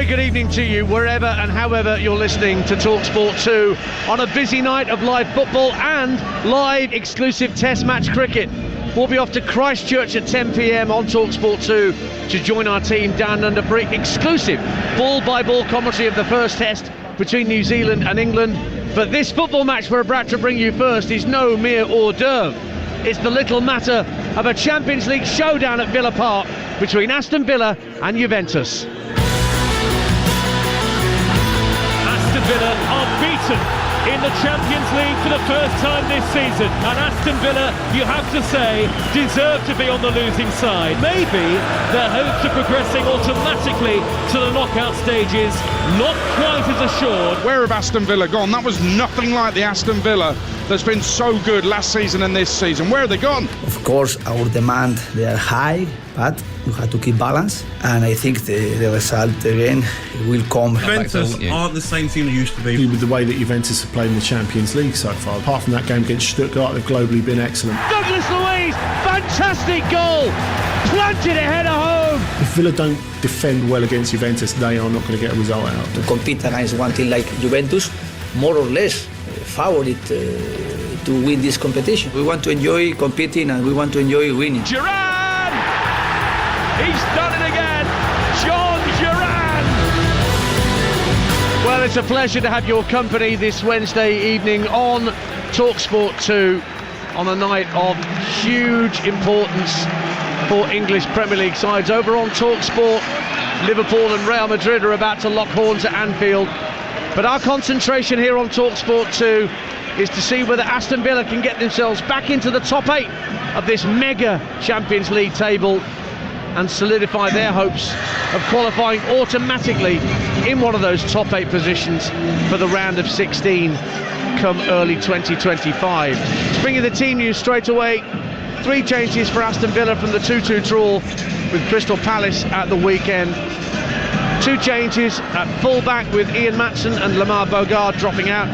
very good evening to you, wherever and however you're listening to Talksport 2 on a busy night of live football and live exclusive Test match cricket. We'll be off to Christchurch at 10 p.m. on Talksport 2 to join our team down under for exclusive ball-by-ball commentary of the first Test between New Zealand and England. But this football match we're about to bring you first is no mere hors d'oeuvre. It's the little matter of a Champions League showdown at Villa Park between Aston Villa and Juventus. Aston Villa are beaten in the Champions League for the first time this season, and Aston Villa, you have to say, deserve to be on the losing side. Maybe their hopes of progressing automatically to the knockout stages not quite as assured. Where have Aston Villa gone? That was nothing like the Aston Villa that's been so good last season and this season. Where are they gone? Of course, our demand, they are high, but you have to keep balance, and I think the result again will come. Juventus aren't the same team they used to be. With the way that Juventus have played in the Champions League so far, apart from that game against Stuttgart, they've globally been excellent. Douglas Luiz, fantastic goal, planted ahead of home. If Villa don't defend well against Juventus, they are not going to get a result out. To compete against one team like Juventus, more or less favorite to win this competition. We want to enjoy competing and we want to enjoy winning. Duran! He's done it again! John Duran! Well, it's a pleasure to have your company this Wednesday evening on Talksport 2 on a night of huge importance for English Premier League sides. Over on Talksport, Liverpool and Real Madrid are about to lock horns at Anfield. But our concentration here on Talksport 2 is to see whether Aston Villa can get themselves back into the top 8 of this mega Champions League table and solidify their hopes of qualifying automatically in one of those top 8 positions for the round of 16 come early 2025. Bringing the team news straight away. 3 changes for Aston Villa from the 2-2 draw with Crystal Palace at the weekend. 2 changes at full-back with Ian Maatsen and Lamar Bogard dropping out.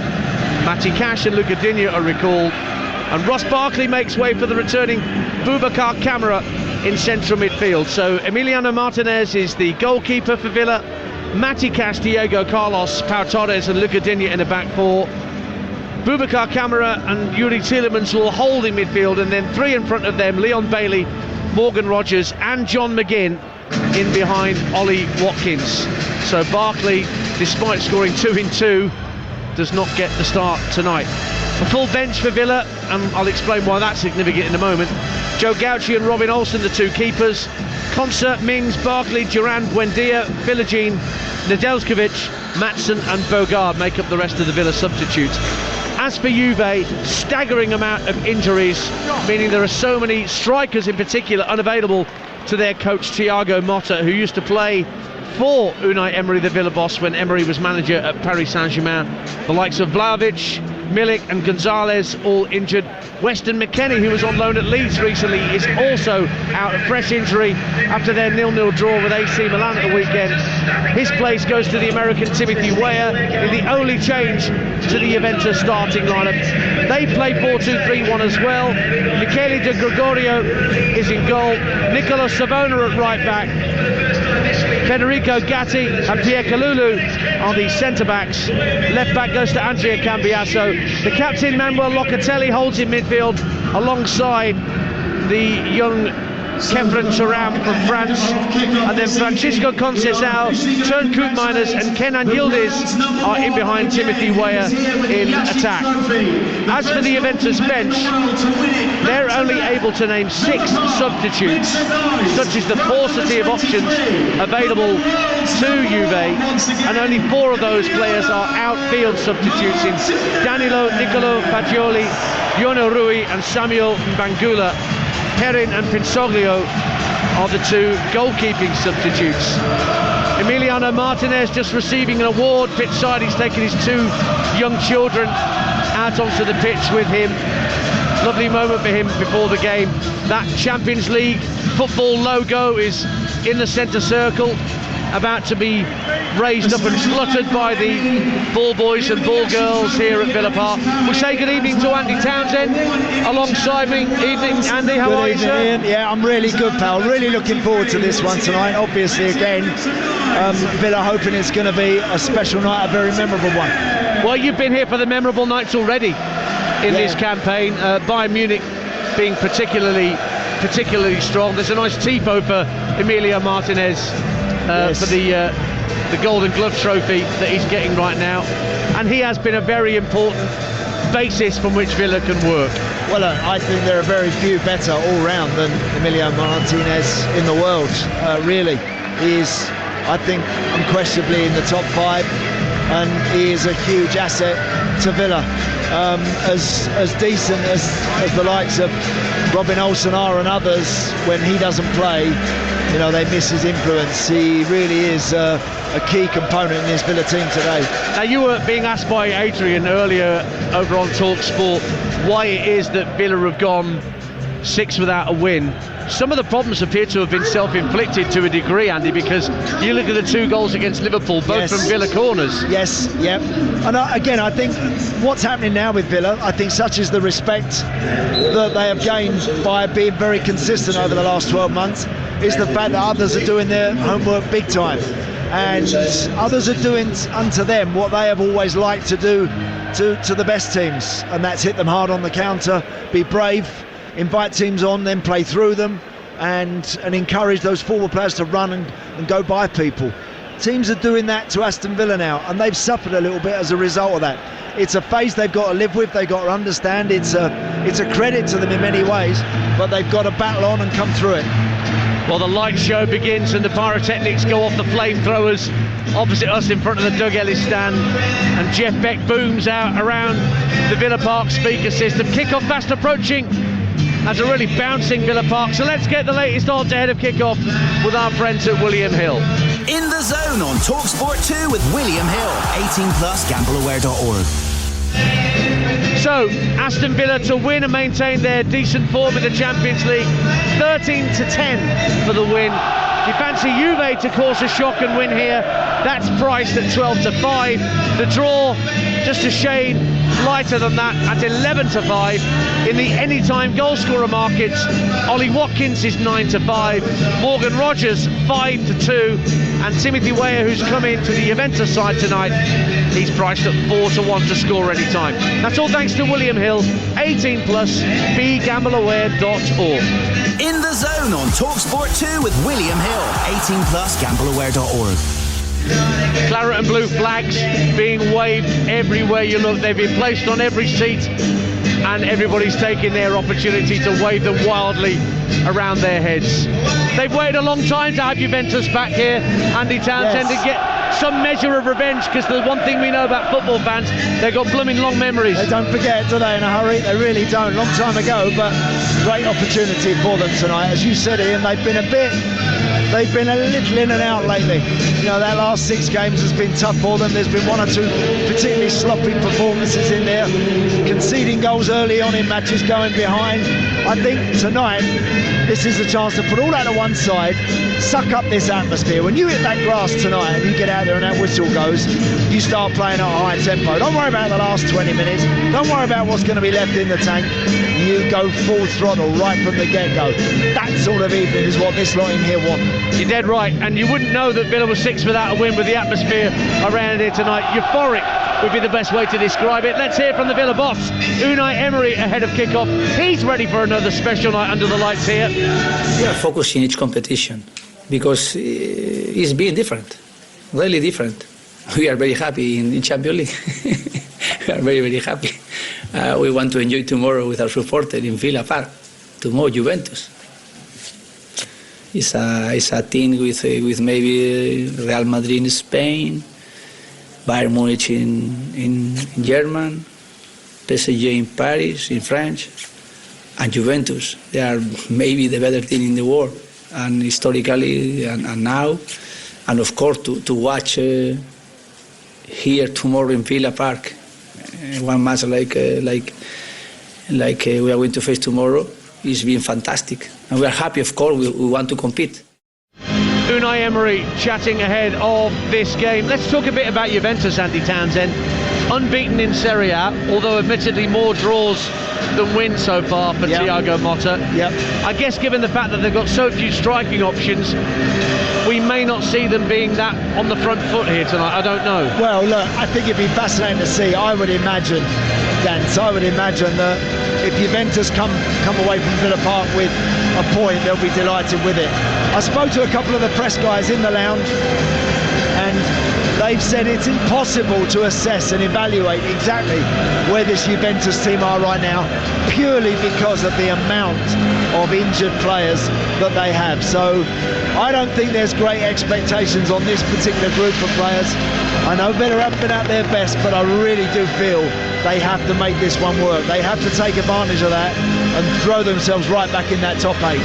Matty Cash and Luca Digne are recalled. And Ross Barkley makes way for the returning Boubacar Kamara in central midfield. So Emiliano Martinez is the goalkeeper for Villa. Matty Cash, Diego Carlos, Pau Torres and Luca Digne in the back 4. Boubacar Kamara and Yuri Tielemans will hold in midfield, and then 3 in front of them, Leon Bailey, Morgan Rogers and John McGinn in behind Ollie Watkins. So Barkley, despite scoring 2 in 2, does not get the start tonight. A full bench for Villa, and I'll explain why that's significant in a moment. Joe Gauci and Robin Olsen, the 2 keepers. Concert, Mings, Barkley, Duran, Buendia, Philogene, Nedeljkovic, Maatsen and Bogard make up the rest of the Villa substitutes. As for Juve, staggering amount of injuries, meaning there are so many strikers in particular unavailable to their coach Thiago Motta, who used to play for Unai Emery, the Villa boss, when Emery was manager at Paris Saint-Germain. The likes of Vlahovic, Milik and Gonzalez all injured. Weston McKennie, who was on loan at Leeds recently, is also out of fresh injury after their 0-0 draw with AC Milan at the weekend. His place goes to the American Timothy Weah in the only change to the Juventus starting lineup. They play 4-2-3-1 as well. Michele De Gregorio is in goal. Nicola Savona at right back. Federico Gatti and Pierre Kalulu are the centre-backs. Left back goes to Andrea Cambiasso. The captain, Manuel Locatelli, holds in midfield alongside the young Kevin Thuram from France, and then Francisco Conceição, Turn Koopmeiners and Kenan Yildiz are in behind Timothy Weah in attack. As for the Juventus bench, they're only able to name 6 substitutes, such as the paucity of options available to Juve, and only 4 of those players are outfield substitutes in Danilo, Nicolo Fagioli, Yono Rui and Samuel Bangula. Perin and Pinsoglio are the 2 goalkeeping substitutes. Emiliano Martinez just receiving an award pitchside. He's taken his 2 young children out onto the pitch with him. Lovely moment for him before the game. That Champions League football logo is in the centre circle. about to be raised up and slotted by the ball boys and ball girls here at Villa Park. We say good evening to Andy Townsend alongside me. Evening, Andy, how are you, sir? Ian. Yeah, I'm really good, pal. Really looking forward to this one tonight. Obviously, again, Villa hoping it's going to be a special night, a very memorable one. Well, you've been here for the memorable nights already in this campaign. Bayern Munich being particularly strong. There's a nice tifo for Emilio Martinez for the Golden Glove trophy that he's getting right now, and he has been a very important basis from which Villa can work. Well, I think there are very few better all round than Emilio Martinez in the world. Really, he is, I think, unquestionably in the top 5, and he is a huge asset to Villa. As decent as the likes of Robin Olsen are and others, when he doesn't play, you know, they miss his influence. He really is a key component in this Villa team today. Now, you were being asked by Adrian earlier over on Talksport why it is that Villa have gone 6 without a win. Some of the problems appear to have been self-inflicted to a degree, Andy, because you look at the 2 goals against Liverpool, both from Villa corners. Yes, yeah. And again, I think what's happening now with Villa, I think such is the respect that they have gained by being very consistent over the last 12 months, is the fact that others are doing their homework big time. And others are doing unto them what they have always liked to do to the best teams, and that's hit them hard on the counter, be brave, invite teams on, then play through them, and encourage those forward players to run and go by people. Teams are doing that to Aston Villa now, and they've suffered a little bit as a result of that. It's a phase they've got to live with, they've got to understand. It's a credit to them in many ways, but they've got to battle on and come through it. Well, the light show begins and the pyrotechnics go off the flamethrowers opposite us in front of the Doug Ellis stand, and Jeff Beck booms out around the Villa Park speaker system. Kick-off fast approaching. That's a really bouncing Villa Park. So let's get the latest odds ahead of kick-off with our friends at William Hill. In the Zone on Talksport 2 with William Hill. 18 plus, gambleaware.org. So, Aston Villa to win and maintain their decent form in the Champions League. 13-10 for the win. If you fancy Juve to cause a shock and win here, that's priced at 12-5. The draw, just a shade lighter than that, at 11-5. In the anytime goalscorer markets, Ollie Watkins is 9-5, Morgan Rogers 5-2, and Timothy Weah, who's come into the Juventus side tonight, he's priced at 4-1 to score any time. That's all thanks to William Hill. 18 plus, begambleaware.org. In the Zone on Talksport 2 with William Hill. 18 plus, gambleaware.org. Claret and blue flags being waved everywhere you look. They've been placed on every seat, and everybody's taking their opportunity to wave them wildly around their heads. They've waited a long time to have Juventus back here, Andy Townsend, to get some measure of revenge, because the one thing we know about football fans, they've got blooming long memories. They don't forget, do they, in a hurry? They really don't. Long time ago, but great opportunity for them tonight. As you said, Ian, they've been a little in and out lately. You know, that last 6 games has been tough for them. There's been 1 or 2 particularly sloppy performances in there, conceding goals early on in matches, going behind. I think tonight, this is a chance to put all that to one side, suck up this atmosphere. When you hit that grass tonight and you get out there and that whistle goes, you start playing at a high tempo. Don't worry about the last 20 minutes. Don't worry about what's going to be left in the tank. You go full throttle right from the get-go. That sort of evening is what this lot in here want. You're dead right, and you wouldn't know that Villa was 6 without a win with the atmosphere around here tonight. Euphoric would be the best way to describe it. Let's hear from the Villa boss, Unai Emery, ahead of kick-off. He's ready for another special night under the lights here. We are focusing each competition because it's being different, really different. We are very happy in Champions League. We are very, very happy. We want to enjoy tomorrow with our supporters in Villa Park. Tomorrow, Juventus. It's a team with maybe Real Madrid in Spain, Bayern Munich in German, PSG in Paris, in France, and Juventus. They are maybe the better team in the world, and historically and now, and of course to watch here tomorrow in Villa Park, one match like we are going to face tomorrow. It's been fantastic, and we are happy. Of course, we want to compete. Unai Unai Emery chatting ahead of this game. Let's talk a bit about Juventus, Andy Townsend. Unbeaten in Serie A, although admittedly more draws than wins so far for Thiago Motta. I guess given the fact that they've got so few striking options, we may not see them being that on the front foot here tonight. I don't know. Well, look, I think it'd be fascinating to see. I would imagine, Dance, that if Juventus come away from Villa Park with a point, they'll be delighted with it. I spoke to a couple of the press guys in the lounge, and they've said it's impossible to assess and evaluate exactly where this Juventus team are right now, purely because of the amount of injured players that they have. So I don't think there's great expectations on this particular group of players. I know Villa haven't been at their best, but I really do feel they have to make this one work. They have to take advantage of that and throw themselves right back in that top 8.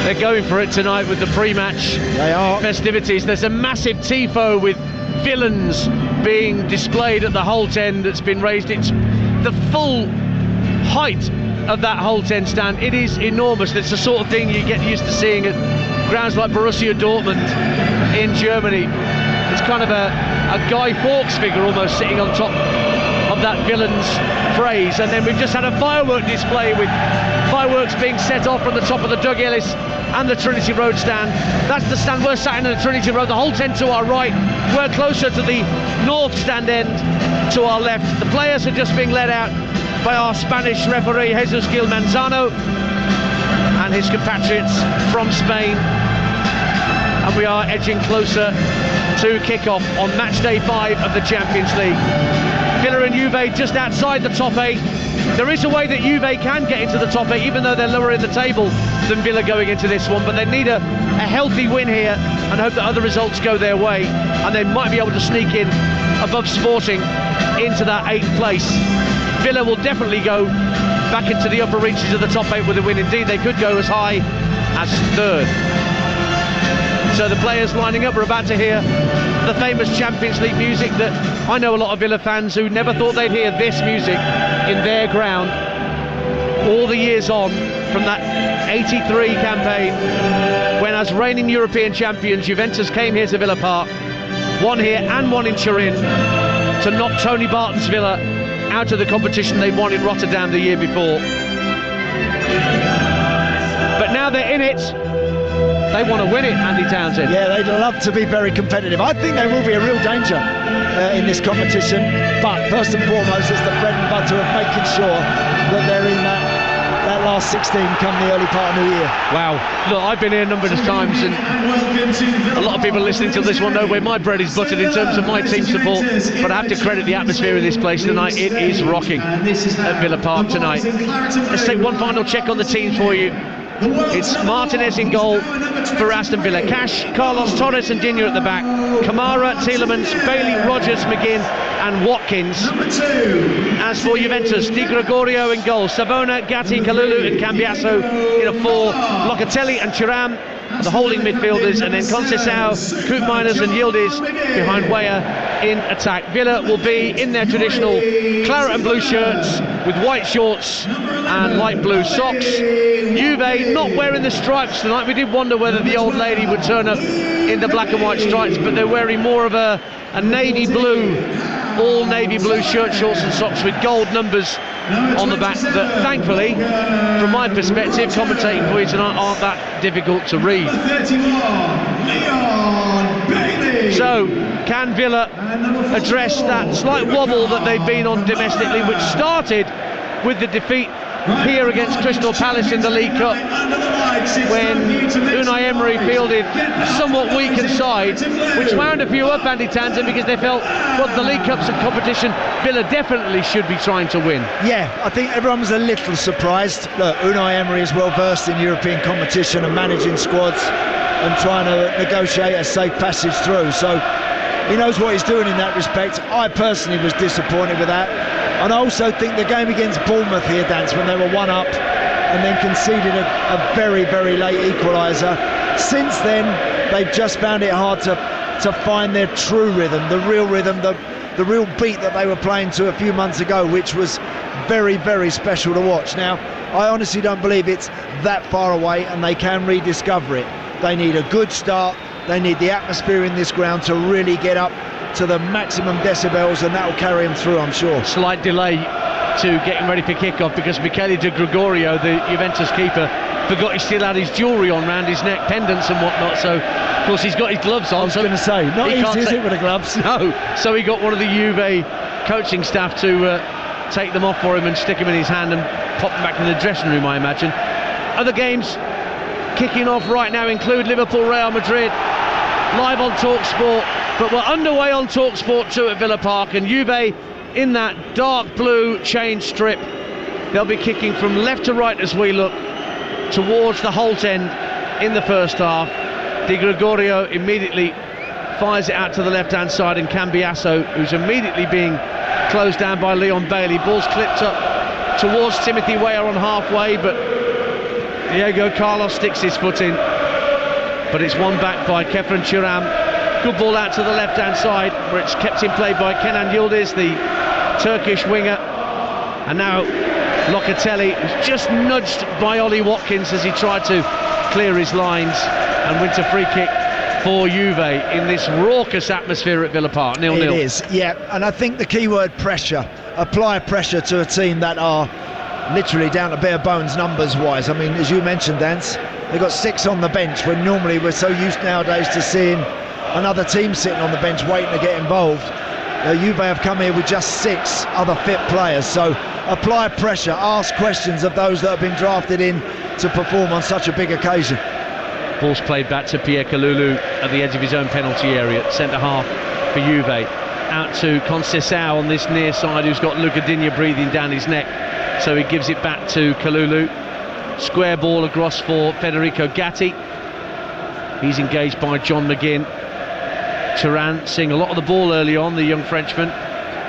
They're going for it tonight with the pre-match festivities. There's a massive tifo with villains being displayed at the Holt End that's been raised. It's the full height of that Holt End stand. It is enormous. It's the sort of thing you get used to seeing at grounds like Borussia Dortmund in Germany. It's kind of a Guy Fawkes figure almost sitting on top of that villains phrase. And then we've just had a firework display with fireworks being set off from the top of the Doug Ellis and the Trinity Road stand. That's the stand we're sat in the Trinity Road. The Holt End to our right. We're closer to the North Stand end to our left. The players are just being led out by our Spanish referee Jesus Gil Manzano and his compatriots from Spain. And we are edging closer to kick-off on match day 5 of the Champions League. Villa and Juve just outside the top 8. There is a way that Juve can get into the top 8, even though they're lower in the table than Villa going into this one, but they need a healthy win here and hope that other results go their way, and they might be able to sneak in above Sporting into that 8th place. Villa will definitely go back into the upper reaches of the top 8 with a win. Indeed, they could go as high as 3rd. So the players lining up, we're about to hear the famous Champions League music that I know a lot of Villa fans who never thought they'd hear this music in their ground all the years on from that 83 campaign when, as reigning European champions, Juventus came here to Villa Park, won here and won in Turin, to knock Tony Barton's Villa out of the competition they won in Rotterdam the year before. But now they're in it. They want to win it, Andy Townsend. Yeah, they'd love to be very competitive. I think they will be a real danger in this competition. But first and foremost, it's the bread and butter of making sure that they're in that last 16 come the early part of New Year. Wow. Look, I've been here a number of times, and a lot of people listening to this will know where my bread is buttered in terms of my team support. But I have to credit the atmosphere of this place tonight. It is rocking at Villa Park tonight. Let's take one final check on the teams for you. It's Martinez in goal for Aston Villa. Cash, Carlos Torres and Digne at the back. Kamara, Tielemans, Bailey, Rogers, McGinn and Watkins. As for Juventus, Di Gregorio in goal. Savona, Gatti, Kalulu and Cambiasso in a 4. Locatelli and Thuram, the holding midfielders, and then Conceição, Koopmeiners and Yildiz behind Weah in attack. Villa will be in their traditional claret and blue shirts with white shorts and light blue socks. Juve not wearing the stripes tonight. We did wonder whether the old lady would turn up in the black and white stripes, but they're wearing more of a navy blue, all navy blue shirt, shorts and socks with gold numbers on the back that, thankfully, from my perspective, commentating for you tonight, aren't that difficult to read. So, can Villa address that slight wobble that they've been on domestically, which started with the defeat here against Crystal Palace in the League Cup, when Unai Emery fielded somewhat weakened sides, which wound a few up, Andy Townsend, because they felt, well, the League Cup's a competition Villa definitely should be trying to win. Yeah, I think everyone was a little surprised. Look, Unai Emery is well versed in European competition and managing squads and trying to negotiate a safe passage through, so he knows what he's doing in that respect. I personally was disappointed with that. And I also think the game against Bournemouth here, Dance, when they were 1-up and then conceded a very, very late equaliser. Since then, they've just found it hard to find their true rhythm, the real beat that they were playing to a few months ago, which was very, very special to watch. Now, I honestly don't believe it's that far away and they can rediscover it. They need a good start. They need the atmosphere in this ground to really get up to the maximum decibels, and that will carry them through, I'm sure. Slight delay to getting ready for kick-off because Michele De Gregorio, the Juventus keeper, forgot he still had his jewellery on round his neck, pendants and whatnot, so of course he's got his gloves on. I was going to say, not easy, is it, with the gloves? No, so he got one of the Juve coaching staff to take them off for him and stick them in his hand and pop them back in the dressing room, I imagine. Other games kicking off right now include Liverpool-Real Madrid, live on Talksport, but we're underway on Talksport 2 at Villa Park, and Juve in that dark blue change strip. They'll be kicking from left to right as we look towards the Holt end in the first half. De Gregorio immediately fires it out to the left-hand side, and Cambiasso, who's immediately being closed down by Leon Bailey. Ball's clipped up towards Timothy Weah on halfway, but Diego Carlos sticks his foot in. But it's won back by Kefren Turam. Good ball out to the left-hand side, where it's kept in play by Kenan Yildiz, the Turkish winger. And now Locatelli was just nudged by Ollie Watkins as he tried to clear his lines and wins a free kick for Juve in this raucous atmosphere at Villa Park. 0-0. It is, yeah, and I think the key word pressure. Apply pressure to a team that are literally down to bare bones numbers wise. I mean, as you mentioned, Dance, they've got 6 on the bench when normally we're so used nowadays to seeing another team sitting on the bench waiting to get involved. Juve have come here with just 6 other fit players, so apply pressure, ask questions of those that have been drafted in to perform on such a big occasion. Ball's played back to Pierre Kalulu at the edge of his own penalty area, centre half for Juve. Out to Conceição on this near side, who's got Luca Digne breathing down his neck, so he gives it back to Kalulu. Square ball across for Federico Gatti. He's engaged by John McGinn. Turan seeing a lot of the ball early on, the young Frenchman,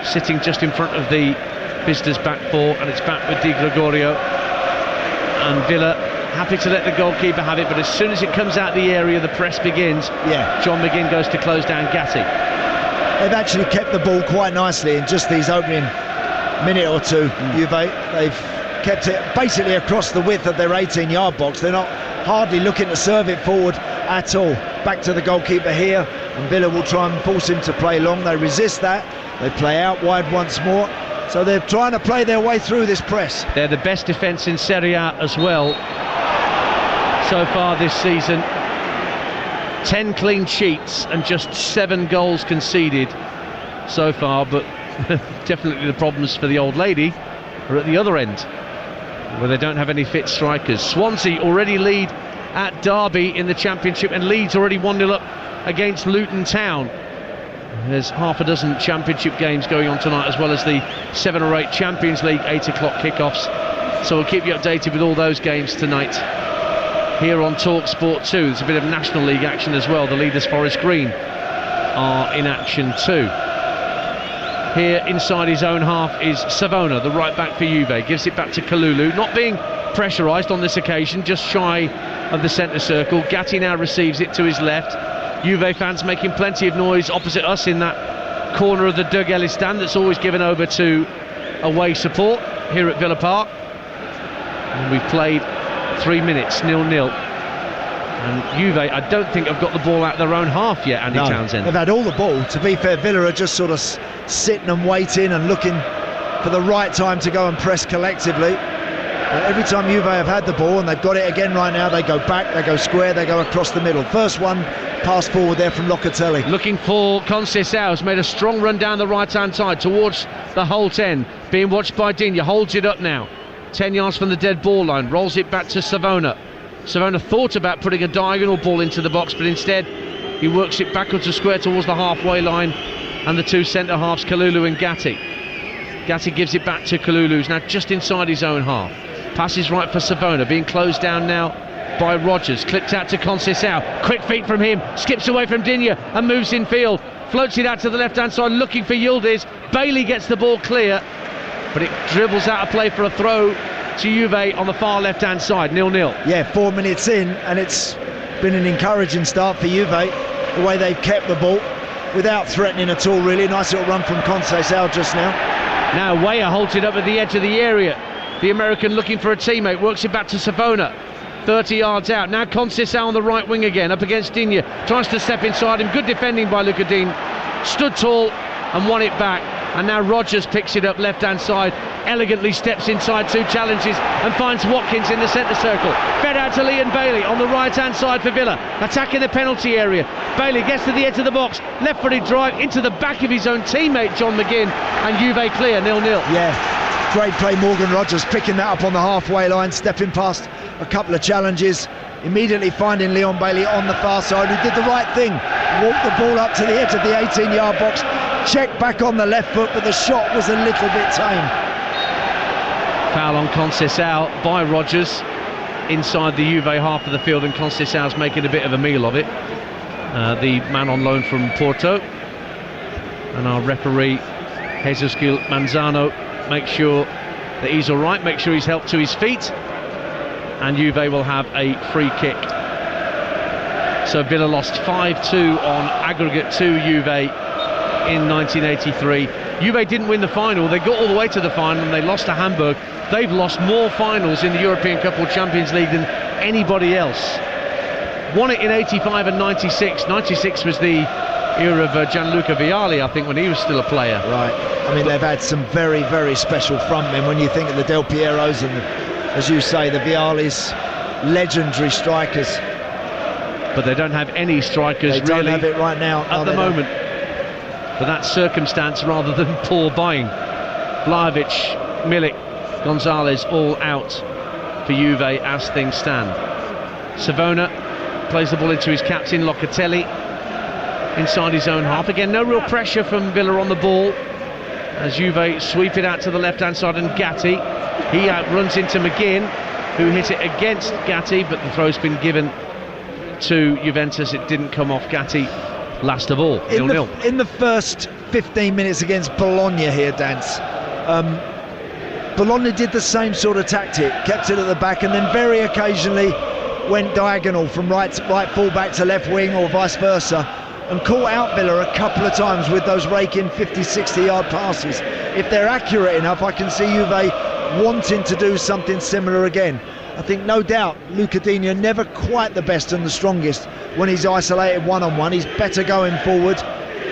sitting just in front of the visitors' back four, and it's back with Di Gregorio. And Villa happy to let the goalkeeper have it, but as soon as it comes out the area, the press begins. Yeah. John McGinn goes to close down Gatti. They've actually kept the ball quite nicely in just these opening minute or two. Juve, they've kept it basically across the width of their 18-yard box. They're not hardly looking to serve it forward at all. Back to the goalkeeper here, and Villa will try and force him to play long. They resist that. They play out wide once more. So they're trying to play their way through this press. They're the best defence in Serie A as well so far this season. 10 clean sheets and just 7 goals conceded so far, but definitely the problems for the old lady are at the other end, where they don't have any fit strikers. Swansea already lead at Derby in the Championship, and Leeds already 1-0 up against Luton Town. There's half a dozen Championship games going on tonight, as well as the 7 or 8 Champions League 8 o'clock kickoffs, so we'll keep you updated with all those games tonight here on Talksport 2. There's a bit of National League action as well. The leaders Forest Green are in action too. Here inside his own half is Savona, the right back for Juve. Gives it back to Kalulu, not being pressurised on this occasion, just shy of the centre circle. Gatti now receives it to his left. Juve fans making plenty of noise opposite us in that corner of the Doug Ellis stand that's always given over to away support here at Villa Park. And we've played 3 minutes, 0-0. And Juve, I don't think have got the ball out of their own half yet, Andy Townsend. They've had all the ball. To be fair, Villa are just sort of sitting and waiting and looking for the right time to go and press collectively. And every time Juve have had the ball, and they've got it again right now, they go back, they go square, they go across the middle. First one, pass forward there from Locatelli. Looking for Conceição, has made a strong run down the right-hand side towards the Holt end. Being watched by Digne, holds it up now. 10 yards from the dead ball line, rolls it back to Savona. Savona thought about putting a diagonal ball into the box, but instead he works it backwards to square towards the halfway line, and the 2 centre-halves, Kalulu and Gatti. Gatti gives it back to Kalulu, who's now just inside his own half. Passes right for Savona, being closed down now by Rogers. Clipped out to Conceição. Quick feet from him, skips away from Digne and moves in field. Floats it out to the left-hand side, looking for Yildiz. Bailey gets the ball clear, but it dribbles out of play for a throw to Juve on the far left-hand side. 0-0. Yeah, 4 minutes in, and it's been an encouraging start for Juve, the way they've kept the ball without threatening at all, really. Nice little run from Conceição just now. Now Weah holds it up at the edge of the area. The American looking for a teammate, works it back to Savona. 30 yards out. Now Conceição on the right wing again, up against Digne. Tries to step inside him. Good defending by Lucas Digne. Stood tall and won it back. And now Rodgers picks it up left-hand side, elegantly steps inside 2 challenges and finds Watkins in the centre circle. Fed out to Leon Bailey on the right-hand side for Villa, attacking the penalty area. Bailey gets to the edge of the box, left-footed drive into the back of his own teammate John McGinn, and Juve clear 0-0. Yeah, great play, Morgan Rodgers picking that up on the halfway line, stepping past a couple of challenges, immediately finding Leon Bailey on the far side, who did the right thing, walked the ball up to the edge of the 18-yard box, checked back on the left foot, but the shot was a little bit tame. Foul on Conceição by Rodgers inside the Juve half of the field, and Conceição's making a bit of a meal of it. The man on loan from Porto, and our referee Jesus Gil Manzano makes sure that he's all right, makes sure he's helped to his feet, and Juve will have a free kick. So Villa lost 5-2 on aggregate to Juve in 1983. Juve didn't win the final. They got all the way to the final and they lost to Hamburg. They've lost more finals in the European Cup or Champions League than anybody else. Won it in 85 and 96. 96 was the era of Gianluca Vialli, I think, when he was still a player. Right. I mean, they've had some very, very special frontmen. When you think of the Del Pieros and, as you say, the Viallis, legendary strikers. But they don't have any strikers they really don't have it right now at the moment. For that circumstance rather than poor buying. Vlahovic, Milik, Gonzalez all out for Juve as things stand. Savona plays the ball into his captain Locatelli inside his own half. Again, no real pressure from Villa on the ball as Juve sweep it out to the left-hand side, and Gatti, he outruns into McGinn, who hit it against Gatti, but the throw's been given to Juventus. It didn't come off Gatti. Last of all, 0-0. In the first 15 minutes against Bologna here, Dance, Bologna did the same sort of tactic, kept it at the back, and then very occasionally went diagonal from right full-back to left wing or vice versa, and caught out Villa a couple of times with those raking 50-60 yard passes. If they're accurate enough, I can see Juve wanting to do something similar again. I think no doubt Luca Digne never quite the best and the strongest when he's isolated one-on-one. He's better going forward.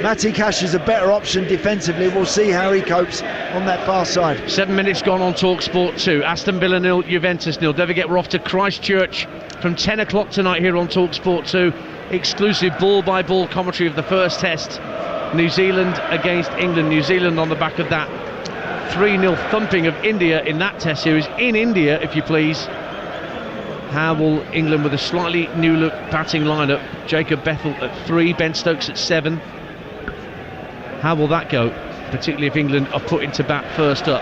Matty Cash is a better option defensively. We'll see how he copes on that far side. 7 minutes gone on Talksport 2. Aston Villa 0, Juventus 0. Don't forget, we're off to Christchurch from 10 o'clock tonight here on Talksport 2. Exclusive ball-by-ball commentary of the first test. New Zealand against England. New Zealand on the back of that 3-0 thumping of India in that test series. In India, if you please. How will England, with a slightly new look batting lineup, Jacob Bethel at 3, Ben Stokes at 7, how will that go, particularly if England are put into bat first up?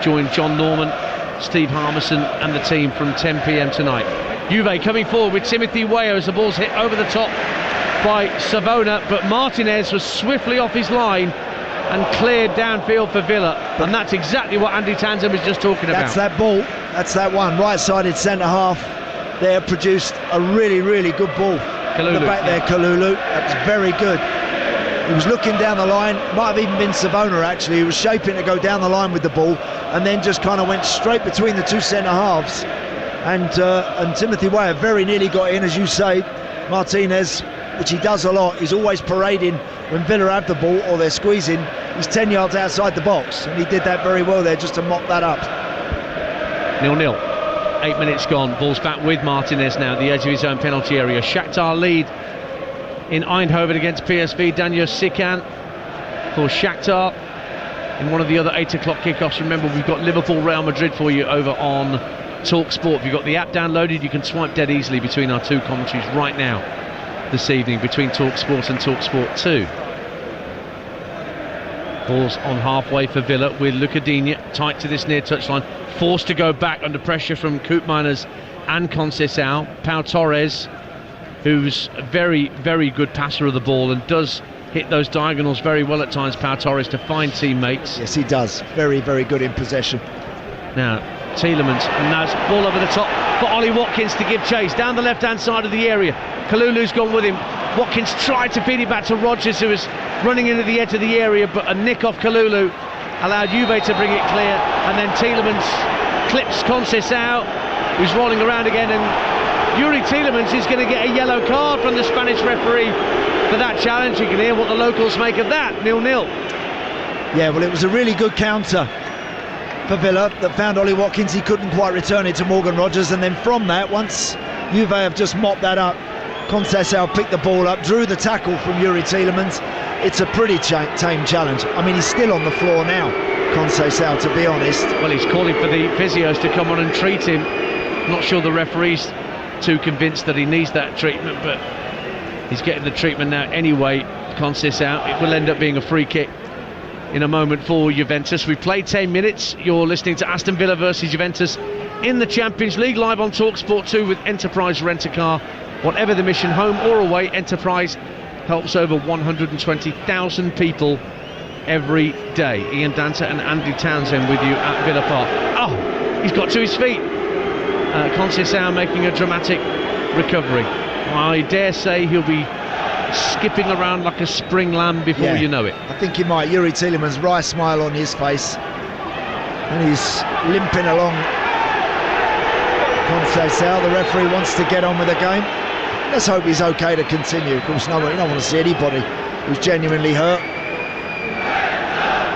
Join John Norman, Steve Harmison and the team from 10 p.m. tonight. Juve coming forward with Timothy Weah as the ball's hit over the top by Savona, but Martinez was swiftly off his line and cleared downfield for Villa, and that's exactly what Andy Townsend was just talking about. That's that ball, that's that one, right-sided centre-half there, produced a really, really good ball. Kalulu, the back there, Kalulu, that was very good. He was looking down the line, might have even been Savona actually, he was shaping to go down the line with the ball, and then just kind of went straight between the two centre-halves, and Timothy Weah very nearly got in, as you say. Martinez, which he does a lot, he's always parading when Villa have the ball or they're squeezing. He's 10 yards outside the box, and he did that very well there just to mop that up. 0-0. 8 minutes gone. Ball's back with Martinez now at the edge of his own penalty area. Shakhtar lead in Eindhoven against PSV. Daniel Sikan for Shakhtar in one of the other 8 o'clock kickoffs. Remember, we've got Liverpool Real Madrid for you over on Talksport. If you've got the app downloaded, you can swipe dead easily between our two commentaries right now this evening, between Talksport and Talksport 2. Ball's on halfway for Villa with Lucas Digne tight to this near touchline, forced to go back under pressure from Koopmeiners and Conceição. Pau Torres, who's a very, very good passer of the ball and does hit those diagonals very well at times, Pau Torres, to find teammates. Yes, he does. Very, very good in possession. Now, Tielemans, now ball over the top for Ollie Watkins to give chase down the left-hand side of the area. Kalulu's gone with him. Watkins tried to feed it back to Rodgers, who was running into the edge of the area, but a nick off Kalulu allowed Juve to bring it clear, and then Tielemans clips Conceição who's rolling around again, and Yuri Tielemans is going to get a yellow card from the Spanish referee for that challenge. You can hear what the locals make of that. 0-0. Yeah, well, it was a really good counter for Villa that found Ollie Watkins. He couldn't quite return it to Morgan Rogers, and then from that, once Juve have just mopped that up, Conceição picked the ball up, drew the tackle from Yuri Tielemans. It's a pretty tame challenge. I mean, he's still on the floor now, Conceição, to be honest. Well, he's calling for the physios to come on and treat him. Not sure the referee's too convinced that he needs that treatment, but he's getting the treatment now anyway. Conceição. It will end up being a free kick in a moment for Juventus. We've played 10 minutes. You're listening to Aston Villa versus Juventus in the Champions League, live on Talksport 2 with Enterprise Rent-A-Car. Whatever the mission, home or away, Enterprise helps over 120,000 people every day. Ian Danter and Andy Townsend with you at Villa Park. Oh, he's got to his feet. Conceição making a dramatic recovery. I dare say he'll be skipping around like a spring lamb before you know it. I think he might. Yuri Tielemans, wry smile on his face, and he's limping along. Conceição, the referee wants to get on with the game. Let's hope he's okay to continue. Of course, no, you don't want to see anybody who's genuinely hurt.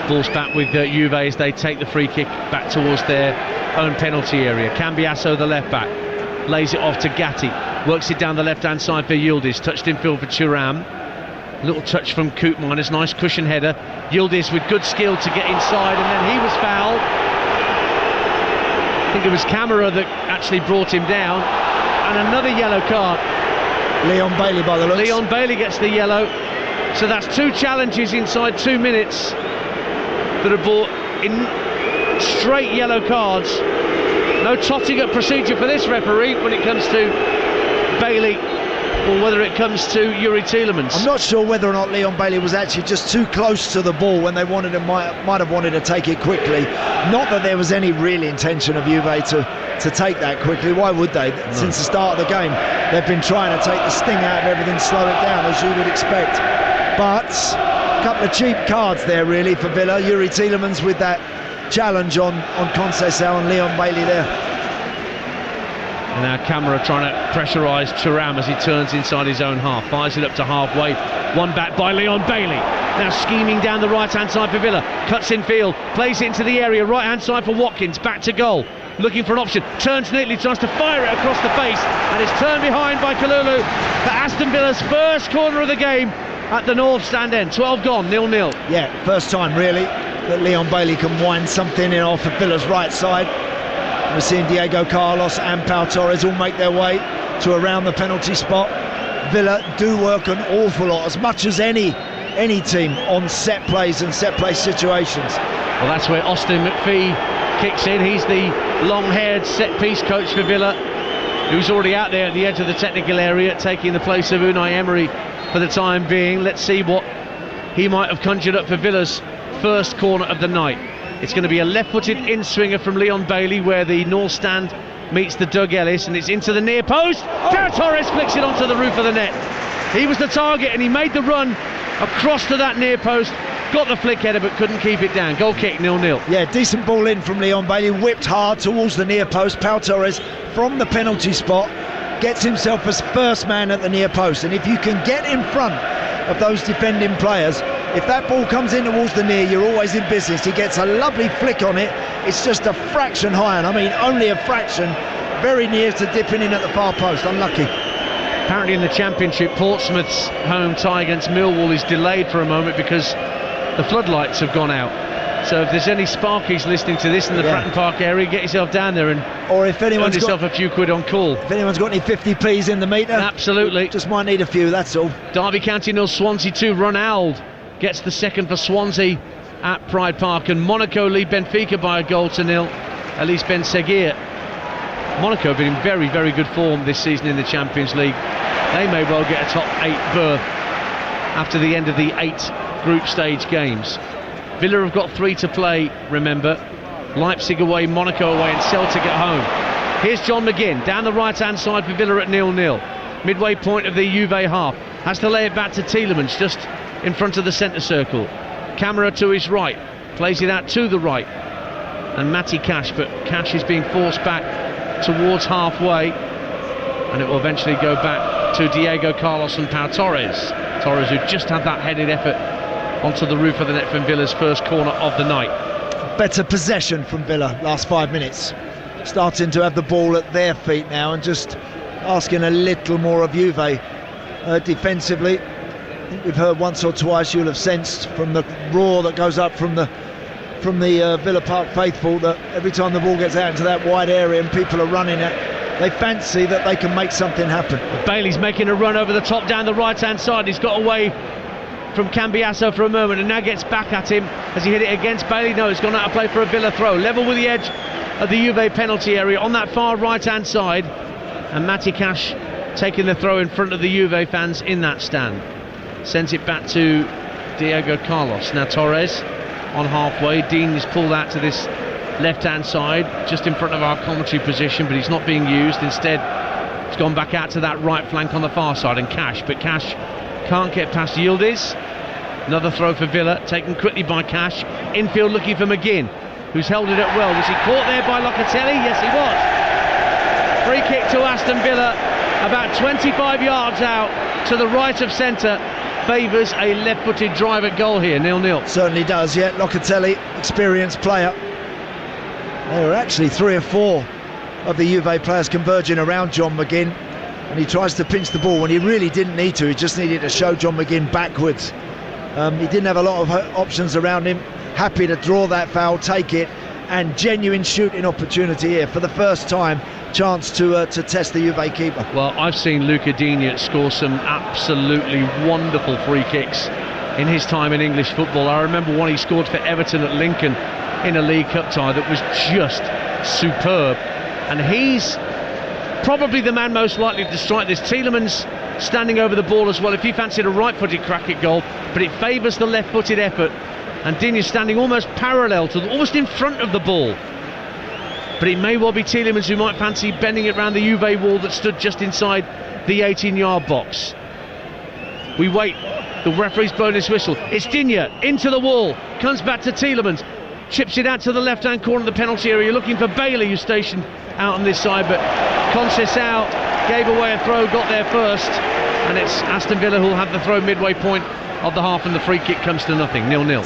Ball's back with Juve as they take the free kick back towards their own penalty area. Cambiasso, the left back, lays it off to Gatti, works it down the left hand side for Yildiz, touched in field for Thuram. Little touch from Koopmeiners, nice cushion header. Yildiz with good skill to get inside, and then he was fouled. I think it was Camara that actually brought him down, and another yellow card. Leon Bailey by the looks. Leon Bailey gets the yellow. So that's 2 challenges inside 2 minutes that are brought in straight yellow cards. No totting up procedure for this referee when it comes to Bailey, or whether it comes to Yuri Tielemans. I'm not sure whether or not Leon Bailey was actually just too close to the ball when they wanted to, might have wanted to take it quickly. Not that there was any real intention of Juve to take that quickly. Why would they? No. Since the start of the game, they've been trying to take the sting out of everything, slow it down, as you would expect. But a couple of cheap cards there, really, for Villa. Yuri Tielemans with that challenge on Conceição, and Leon Bailey there. And now Camara trying to pressurise Thuram as he turns inside his own half. Fires it up to halfway. One back by Leon Bailey. Now scheming down the right-hand side for Villa. Cuts in field. Plays it into the area. Right-hand side for Watkins. Back to goal. Looking for an option. Turns neatly. Tries to fire it across the face. And is turned behind by Kalulu for Aston Villa's first corner of the game at the North Stand end. 12 gone. 0-0. Yeah, first time really that Leon Bailey can wind something in off of Villa's right side. We're seeing Diego Carlos and Pau Torres all make their way to around the penalty spot. Villa do work an awful lot, as much as any team, on set plays and set play situations. Well, that's where Austin McPhee kicks in. He's the long-haired set-piece coach for Villa, who's already out there at the edge of the technical area, taking the place of Unai Emery for the time being. Let's see what he might have conjured up for Villa's first corner of the night. It's going to be a left-footed in-swinger from Leon Bailey, where the North Stand meets the Doug Ellis, and it's into the near post. Pau Torres flicks it onto the roof of the net. He was the target, and he made the run across to that near post, got the flick header, but couldn't keep it down. Goal kick, 0-0. Yeah, decent ball in from Leon Bailey, whipped hard towards the near post. Pau Torres from the penalty spot gets himself as first man at the near post, and if you can get in front of those defending players, if that ball comes in towards the near, you're always in business. He gets a lovely flick on it. It's just a fraction high, and I mean only a fraction, very near to dipping in at the far post. Unlucky. Apparently in the Championship, Portsmouth's home tie against Millwall is delayed for a moment because the floodlights have gone out. So if there's any Sparkies listening to this in the Fratton Park area, get yourself down there and earn yourself a few quid on call. If anyone's got any 50p's in the meter, absolutely. Just might need a few, that's all. Derby County 0, Swansea 2. Ronald gets the second for Swansea at Pride Park, and Monaco lead Benfica by a goal to 0. Elise Ben Seguir. Monaco have been in very, very good form this season in the Champions League. They may well get a top 8 berth after the end of the 8 group stage games. Villa have got 3 to play, remember. Leipzig away, Monaco away, and Celtic at home. Here's John McGinn down the right-hand side for Villa at 0-0. Midway point of the Juve half. Has to lay it back to Tielemans, just in front of the centre circle. Camara to his right, plays it out to the right, and Matty Cash, but Cash is being forced back towards halfway, and it will eventually go back to Diego Carlos and Pau Torres. Torres, who just had that headed effort onto the roof of the net from Villa's first corner of the night. Better possession from Villa last 5 minutes, starting to have the ball at their feet now and just asking a little more of Juve defensively. I think we've heard once or twice, you'll have sensed from the roar that goes up from the Villa Park faithful, that every time the ball gets out into that wide area and people are running it, they fancy that they can make something happen. Bailey's making a run over the top down the right hand side. He's got away from Cambiasso for a moment and now gets back at him. Has he hit it against Bailey? No, it's gone out of play for a Villa throw, level with the edge of the Juve penalty area on that far right hand side, and Matty Cash taking the throw in front of the Juve fans in that stand. Sends it back to Diego Carlos. Now Torres on halfway. Dean is pulled out to this left hand side just in front of our commentary position, but he's not being used. Instead he's gone back out to that right flank on the far side, and Cash can't get past Yildiz. Another throw for Villa, taken quickly by Cash. Infield looking for McGinn, who's held it up well. Was he caught there by Locatelli? Yes, he was. Free kick to Aston Villa, about 25 yards out to the right of centre. Favours a left-footed drive at goal here, 0-0. Certainly does, yeah. Locatelli, experienced player. There were actually 3 or 4 of the Juve players converging around John McGinn, and he tries to pinch the ball when he really didn't need to. He just needed to show John McGinn backwards. He didn't have a lot of options around him. Happy to draw that foul, take it, and genuine shooting opportunity here for the first time. Chance to test the Juve keeper. Well, I've seen Luca Digne score some absolutely wonderful free kicks in his time in English football. I remember one he scored for Everton at Lincoln in a League Cup tie that was just superb, and he's probably the man most likely to strike this. Tielemans standing over the ball as well if he fancied a right-footed crack at goal, but it favours the left-footed effort, and Digne standing almost parallel to almost in front of the ball. But it may well be Tielemans who might fancy bending it round the Juve wall that stood just inside the 18-yard box. We wait. The referee's blown his whistle. It's Digne into the wall, comes back to Tielemans, chips it out to the left-hand corner of the penalty area, looking for Bailey, who's stationed out on this side, but Conceição gave away a throw, got there first, and it's Aston Villa who'll have the throw midway point of the half, and the free kick comes to nothing, 0-0.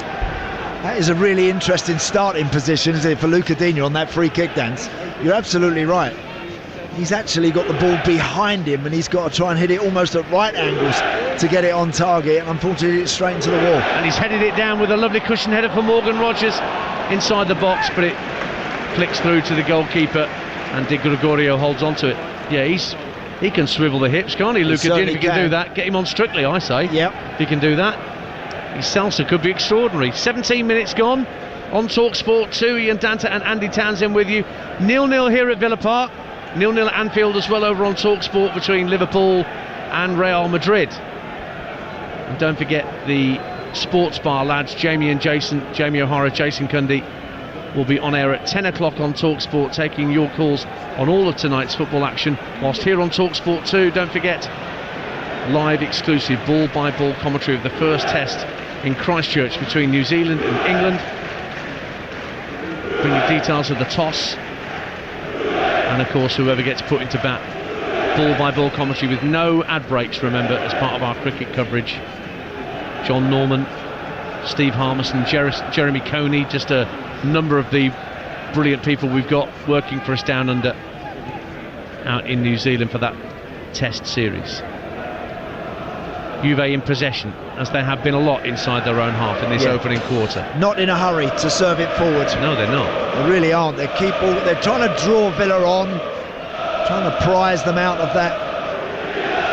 That is a really interesting starting position, isn't it, for Luca Digne on that free kick dance. You're absolutely right. He's actually got the ball behind him, and he's got to try and hit it almost at right angles to get it on target, and unfortunately it's straight into the wall. And he's headed it down with a lovely cushion header for Morgan Rogers inside the box, but it flicks through to the goalkeeper, and Di Gregorio holds on to it. Yeah, he can swivel the hips, can't he, Luca Digne? If he can do that, get him on Strictly, I say. Yep. If he can do that, his salsa could be extraordinary. 17 minutes gone on Talksport 2. Ian Danta and Andy Townsend with you. 0-0 here at Villa Park. 0-0 at Anfield as well over on Talksport between Liverpool and Real Madrid. And don't forget the sports bar lads, Jamie O'Hara, Jason Cundy, will be on air at 10 o'clock on Talksport, taking your calls on all of tonight's football action. Whilst here on Talksport 2, don't forget live exclusive ball-by-ball commentary of the first test in Christchurch between New Zealand and England. Bring you details of the toss, and of course whoever gets put into bat. Ball-by-ball commentary with no ad breaks, remember, as part of our cricket coverage. John Norman, Steve Harmison, Jeremy Coney, just a number of the brilliant people we've got working for us down under out in New Zealand for that test series. Juve in possession, as they have been a lot inside their own half in this opening quarter. Not in a hurry to serve it forward. No, they're not. They really aren't. They're trying to draw Villa on, trying to prise them out of that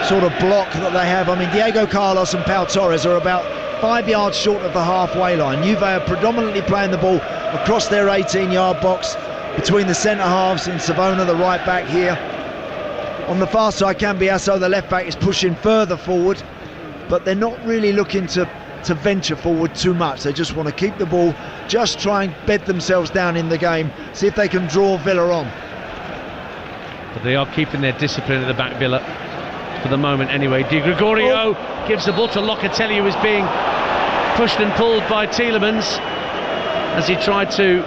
sort of block that they have. I mean, Diego Carlos and Pau Torres are about 5 yards short of the halfway line. Juve are predominantly playing the ball across their 18-yard box between the centre halves and Savona, the right back here. On the far side, Cambiasso, the left back, is pushing further forward, but they're not really looking to venture forward too much. They just want to keep the ball, just try and bed themselves down in the game, see if they can draw Villa on. But they are keeping their discipline at the back, Villa, for the moment anyway. Di Gregorio gives the ball to Locatelli, who is being pushed and pulled by Tielemans as he tried to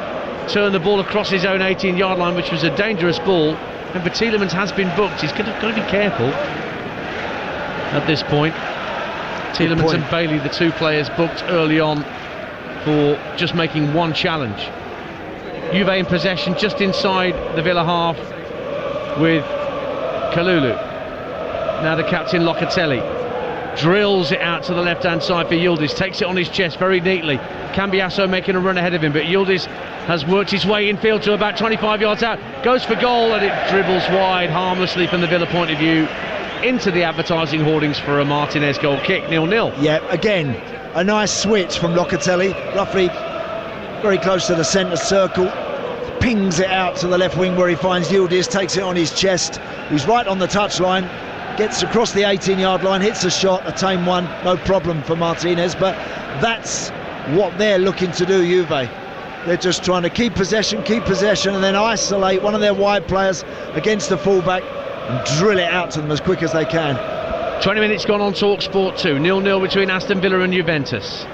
turn the ball across his own 18-yard line, which was a dangerous ball. Remember, Tielemans has been booked. He's got to be careful at this point. Tielemans and Bailey, the two players booked early on for just making one challenge. Juve in possession just inside the Villa half with Kalulu. Now the captain Locatelli drills it out to the left-hand side for Yildiz, takes it on his chest very neatly. Cambiasso making a run ahead of him, but Yildiz has worked his way infield to about 25 yards out, goes for goal, and it dribbles wide harmlessly from the Villa point of view into the advertising hoardings for a Martinez goal kick, 0-0. Yeah, again, a nice switch from Locatelli, roughly very close to the centre circle, pings it out to the left wing where he finds Yildiz, takes it on his chest, who's right on the touchline, gets across the 18-yard line, hits a shot, a tame one, no problem for Martinez, but that's what they're looking to do, Juve. They're just trying to keep possession, and then isolate one of their wide players against the fullback and drill it out to them as quick as they can. 20 minutes gone on Talksport 2, 0-0 between Aston Villa and Juventus.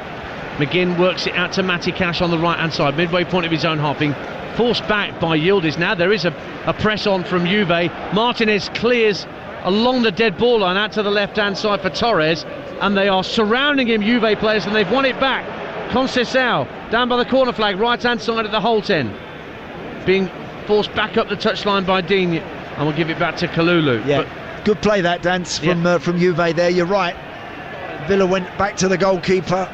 McGinn works it out to Matty Cash on the right-hand side, midway point of his own half, being forced back by Yildiz. Now there is a press on from Juve. Martinez clears along the dead ball line out to the left-hand side for Torres, and they are surrounding him, Juve players, and they've won it back. Conceição down by the corner flag, right-hand side at the Holt end, being forced back up the touchline by Dean, and we'll give it back to Kalulu. Yeah, but good play that, Dance, from Juve there. You're right. Villa went back to the goalkeeper,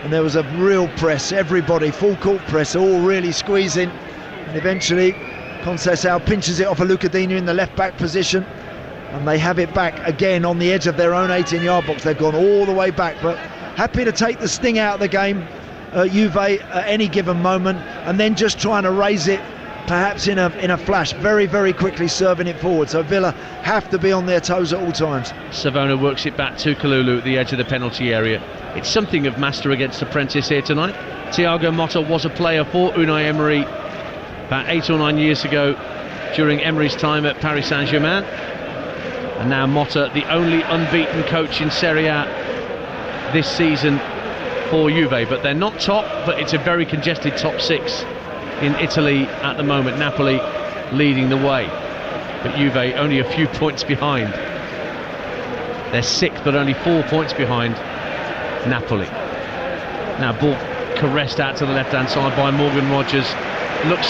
and there was a real press. Everybody, full court press, all really squeezing, and eventually Conceição pinches it off of Lucadinho in the left-back position, and they have it back again on the edge of their own 18-yard box. They've gone all the way back, but happy to take the sting out of the game, Juve, at any given moment, and then just trying to raise it perhaps in a flash, very, very quickly serving it forward. So Villa have to be on their toes at all times. Savona works it back to Kalulu at the edge of the penalty area. It's something of master against apprentice here tonight. Thiago Motta was a player for Unai Emery about 8 or 9 years ago during Emery's time at Paris Saint-Germain, and now Motta, the only unbeaten coach in Serie A this season for Juve. But they're not top, but it's a very congested top 6 in Italy at the moment. Napoli leading the way, but Juve only a few points behind. They're 6th, but only 4 points behind Napoli. Now ball caressed out to the left-hand side by Morgan Rogers. Looks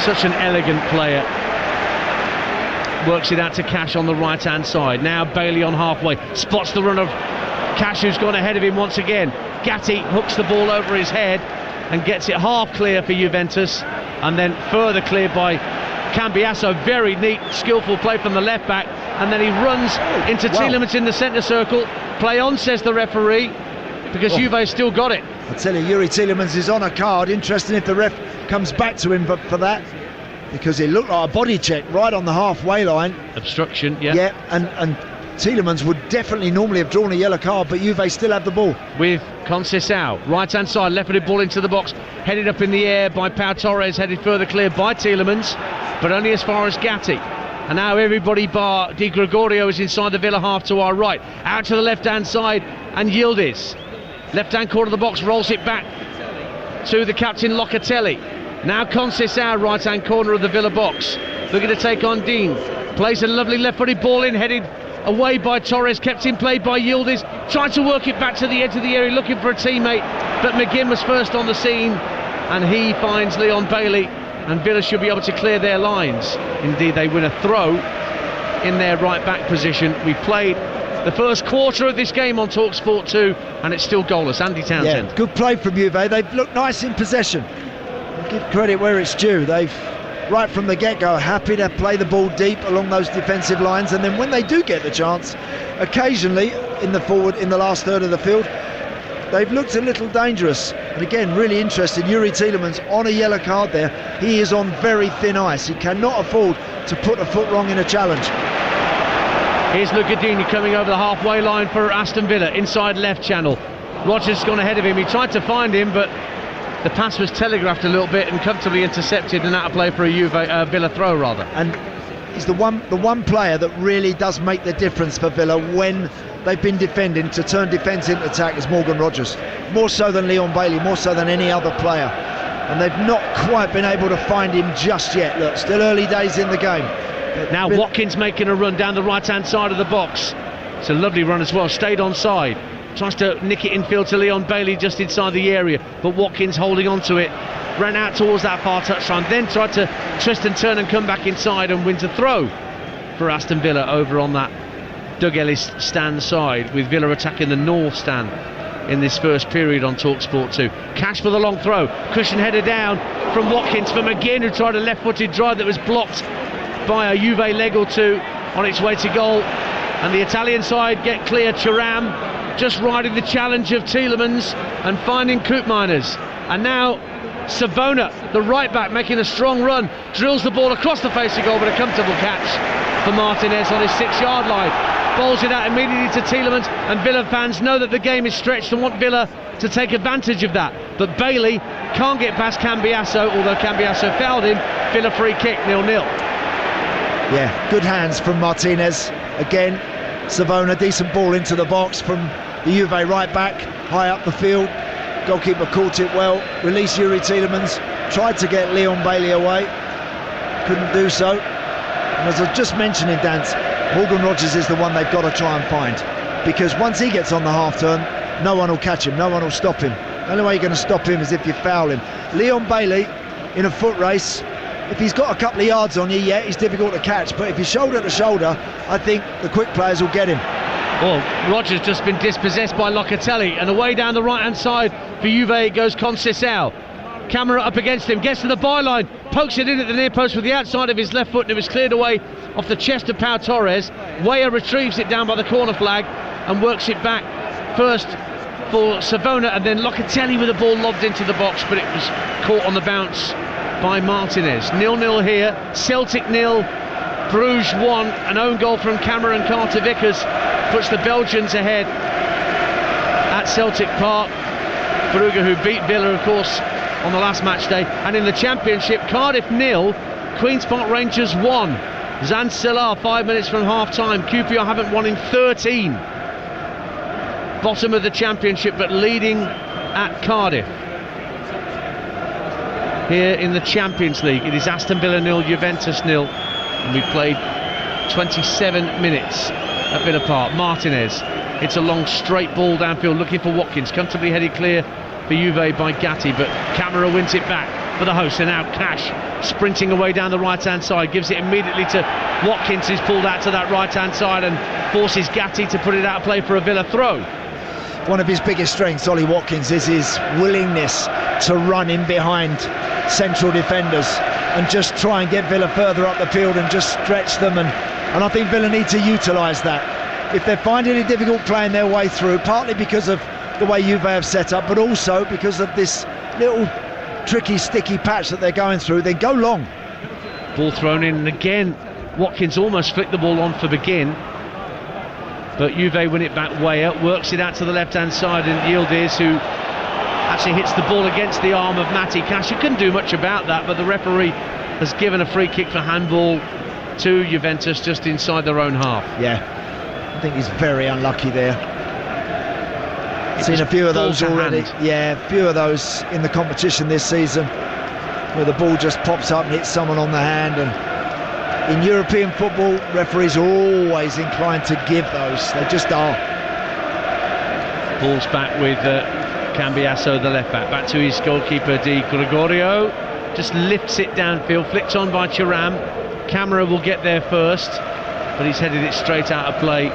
such an elegant player. Works it out to Cash on the right-hand side. Now Bailey on halfway, spots the run of Cash, who's gone ahead of him once again. Gatti hooks the ball over his head and gets it half clear for Juventus, and then further cleared by Cambiasso. Very neat, skillful play from the left back, and then he runs into Tielemans in the centre circle. Play on, says the referee, because Juve still got it. I tell you, Yuri Tielemans is on a card. Interesting if the ref comes back to him for that, because it looked like a body check right on the halfway line. Obstruction, yeah. Yeah, and Tielemans would definitely normally have drawn a yellow card, but Juve still have the ball. With Conceição, right-hand side, left-footed ball into the box, headed up in the air by Pau Torres, headed further clear by Tielemans, but only as far as Gatti. And now everybody bar Di Gregorio is inside the Villa half to our right, out to the left-hand side, and Yildiz, left-hand corner of the box, rolls it back to the captain Locatelli. Now Conceição, right-hand corner of the Villa box, looking to take on Dean, plays a lovely left-footed ball in, headed away by Torres, kept in play by Yildiz, tried to work it back to the edge of the area, looking for a teammate, but McGinn was first on the scene, and he finds Leon Bailey, and Villa should be able to clear their lines. Indeed, they win a throw in their right-back position. We played the first quarter of this game on Talksport 2, and it's still goalless. Andy Townsend. Yeah, good play from Juve. They've looked nice in possession. I'll give credit where it's due. They've, right from the get-go, happy to play the ball deep along those defensive lines, and then when they do get the chance, occasionally in the last third of the field, they've looked a little dangerous. And again, really interesting, Yuri Tielemans on a yellow card there. He is on very thin ice. He cannot afford to put a foot wrong in a challenge. Here's Lucadini coming over the halfway line for Aston Villa, inside left channel. Rogers has gone ahead of him. He tried to find him, but the pass was telegraphed a little bit and comfortably intercepted, and out of play for a Villa throw, rather. And he's the one player that really does make the difference for Villa when they've been defending. To turn defence into attack is Morgan Rogers, more so than Leon Bailey, more so than any other player, and they've not quite been able to find him just yet. Look, still early days in the game, Now Watkins making a run down the right-hand side of the box. It's a lovely run as well, stayed onside. Tries to nick it infield to Leon Bailey just inside the area, but Watkins holding on to it. Ran out towards that far touchline, then tried to twist and turn and come back inside and wins a throw for Aston Villa over on that Doug Ellis stand side, with Villa attacking the north stand in this first period on Talksport 2. Cash for the long throw, cushion header down from Watkins for McGinn, who tried a left-footed drive that was blocked by a Juve leg or two on its way to goal. And the Italian side get clear. Thuram just riding the challenge of Tielemans and finding Koopmeiners. And now Savona, the right back, making a strong run, drills the ball across the face of goal, but a comfortable catch for Martinez on his 6-yard line. Bowls it out immediately to Tielemans, and Villa fans know that the game is stretched and want Villa to take advantage of that. But Bailey can't get past Cambiasso, although Cambiasso fouled him. Villa free kick, 0-0. Yeah, good hands from Martinez. Again, Savona, decent ball into the box from the Juve right back, high up the field. Goalkeeper caught it well, released Yuri Tielemans, tried to get Leon Bailey away, couldn't do so. And as I was just mentioning, Dan, Morgan Rogers is the one they've got to try and find, because once he gets on the half turn, no one will catch him, no one will stop him. The only way you're going to stop him is if you foul him. Leon Bailey in a foot race, if he's got a couple of yards on you, yeah, he's difficult to catch, but if you're shoulder to shoulder, I think the quick players will get him. Well, Rogers just been dispossessed by Locatelli, and away down the right-hand side for Juve goes Conceição. Camera up against him, gets to the byline, pokes it in at the near post with the outside of his left foot, and it was cleared away off the chest of Pau Torres. Weah retrieves it down by the corner flag and works it back first for Savona, and then Locatelli with the ball lobbed into the box, but it was caught on the bounce by Martinez. 0-0 here, Celtic 0, Bruges 1. An own goal from Cameron Carter-Vickers puts the Belgians ahead at Celtic Park. Brugge, who beat Villa, of course, on the last match day. And in the Championship, Cardiff 0, Queen's Park Rangers 1. Zanzibar 5 minutes from half-time. QPR haven't won in 13. Bottom of the Championship, but leading at Cardiff. Here in the Champions League, it is Aston Villa 0, Juventus 0. And we've played 27 minutes at Villa Park. Martinez, it's a long straight ball downfield, looking for Watkins, comfortably headed clear for Juve by Gatti, but Camera wins it back for the host. And now Cash sprinting away down the right-hand side, gives it immediately to Watkins, who's pulled out to that right-hand side and forces Gatti to put it out of play for a Villa throw. One of his biggest strengths, Ollie Watkins, is his willingness to run in behind central defenders and just try and get Villa further up the field and just stretch them, and I think Villa need to utilise that. If they're finding it difficult playing their way through, partly because of the way Juve have set up, but also because of this little tricky sticky patch that they're going through, then go long. Ball thrown in, and again Watkins almost flicked the ball on for Begin, but Juve win it back. Weah works it out to the left hand side, and Yildiz, who actually hits the ball against the arm of Matty Cash. You couldn't do much about that, but the referee has given a free kick for handball to Juventus just inside their own half. Yeah, I think he's very unlucky there. Seen a few of those already. Yeah, a few of those in the competition this season, where the ball just pops up and hits someone on the hand. And in European football, referees are always inclined to give those. They just are. Ball's back with Cambiasso, the left back to his goalkeeper Di Gregorio, just lifts it downfield, flicked on by Thuram. Camera will get there first, but he's headed it straight out of play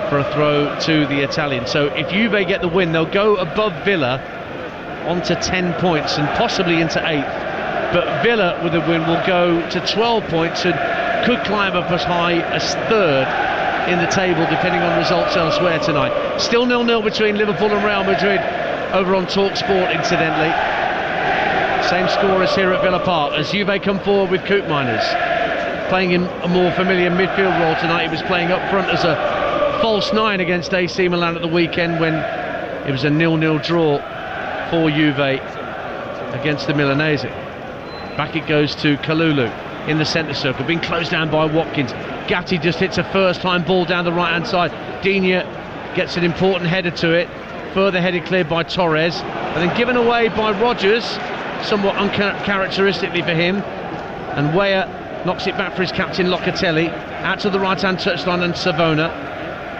for a throw to the Italian. So if Juve get the win, they'll go above Villa onto 10 points and possibly into 8th, but Villa with a win will go to 12 points and could climb up as high as 3rd in the table, depending on results elsewhere tonight. Still 0-0 between Liverpool and Real Madrid over on Talksport, incidentally. Same score as here at Villa Park, as Juve come forward with Koopmeiners playing in a more familiar midfield role tonight. He was playing up front as a false 9 against AC Milan at the weekend, when it was a 0-0 draw for Juve against the Milanese. Back it goes to Kalulu in the centre circle, being closed down by Watkins. Gatti just hits a first-time ball down the right-hand side. Digne gets an important header to it, further headed clear by Torres, and then given away by Rogers, somewhat uncharacteristically for him. And Weah knocks it back for his captain Locatelli, out to the right-hand touchline and Savona,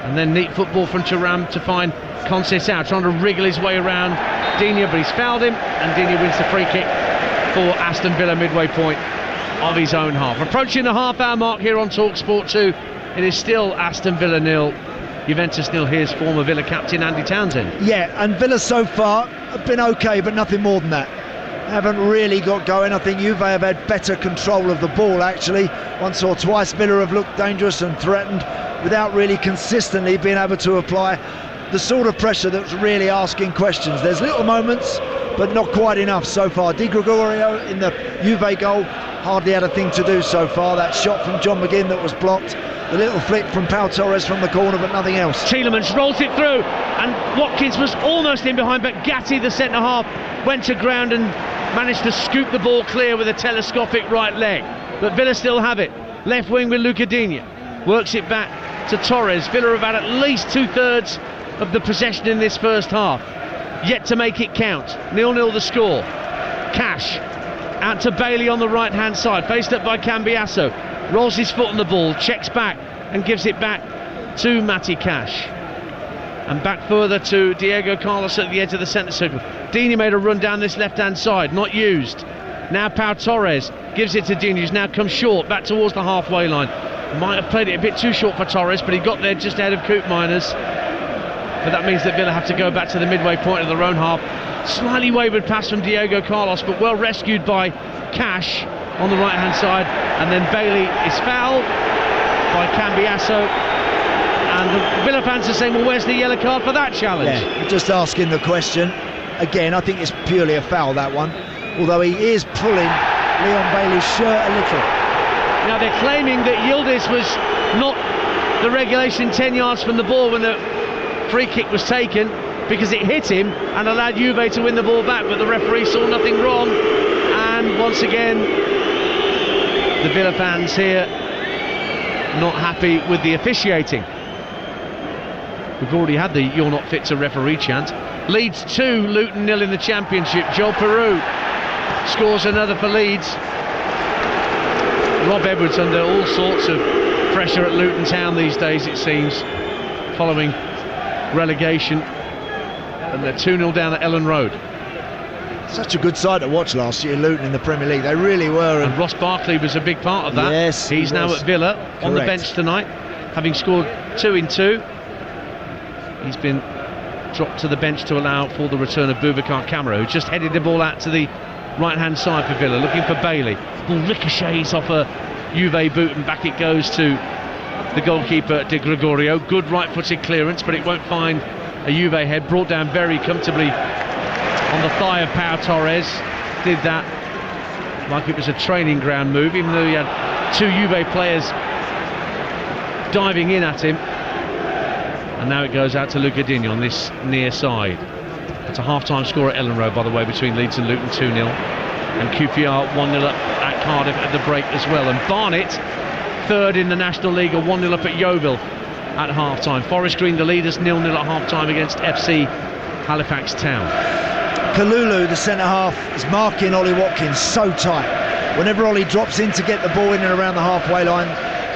and then neat football from Thuram to find Conceição, trying to wriggle his way around Digne, but he's fouled him, and Digne wins the free kick for Aston Villa midway point of his own half. Approaching the half-hour mark here on Talksport 2, it is still Aston Villa 0, Juventus 0. Here's former Villa captain Andy Townsend. Yeah, and Villa so far have been okay, but nothing more than that. Haven't really got going. I think Juve have had better control of the ball, actually. Once or twice Villa have looked dangerous and threatened without really consistently being able to apply the sort of pressure that's really asking questions. There's little moments, but not quite enough so far. Di Gregorio in the Juve goal hardly had a thing to do so far. That shot from John McGinn that was blocked, the little flick from Pau Torres from the corner, but nothing else. Tielemans rolls it through, and Watkins was almost in behind, but Gatti, the centre-half, went to ground and managed to scoop the ball clear with a telescopic right leg. But Villa still have it. Left wing with Luca Digne. Works it back to Torres. Villa have had at least 2/3 of the possession in this first half. Yet to make it count. 0-0 the score. Cash out to Bailey on the right-hand side. Faced up by Cambiasso. Rolls his foot on the ball. Checks back and gives it back to Matty Cash. And back further to Diego Carlos at the edge of the centre circle. Digne made a run down this left-hand side, not used. Now Pau Torres gives it to Digne, who's now come short, back towards the halfway line. Might have played it a bit too short for Torres, but he got there just ahead of Koopmeiners. But that means that Villa have to go back to the midway point of their own half. Slightly wayward pass from Diego Carlos, but well rescued by Cash on the right-hand side. And then Bailey is fouled by Cambiasso. And the Villa fans are saying, well, where's the yellow card for that challenge? Yeah, just asking the question. Again, I think it's purely a foul, that one. Although he is pulling Leon Bailey's shirt a little. Now they're claiming that Yildiz was not the regulation 10 yards from the ball when the free kick was taken, because it hit him and allowed Juve to win the ball back, but the referee saw nothing wrong. And once again, the Villa fans here not happy with the officiating. We've already had the "you're not fit to referee" chant. Leeds 2, Luton 0 in the Championship. Joel Peru scores another for Leeds. Rob Edwards under all sorts of pressure at Luton Town these days, it seems, following relegation. And they're 2-0 down at Ellen Road. Such a good side to watch last year, Luton in the Premier League. They really were. And Ross Barkley was a big part of that. Yes, he's now at Villa. Correct. On the bench tonight, having scored 2 in 2. He's been dropped to the bench to allow for the return of Boubacar Kamara, who just headed the ball out to the right-hand side for Villa, looking for Bailey. Ball ricochets off a Juve boot and back it goes to the goalkeeper Di Gregorio. Good right-footed clearance, but it won't find a Juve head. Brought down very comfortably on the thigh of Pau Torres. Did that like it was a training ground move, even though he had 2 Juve players diving in at him. And now it goes out to Luca Digne on this near side. It's a half-time score at Ellen Road, by the way, between Leeds and Luton, 2-0. And QPR 1-0 up at Cardiff at the break as well. And Barnet, third in the National League, are 1-0 up at Yeovil at half-time. Forest Green, the leaders, 0-0 at half-time against FC Halifax Town. Kalulu, the centre-half, is marking Ollie Watkins so tight. Whenever Ollie drops in to get the ball in and around the halfway line,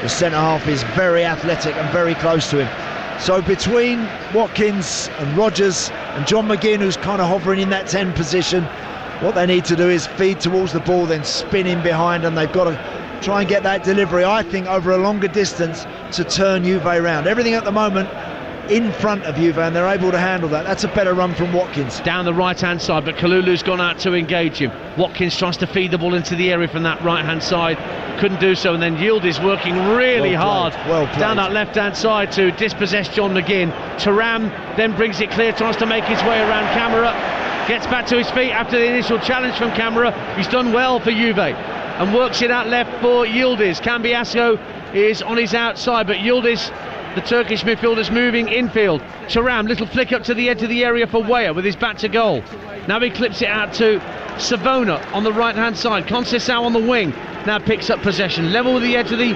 the centre-half is very athletic and very close to him. So between Watkins and Rodgers and John McGinn, who's kind of hovering in that 10 position, what they need to do is feed towards the ball, then spin in behind, and they've got to try and get that delivery, I think, over a longer distance to turn Juve around. Everything at the moment in front of Juve, and they're able to handle that. That's a better run from Watkins. Down the right-hand side, but Kalulu's gone out to engage him. Watkins tries to feed the ball into the area from that right-hand side. Couldn't do so, and then Yildiz working really hard down that left-hand side to dispossess John McGinn. Thuram then brings it clear, tries to make his way around Kamara. Gets back to his feet after the initial challenge from Kamara. He's done well for Juve and works it out left for Yildiz. Cambiasso is on his outside, but Yildiz, the Turkish midfielder's moving infield. Thuram, little flick up to the edge of the area for Weah with his back to goal. Now he clips it out to Savona on the right-hand side. Conceição on the wing. Now picks up possession. Level with the edge of the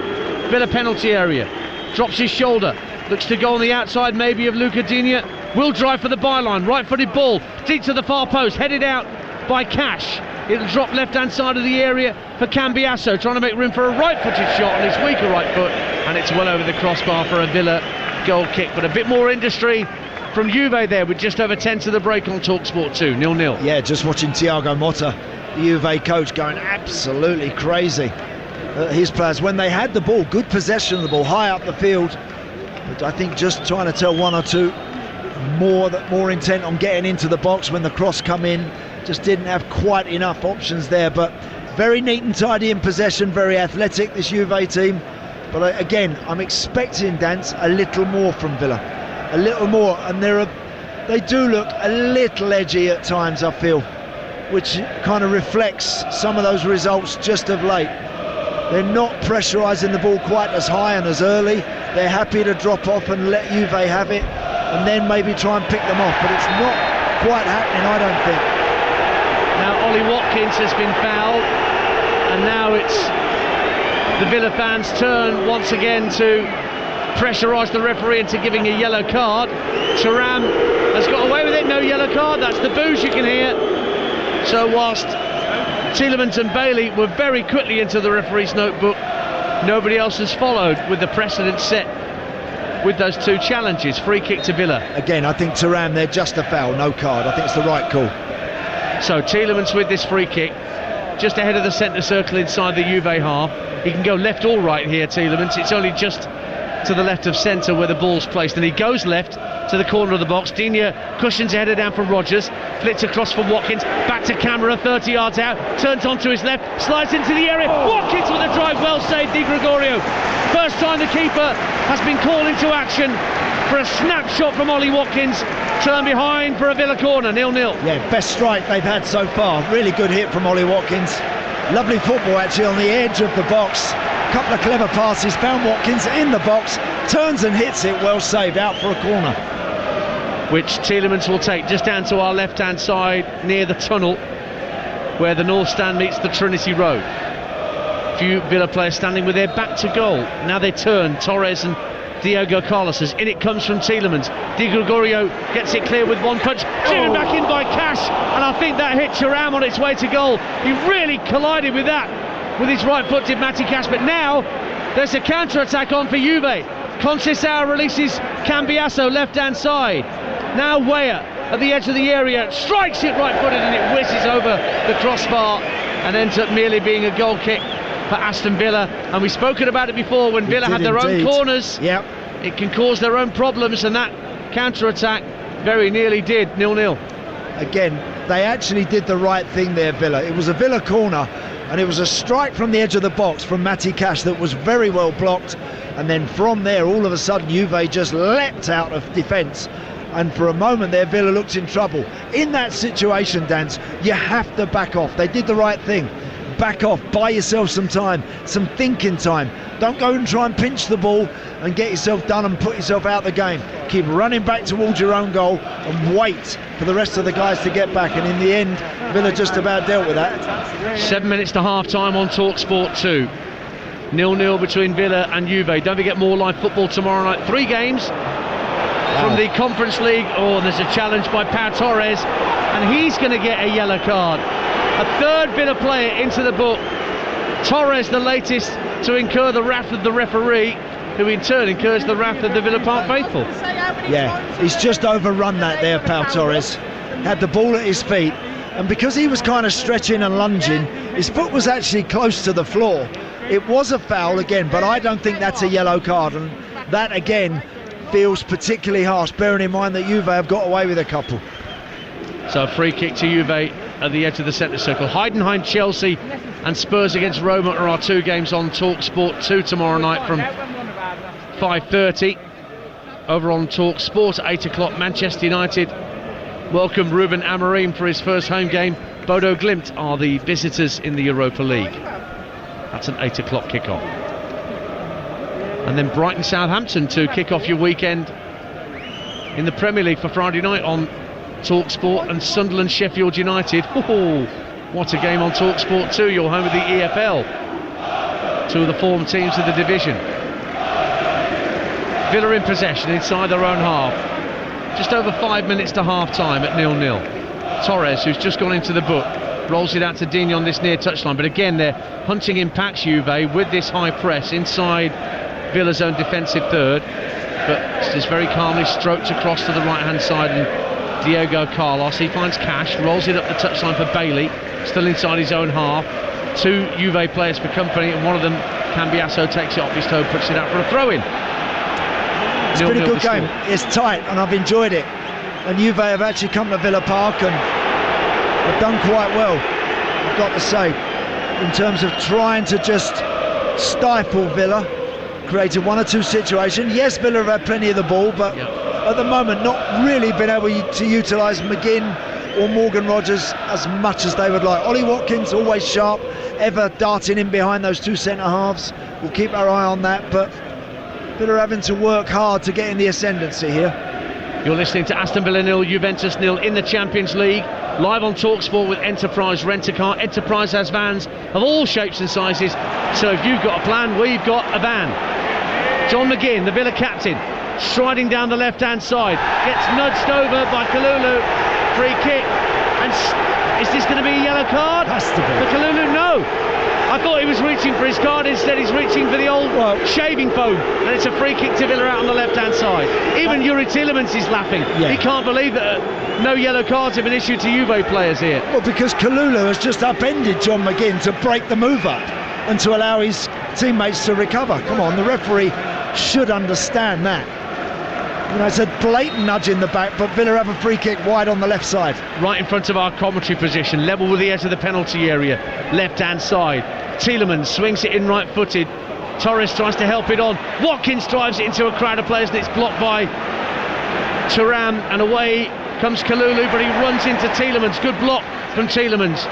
Villa penalty area. Drops his shoulder. Looks to go on the outside maybe of Luca Digne. Will drive for the byline. Right-footed ball. Deep to the far post. Headed out by Cash. It'll drop left-hand side of the area for Cambiasso, trying to make room for a right-footed shot on his weaker right foot, and it's well over the crossbar for a Villa goal kick. But a bit more industry from Juve there, with just over 10 to the break on Talksport 2, 0-0. Yeah, just watching Thiago Motta, the Juve coach, going absolutely crazy. His players, when they had the ball, good possession of the ball, high up the field, but I think just trying to tell one or two more intent on getting into the box when the cross come in. Just didn't have quite enough options there, but very neat and tidy in possession, very athletic, this Juve team. But again, I'm expecting, Dance, a little more from Villa, a little more, and they do look a little edgy at times, I feel, which kind of reflects some of those results just of late. They're not pressurising the ball quite as high and as early. They're happy to drop off and let Juve have it, and then maybe try and pick them off, but it's not quite happening, I don't think. Now Ollie Watkins has been fouled, and now it's the Villa fans' turn once again to pressurise the referee into giving a yellow card. Thuram has got away with it, no yellow card, that's the boos you can hear. So whilst Tielemans and Bailey were very quickly into the referee's notebook, nobody else has followed with the precedent set with those two challenges. Free kick to Villa. Again, I think Thuram, they're just a foul, no card. I think it's the right call. So Tielemans with this free kick, just ahead of the centre circle inside the Juve half. He can go left or right here, Tielemans. It's only just to the left of centre where the ball's placed, and he goes left to the corner of the box. Digne cushions a header down from Rodgers, flicks across from Watkins, back to Camera, 30 yards out, turns onto his left, slides into the area. Watkins with a drive, well saved, Di Gregorio. First time the keeper has been called into action for a snapshot from Ollie Watkins. Turn behind for a Villa corner, 0-0. Yeah, best strike they've had so far. Really good hit from Ollie Watkins. Lovely football actually on the edge of the box. Couple of clever passes, found Watkins in the box, turns and hits it, well saved, out for a corner. Which Tielemans will take just down to our left-hand side near the tunnel where the North Stand meets the Trinity Road. Few Villa players standing with their back to goal. Now they turn, Torres and Diego Carlos, as in it comes from Tielemans. Di Gregorio gets it clear with one punch, driven back in by Cash, and I think that hit Thuram on its way to goal. He really collided with that with his right foot, did Matty Cash, but now there's a counter-attack on for Juve. Conceição releases Cambiasso left-hand side. Now Weah at the edge of the area, strikes it right-footed, and it whizzes over the crossbar and ends up merely being a goal kick for Aston Villa. And we've spoken about it before, when Villa have their own corners, it can cause their own problems, and that counter-attack very nearly did. 0-0. Again, they actually did the right thing there, Villa. It was a Villa corner, and it was a strike from the edge of the box from Matty Cash that was very well blocked, and then from there all of a sudden Juve just leapt out of defence, and for a moment there Villa looked in trouble. In that situation, Dance, you have to back off. They did the right thing. Back off, buy yourself some time, some thinking time. Don't go and try and pinch the ball and get yourself done and put yourself out the game. Keep running back towards your own goal and wait for the rest of the guys to get back, and in the end Villa just about dealt with that. 7 minutes to half time on Talksport 2. 0-0 between Villa and Juve. Don't forget, more live football tomorrow night. 3 games from the Conference League. Oh, there's a challenge by Pau Torres, and he's going to get a yellow card. A third Villa player into the book. Torres, the latest to incur the wrath of the referee, who in turn incurs the wrath of the Villa Park faithful. Yeah, he's just overrun that there, Pau Torres. Had the ball at his feet, and because he was kind of stretching and lunging, his foot was actually close to the floor. It was a foul again, but I don't think that's a yellow card, and that again feels particularly harsh, bearing in mind that Juve have got away with a couple. So a free kick to Juve at the edge of the centre circle. Heidenheim, Chelsea and Spurs against Roma are our 2 games on Talksport 2 tomorrow night from 5:30. Over on Talksport at 8 o'clock, Manchester United welcome Ruben Amorim for his first home game. Bodo Glimt are the visitors in the Europa League. That's an 8 o'clock kick-off. And then Brighton Southampton to kick off your weekend in the Premier League for Friday night on Talksport, and Sunderland Sheffield United. Oh, what a game on Talksport 2, your home of the EFL. 2 of the form teams of the division. Villa in possession inside their own half. Just over 5 minutes to half time at 0-0. Torres, who's just gone into the book, rolls it out to Digne on this near touchline, but again they're hunting in packs, Juve, with this high press inside Villa's own defensive third, but it's just very calmly stroked across to the right hand side, and Diego Carlos, he finds Cash, rolls it up the touchline for Bailey, still inside his own half. 2 Juve players for company, and one of them, Cambiasso, takes it off his toe, puts it out for a throw-in. It's been a good game. It's tight, and I've enjoyed it. And Juve have actually come to Villa Park and have done quite well, I've got to say, in terms of trying to just stifle Villa. Created 1 or 2 situations. Yes, Villa have had plenty of the ball, but at the moment not really been able to utilise McGinn or Morgan Rogers as much as they would like. Ollie Watkins, always sharp, ever darting in behind those 2 centre-halves. We'll keep our eye on that, but Villa are having to work hard to get in the ascendancy here. You're listening to Aston Villa 0, Juventus 0 in the Champions League, live on Talksport with Enterprise Rent-A-Car. Enterprise has vans of all shapes and sizes, so if you've got a plan, we've got a van. John McGinn, the Villa captain, striding down the left-hand side, gets nudged over by Kalulu, free kick, and is this going to be a yellow card? Has to be. For Kalulu? No. I thought he was reaching for his card, instead he's reaching for the old shaving foam, and it's a free kick to Villa out on the left-hand side. Even Yuri Tielemans is laughing. He can't believe that no yellow cards have been issued to Juve players here. Well, because Kalulu has just upended John McGinn to break the move up and to allow his teammates to recover. Come on, the referee should understand that. You know, it's a blatant nudge in the back, but Villa have a free kick wide on the left side. Right in front of our commentary position, level with the edge of the penalty area, left-hand side. Tielemans swings it in right-footed. Torres tries to help it on. Watkins drives it into a crowd of players, and it's blocked by Thuram, and away comes Kalulu, but he runs into Tielemans. Good block from Tielemans.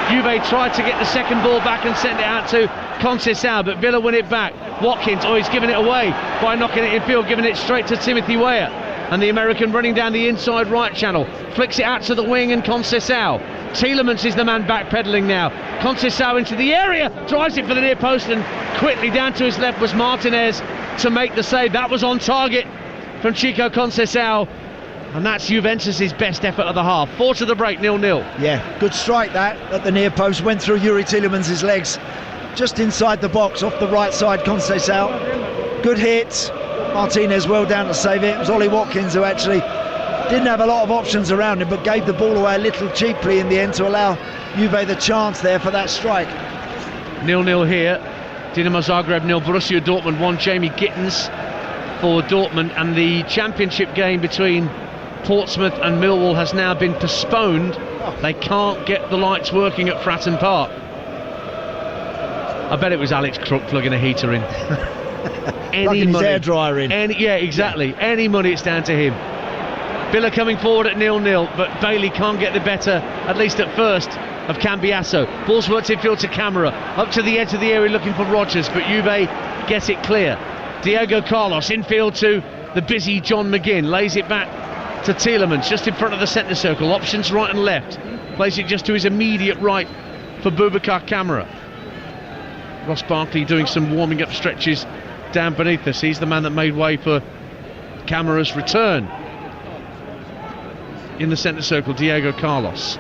Juve tried to get the second ball back and send it out to Conceição, but Villa win it back. Watkins, he's given it away by knocking it in field, giving it straight to Timothy Weah, and the American running down the inside right channel, flicks it out to the wing, and Conceição. Tielemans is the man backpedaling now. Conceição into the area, drives it for the near post, and quickly down to his left was Martinez to make the save. That was on target from Chico Conceição, and that's Juventus' best effort of the half. 4 to the break, 0-0. Yeah, good strike that at the near post, went through Yuri Tielemans' legs, just inside the box, off the right side. Conceição, good hit. Martinez well down to save it. It was Ollie Watkins who actually didn't have a lot of options around him, but gave the ball away a little cheaply in the end to allow Juve the chance there for that strike. 0-0 here. Dinamo Zagreb 0, Borussia Dortmund 1. Jamie Gittens for Dortmund, and the championship game between Portsmouth and Millwall has now been postponed. They can't get the lights working at Fratton Park. I bet it was Alex Crook plugging a heater in. Plugging his hairdryer in. Yeah, exactly. Any money, it's down to him. Villa coming forward at 0-0, but Bailey can't get the better, at least at first, of Cambiasso. Ball's worked infield to Camera, up to the edge of the area looking for Rogers, but Juve gets it clear. Diego Carlos infield to the busy John McGinn, lays it back to Tielemans, just in front of the centre circle, options right and left, plays it just to his immediate right for Boubacar Camara. Ross Barkley doing some warming up stretches down beneath us. He's the man that made way for Camara's return. In the centre circle, Diego Carlos.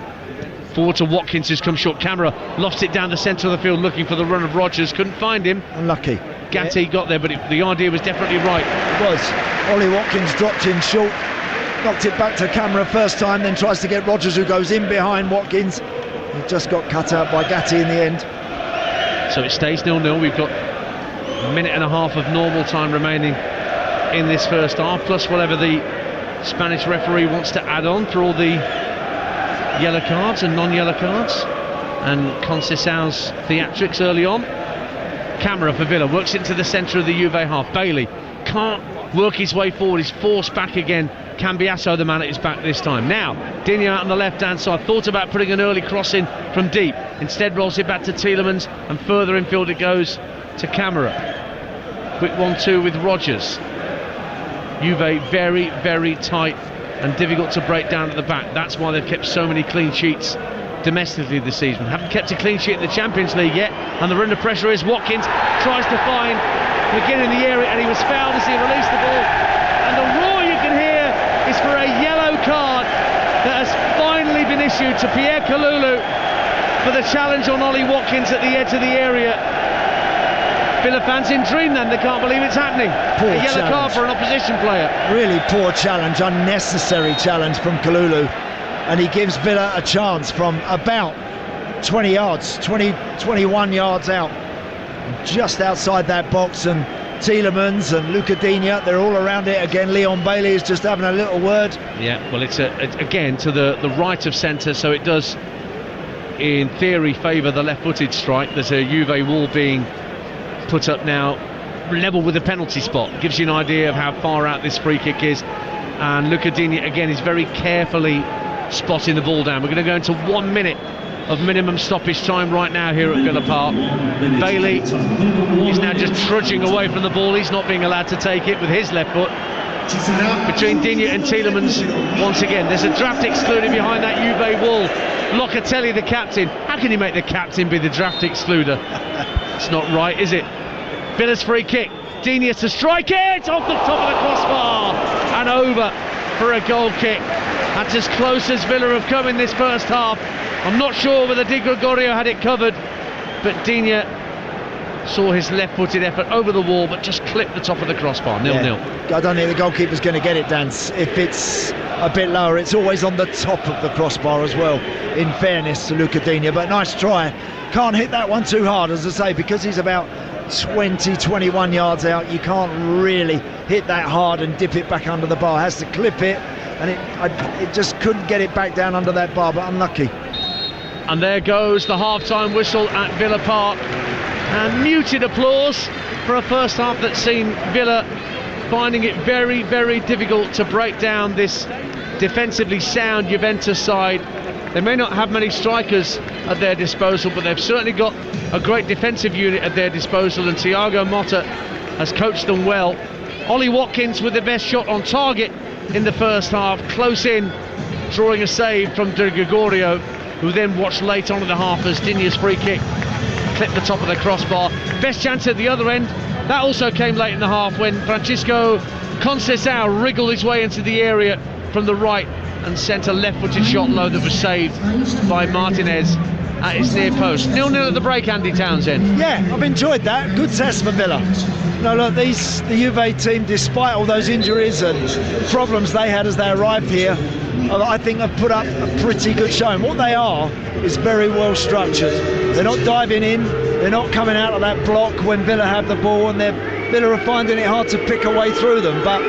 Forward to Watkins, who's come short. Camara lost it down the centre of the field looking for the run of Rogers, couldn't find him. Unlucky. Gatti got there, but the idea was definitely right. It was. Ollie Watkins dropped in short, knocked it back to Camera first time, then tries to get Rogers, who goes in behind Watkins. He just got cut out by Gatti in the end. So it stays 0-0. We've got a minute and a half of normal time remaining in this first half, plus whatever the Spanish referee wants to add on for all the yellow cards and non-yellow cards, and Conceição's theatrics early on. Camera for Villa works into the centre of the Juve half. Bailey can't work his way forward, he's forced back again. Cambiasso the man at his back this time. Now Digne out on the left hand side, thought about putting an early cross in from deep, instead rolls it back to Tielemans, and further infield it goes to Camera. Quick 1-2 with Rogers. Juve very, very tight and difficult to break down at the back. That's why they've kept so many clean sheets domestically this season. Haven't kept a clean sheet in the Champions League yet, and the under pressure is Watkins tries to find McGinn in the area, and he was fouled as he released the ball, and the roar you can hear is for a yellow card that has finally been issued to Pierre Kalulu. for the challenge on Ollie Watkins at the edge of the area. Villa fans in dreamland, they can't believe it's happening. Poor a yellow card challenge. for an opposition player. Really poor challenge, unnecessary challenge from Kalulu, and he gives Villa a chance from about 20 yards, 21 yards out, just outside that box, and Tielemans and Luca Digne, they're all around it again. Leon Bailey is just having a little word. Yeah, well, it's again to the right of centre, so it does in theory favour the left-footed strike. There's a Juve wall being put up now, level with the penalty spot. Gives you an idea of how far out this free kick is. And Luca Digne again is very carefully spotting the ball down. We're going to go into 1 minute of minimum stoppage time right now here at Villa Park. Bailey is now just trudging away from the ball. He's not being allowed to take it with his left foot. Between Digne and Tielemans once again. There's a draft excluded behind that Juve wall. Locatelli, the captain. How can you make the captain be the draft excluder? It's not right, is it? Villa's free kick. Digne to strike it off the top of the crossbar and over for a goal kick. That's as close as Villa have come in this first half. I'm not sure whether Di Gregorio had it covered, but Digne saw his left-footed effort over the wall, but just clipped the top of the crossbar. 0-0. I don't think the goalkeeper's going to get it, Dan. If it's a bit lower, it's always on the top of the crossbar as well, in fairness to Luca Digne. But nice try. Can't hit that one too hard, as I say, because he's about 21 yards out. You can't really hit that hard and dip it back under the bar. Has to clip it, and it just couldn't get it back down under that bar, but unlucky. And there goes the half-time whistle at Villa Park, and muted applause for a first half that's seen Villa finding it very, very difficult to break down this defensively sound Juventus side. They may not have many strikers at their disposal, but they've certainly got a great defensive unit at their disposal, and Thiago Motta has coached them well. Ollie Watkins with the best shot on target in the first half, close in, drawing a save from Di Gregorio, who then watched late on in the half as Digne's free kick clipped the top of the crossbar. Best chance at the other end, that also came late in the half when Francisco Conceição wriggled his way into the area from the right and sent a left-footed shot low that was saved by Martinez at his near post. 0-0 at the break, Andy Townsend. Yeah, I've enjoyed that. Good test for Villa. No, look, the Juve team, despite all those injuries and problems they had as they arrived here, I think have put up a pretty good showing. What they are is very well structured. They're not diving in, they're not coming out of that block when Villa have the ball, and Villa are finding it hard to pick a way through them. But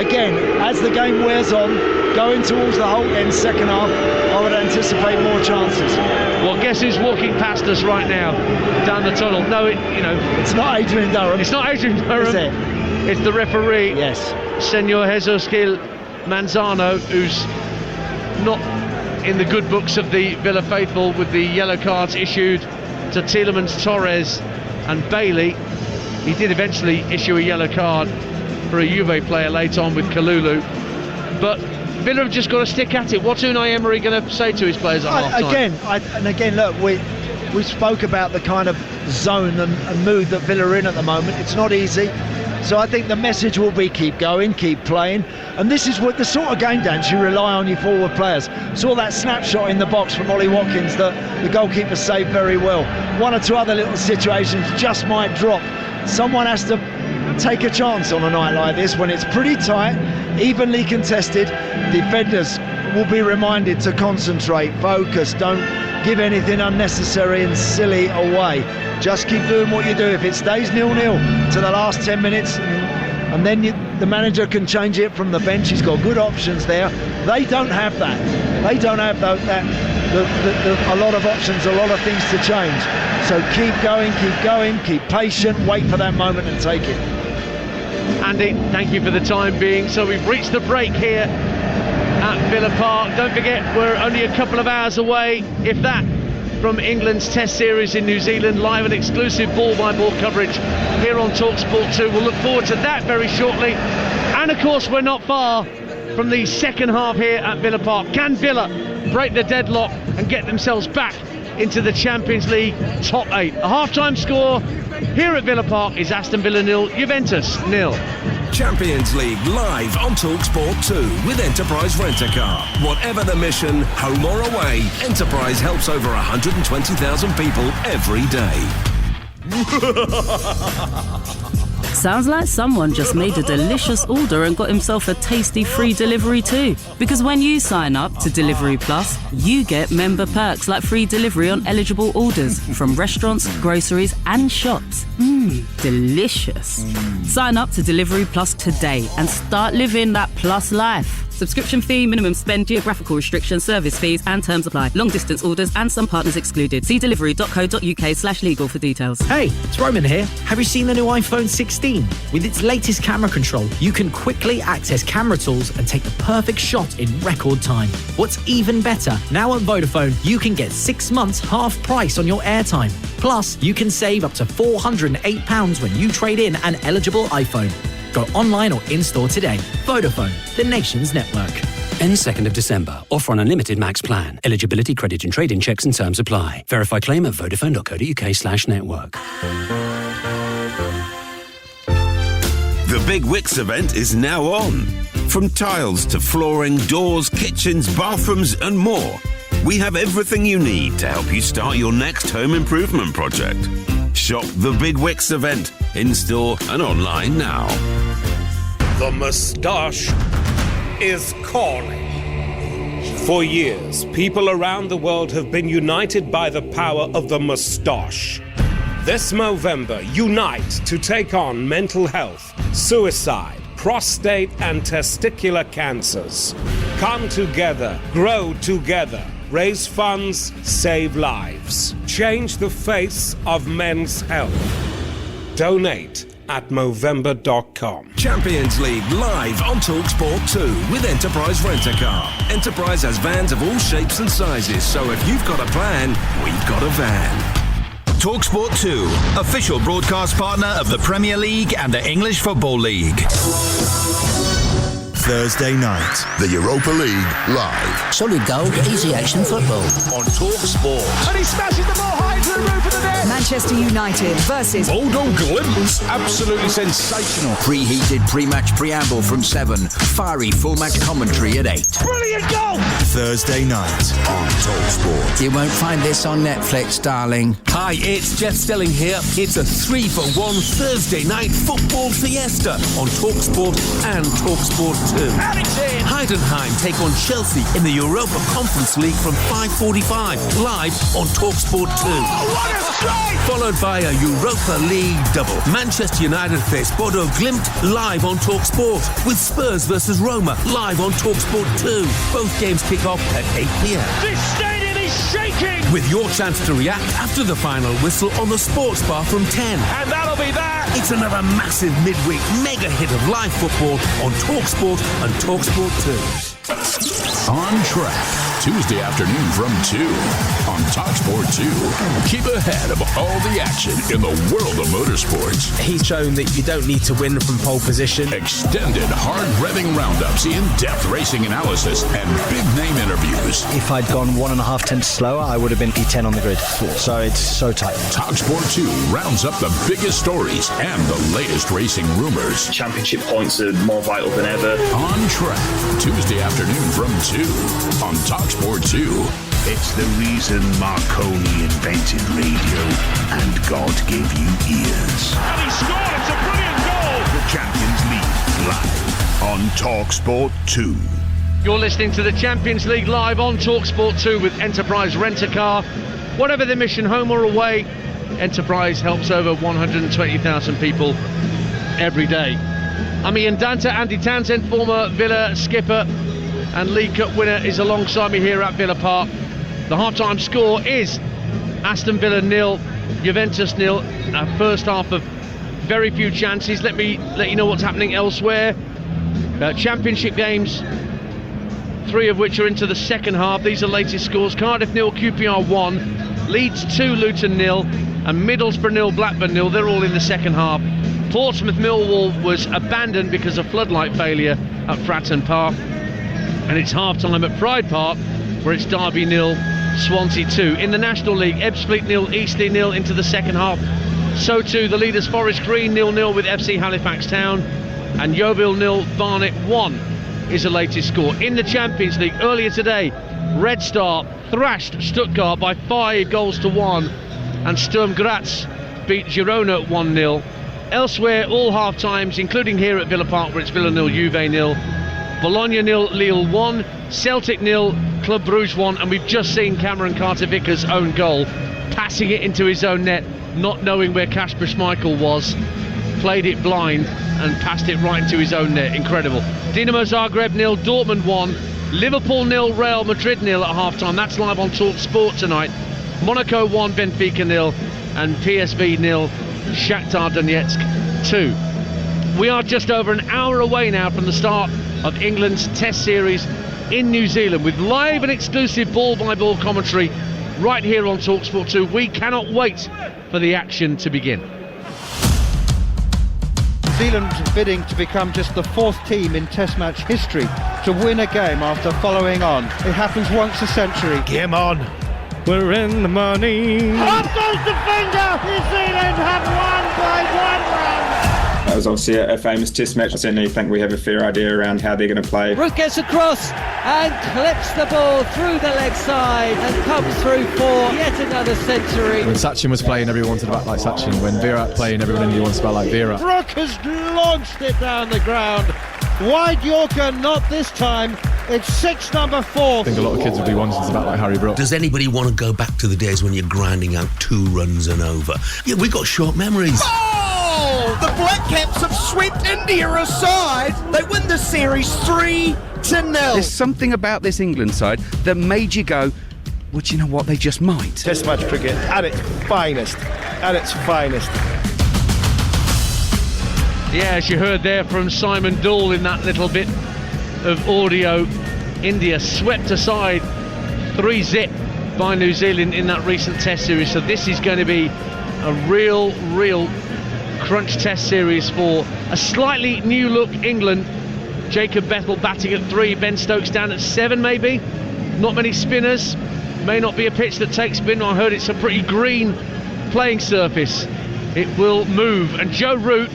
again, as the game wears on, going towards the whole end second half, I would anticipate more chances. Well, guess who's walking past us right now down the tunnel? No, it's not Adrian Durham. It's not Adrian Durham. Is it? It's the referee. Yes. Senor Jesus Gil Manzano, who's not in the good books of the Villa faithful, with the yellow cards issued to Tielemans, Torres and Bailey. He did eventually issue a yellow card for a Juve player late on with Kalulu, but Villa have just got to stick at it. What's Unai Emery going to say to his players at half-time? Again, look, we spoke about the kind of zone and mood that Villa are in at the moment. It's not easy. So I think the message will be keep going, keep playing. And this is what the sort of game, Dan, you rely on your forward players. Saw that snapshot in the box from Ollie Watkins that the goalkeeper saved very well. One or two other little situations just might drop. Someone has to take a chance on a night like this when it's pretty tight, evenly contested. Defenders will be reminded to concentrate, focus, don't give anything unnecessary and silly away. Just keep doing what you do. If it stays 0-0 to the last 10 minutes, and then the manager can change it from the bench, he's got good options there. They don't have that. They don't have a lot of options, a lot of things to change. So keep going, keep patient, wait for that moment and take it. Andy, thank you for the time being. So we've reached the break here at Villa Park. Don't forget, we're only a couple of hours away, if that, from England's Test Series in New Zealand. Live and exclusive ball-by-ball coverage here on Talksport 2. We'll look forward to that very shortly. And of course, we're not far from the second half here at Villa Park. Can Villa break the deadlock and get themselves back into the Champions League top 8. The half-time score here at Villa Park is Aston Villa 0, Juventus 0. Champions League live on Talksport 2 with Enterprise Rent-A-Car. Whatever the mission, home or away, Enterprise helps over 120,000 people every day. Sounds like someone just made a delicious order and got himself a tasty free delivery too. Because when you sign up to Delivery Plus, you get member perks like free delivery on eligible orders from restaurants, groceries and shops. Delicious. Sign up to Delivery Plus today and start living that plus life. Subscription fee, minimum spend, geographical restrictions, service fees and terms apply. Long distance orders and some partners excluded. See delivery.co.uk/legal for details. Hey, it's Roman here. Have you seen the new iPhone 16? With its latest camera control, you can quickly access camera tools and take the perfect shot in record time. What's even better, now at Vodafone, you can get 6 months half price on your airtime. Plus, you can save up to £408 when you trade in an eligible iPhone. Go online or in-store today. Vodafone, the nation's network. Ends 2nd of December. Offer on unlimited max plan. Eligibility, credit and trade-in checks and terms apply. Verify claim at vodafone.co.uk/network. The Big Wicks event is now on. From tiles to flooring, doors, kitchens, bathrooms and more. We have everything you need to help you start your next home improvement project. Shop the Big Wicks event in-store and online now. The moustache is calling. For years, people around the world have been united by the power of the moustache. This Movember, unite to take on mental health, suicide, prostate and testicular cancers. Come together, grow together, raise funds, save lives. Change the face of men's health. Donate at Movember.com. Champions League live on Talksport 2 with Enterprise Rent-A-Car. Enterprise has vans of all shapes and sizes, so if you've got a plan, we've got a van. Talksport 2, official broadcast partner of the Premier League and the English Football League. Thursday night, the Europa League live. Solid goal, easy action football. On Talksport. And he smashes the ball high to the roof of the net. Manchester United versus Bodo Glimt. Absolutely sensational. Preheated pre-match preamble from 7. Fiery full-match commentary at 8. Brilliant goal! Thursday night on Talksport. You won't find this on Netflix, darling. Hi, it's Jeff Stelling here. It's a 3-for-1 Thursday night football fiesta on Talksport and Talksport 2. Heidenheim take on Chelsea in the Europa Conference League from 5:45 live on Talksport 2. Oh, what a strike! Followed by a Europa League double. Manchester United face Bodo Glimt live on Talksport with Spurs versus Roma live on Talksport 2. Both games kick off at 8 p.m. This stadium is shaking! With your chance to react after the final whistle on the Sports Bar from 10. And that'll be that! It's another massive midweek mega hit of live football on Talksport and Talksport 2. On Track, Tuesday afternoon from 2 on Talksport 2. Keep ahead of all the action in the world of motorsports. He's shown that you don't need to win from pole position. Extended hard-revving roundups, in-depth racing analysis, and big-name interviews. If I'd gone 1.5 tenths slower, I would have been P10 on the grid. So it's so tight. Talksport 2 rounds up the biggest stories and the latest racing rumors. Championship points are more vital than ever. On Track, Tuesday afternoon from 2 on Talksport 2. It's the reason Marconi invented radio and God gave you ears. And he scored! It's a brilliant goal! The Champions League live on Talksport 2. You're listening to the Champions League live on Talksport 2 with Enterprise Rent-A-Car. Whatever the mission, home or away, Enterprise helps over 120,000 people every day. I'm Ian Danta. Andy Townsend, former Villa skipper and League Cup winner, is alongside me here at Villa Park. The half-time score is Aston Villa 0, Juventus 0. A first half of very few chances. Let me let you know what's happening elsewhere. Championship games, 3 of which are into the second half. These are latest scores. Cardiff 0, QPR 1, Leeds 2, Luton 0, and Middlesbrough 0, Blackburn 0. They're all in the second half. Portsmouth Millwall was abandoned because of floodlight failure at Fratton Park. And it's half-time at Pride Park, where it's Derby 0, Swansea 2. In the National League, Ebbsfleet 0, Eastleigh 0 into the second half. So too the leaders Forest Green 0-0 with FC Halifax Town, and Yeovil 0, Barnet 1 is the latest score. In the Champions League earlier today, Red Star thrashed Stuttgart by 5-1, and Sturm Graz beat Girona 1-0. Elsewhere, all half-times, including here at Villa Park, where it's Villa 0, Juve 0, Bologna 0, Lille 1, Celtic 0, Club Brugge 1, and we've just seen Cameron Carter-Vickers' own goal, passing it into his own net, not knowing where Kasper Schmeichel was, played it blind and passed it right into his own net. Incredible. Dinamo Zagreb 0, Dortmund 1, Liverpool 0, Real Madrid 0 at half-time. That's live on Talksport tonight. Monaco 1, Benfica 0, and PSV 0, Shakhtar Donetsk 2. We are just over an hour away now from the start of England's Test series in New Zealand, with live and exclusive ball-by-ball commentary right here on Talksport 2. We cannot wait for the action to begin. New Zealand bidding to become just the 4th team in Test match history to win a game after following on. It happens once a century. Game on. We're in the money. Up goes the finger! New Zealand have won by 1 run! That was obviously a famous Test match. I certainly think we have a fair idea around how they're going to play. Root gets across and clips the ball through the leg side and comes through for yet another century. When Sachin was playing, everyone wanted to bat like Sachin. When Virat playing, everyone in India wants to bat like Virat. Brook has launched it down the ground. Wide Yorker, not this time. It's 6 number 4. I think a lot of kids would be wanting to bat like Harry Brook. Does anybody want to go back to the days when you're grinding out 2 runs and over? Yeah, we got short memories. Oh! The Black Caps have swept India aside. They win the series 3-0. There's something about this England side that made you go, well, do you know what? They just might. Test match cricket at its finest. At its finest. Yeah, as you heard there from Simon Doull in that little bit of audio, India swept aside 3-0 by New Zealand in that recent Test series. So this is going to be a real crunch Test series for a slightly new look England. Jacob Bethel batting at 3, Ben Stokes down at 7 maybe. Not many spinners. May not be a pitch that takes spin. I heard it's a pretty green playing surface. It will move, and Joe Root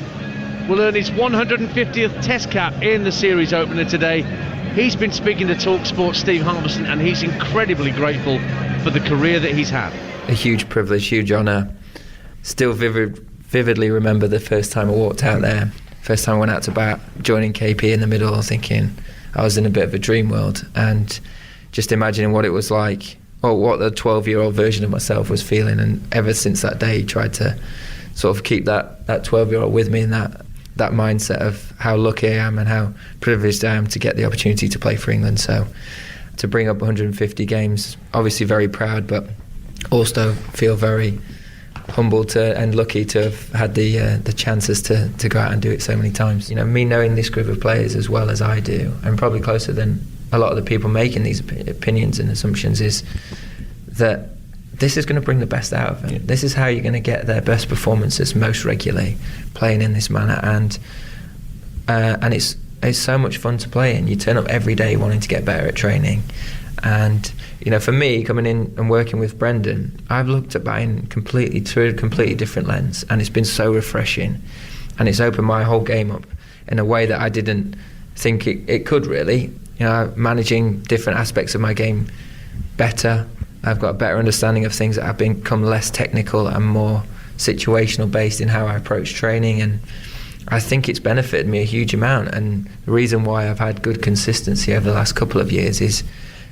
will earn his 150th Test cap in the series opener today. He's been speaking to Talksport Steve Harmison, and he's incredibly grateful for the career that he's had. A huge privilege, huge honour. Still vividly remember the first time I walked out there, first time I went out to bat, joining KP in the middle, thinking I was in a bit of a dream world, and just imagining what it was like, or what the 12-year-old version of myself was feeling. And ever since that day, tried to sort of keep that 12-year-old with me in that mindset of how lucky I am and how privileged I am to get the opportunity to play for England. So to bring up 150 games, obviously very proud, but also feel very humbled and lucky to have had the chances to go out and do it so many times. You know, me knowing this group of players as well as I do, and probably closer than a lot of the people making these opinions and assumptions, is that this is going to bring the best out of them. Yeah. This is how you're going to get their best performances most regularly, playing in this manner, and it's so much fun to play in. You turn up every day wanting to get better at training, and you know, for me, coming in and working with Brendan, I've looked at batting through a completely different lens, and it's been so refreshing, and it's opened my whole game up in a way that I didn't think it could really. You know, managing different aspects of my game better. I've got a better understanding of things that have become less technical and more situational based in how I approach training, and I think it's benefited me a huge amount. And the reason why I've had good consistency over the last couple of years is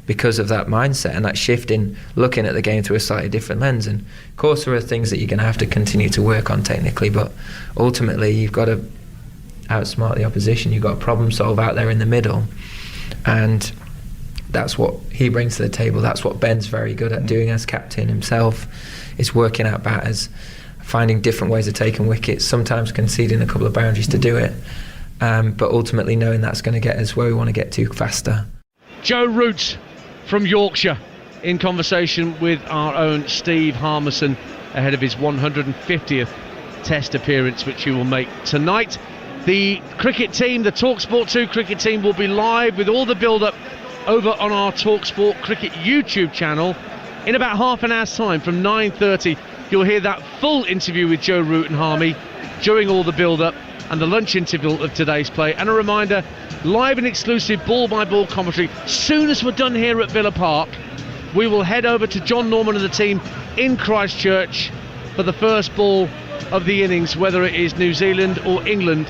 because of that mindset and that shift in looking at the game through a slightly different lens. And of course there are things that you're going to have to continue to work on technically, but ultimately you've got to outsmart the opposition. You've got to problem solve out there in the middle, and that's what he brings to the table. That's what Ben's very good at doing as captain himself, is working out batters, finding different ways of taking wickets, sometimes conceding a couple of boundaries to do it, but ultimately knowing that's going to get us where we want to get to faster. Joe Root from Yorkshire in conversation with our own Steve Harmison ahead of his 150th Test appearance, which he will make tonight. The cricket team, the Talksport 2 cricket team, will be live with all the build-up over on our Talksport Cricket YouTube channel In about half an hour's time, from 9:30, you'll hear that full interview with Joe Rutenharmy during all the build-up and the lunch interval of today's play. And a reminder, live and exclusive ball-by-ball commentary. Soon as we're done here at Villa Park, we will head over to John Norman and the team in Christchurch for the first ball of the innings, whether it is New Zealand or England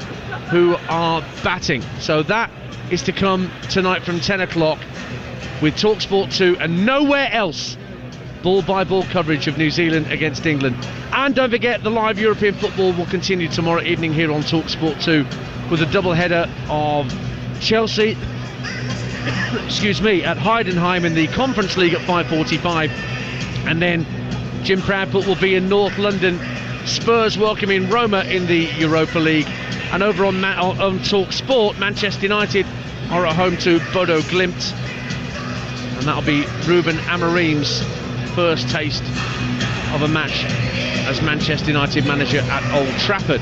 who are batting. So that is to come tonight from 10 o'clock with Talksport 2 and nowhere else. Ball-by-ball coverage of New Zealand against England. And don't forget, the live European football will continue tomorrow evening here on Talksport 2 with a double header of Chelsea at Heidenheim in the Conference League at 5:45, and then Jim Proudfoot will be in North London, Spurs welcoming Roma in the Europa League, and over on Talksport, Manchester United are at home to Bodo Glimt, and that'll be Ruben Amorim's first taste of a match as Manchester United manager at Old Trafford.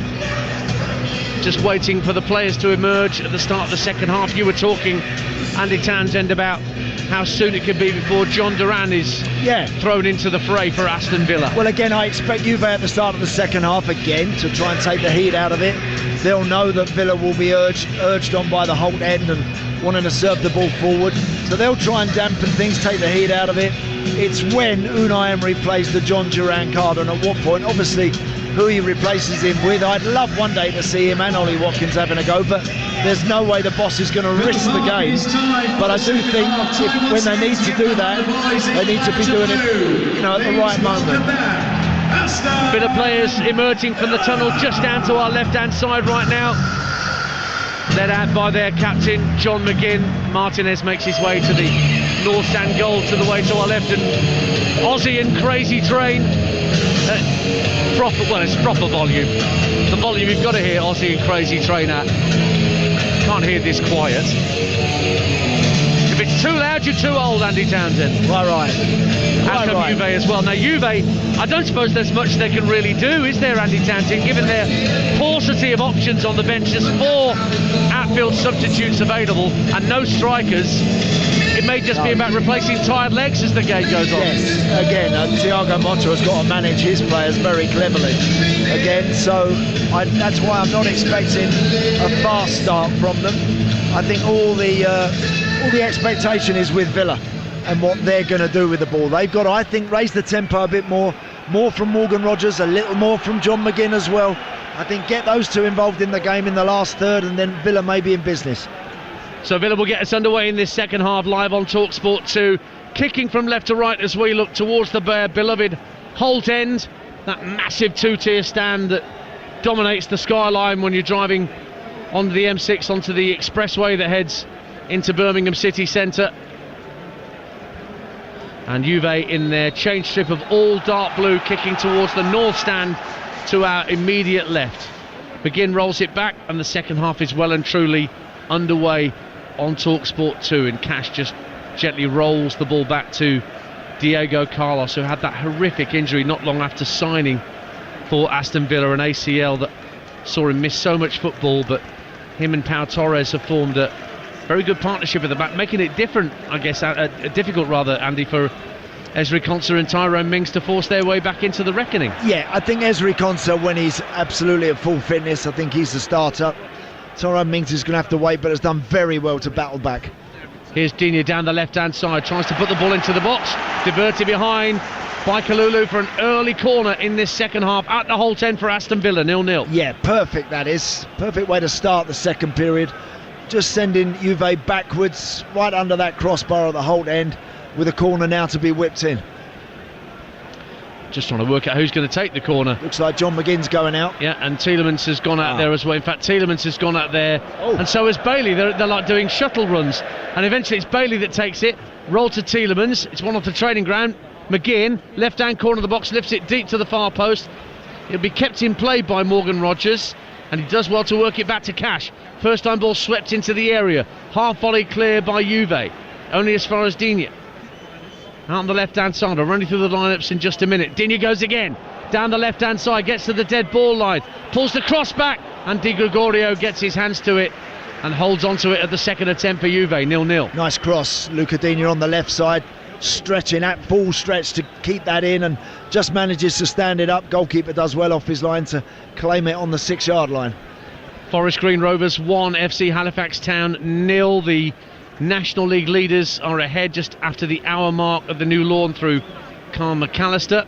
Just waiting for the players to emerge at the start of the second half. You were talking, Andy Townsend, about how soon it could be before John Duran is thrown into the fray for Aston Villa. Well, again, I expect Juve at the start of the second half again to try and take the heat out of it. They'll know that Villa will be urged on by the Holt end and wanting to serve the ball forward, so they'll try and dampen things, take the heat out of it. It's when Unai Emery plays the John Duran card, and at what point, obviously, who he replaces him with. I'd love one day to see him and Ollie Watkins having a go, but there's no way the boss is going to risk the game. But I do think when they need to do that, they need to be doing it, at the right moment. Bit of players emerging from the tunnel just down to our left-hand side right now. Led out by their captain, John McGinn. Martinez makes his way to the North Stand goal to the way to our left, and Aussie and Crazy Train. It's proper volume. The volume you've got to hear Aussie and Crazy Train at. Can't hear this quiet. If it's too loud, you're too old, Andy Townsend. Quite right. Juve as well. Now Juve, I don't suppose there's much they can really do, is there, Andy Townsend, given their paucity of options on the bench? There's 4 outfield substitutes available and no strikers. It may just be about replacing tired legs as the game goes on. Yes, again, Thiago Motta has got to manage his players very cleverly. Again, so that's why I'm not expecting a fast start from them. I think all the expectation is with Villa and what they're going to do with the ball. They've got to, I think, raise the tempo a bit more from Morgan Rogers, a little more from John McGinn as well. I think get those two involved in the game in the last third, and then Villa may be in business. So Villa will get us underway in this second half live on Talksport 2, kicking from left to right as we look towards the beloved Holt end, that massive 2-tier stand that dominates the skyline when you're driving onto the M6, onto the expressway that heads into Birmingham city centre. And Juve in their change strip of all dark blue, kicking towards the north stand to our immediate left. McGinn rolls it back, and the second half is well and truly underway on Talksport 2, and Cash just gently rolls the ball back to Diego Carlos, who had that horrific injury not long after signing for Aston Villa, an ACL that saw him miss so much football, but him and Pau Torres have formed a very good partnership at the back, making it difficult, Andy, for Ezri Konsa and Tyrone Mings to force their way back into the reckoning. Yeah, I think Ezri Konsa, when he's absolutely at full fitness, I think he's the starter. Tyrone Mings is going to have to wait, but has done very well to battle back. Here's Digne down the left-hand side, tries to put the ball into the box, diverted behind by Kalulu for an early corner in this second half at the Holt end for Aston Villa, 0-0. Yeah, perfect that is. Perfect way to start the second period. Just sending Juve backwards, right under that crossbar at the Holt end, with a corner now to be whipped in. Just trying to work out who's going to take the corner. Looks like John McGinn's going out. Yeah, and Tielemans has gone out there as well. In fact, Tielemans has gone out there, and so has Bailey. They're like doing shuttle runs, and eventually it's Bailey that takes it. Roll to Tielemans. It's one off the training ground. McGinn, left-hand corner of the box, lifts it deep to the far post. It'll be kept in play by Morgan Rogers, and he does well to work it back to Cash. First time ball swept into the area. Half volley clear by Juve, only as far as Digne. Out on the left-hand side, I'll run you through the lineups in just a minute. Digne goes again, down the left-hand side, gets to the dead ball line, pulls the cross back, and Di Gregorio gets his hands to it and holds on to it at the second attempt for Juve, 0-0. Nice cross, Luca Digne on the left side, stretching at full stretch to keep that in, and just manages to stand it up. Goalkeeper does well off his line to claim it on the 6-yard line. Forest Green Rovers 1, FC Halifax Town 0. The National League leaders are ahead just after the hour mark of the new lawn through Carl McAllister.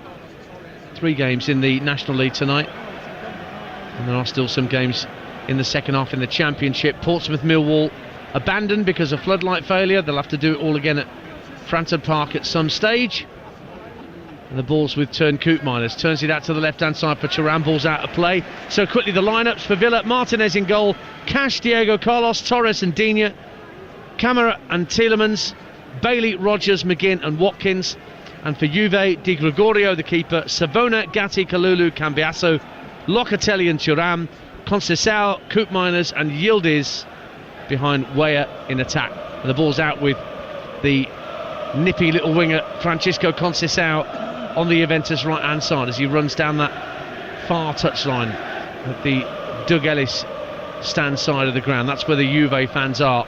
3 games in the National League tonight, and there are still some games in the second half in the Championship. Portsmouth Millwall abandoned because of floodlight failure. They'll have to do it all again at Frampton Park at some stage. And the ball's with Turn Koopmeiners. Turns it out to the left-hand side for Thuram. Ball's out of play. So quickly the lineups for Villa. Martinez in goal. Cash, Diego, Carlos, Torres and Digne. Camara and Tielemans. Bailey, Rogers, McGinn and Watkins. And for Juve, Di Gregorio, the keeper. Savona, Gatti, Kalulu, Cambiasso, Locatelli and Thuram. Conceição, Koopmeiners and Yildiz behind Weah in attack. And the ball's out with the nippy little winger Francisco Conceição on the Juventus right hand side as he runs down that far touchline at the Doug Ellis stand side of the ground. That's where the Juve fans are,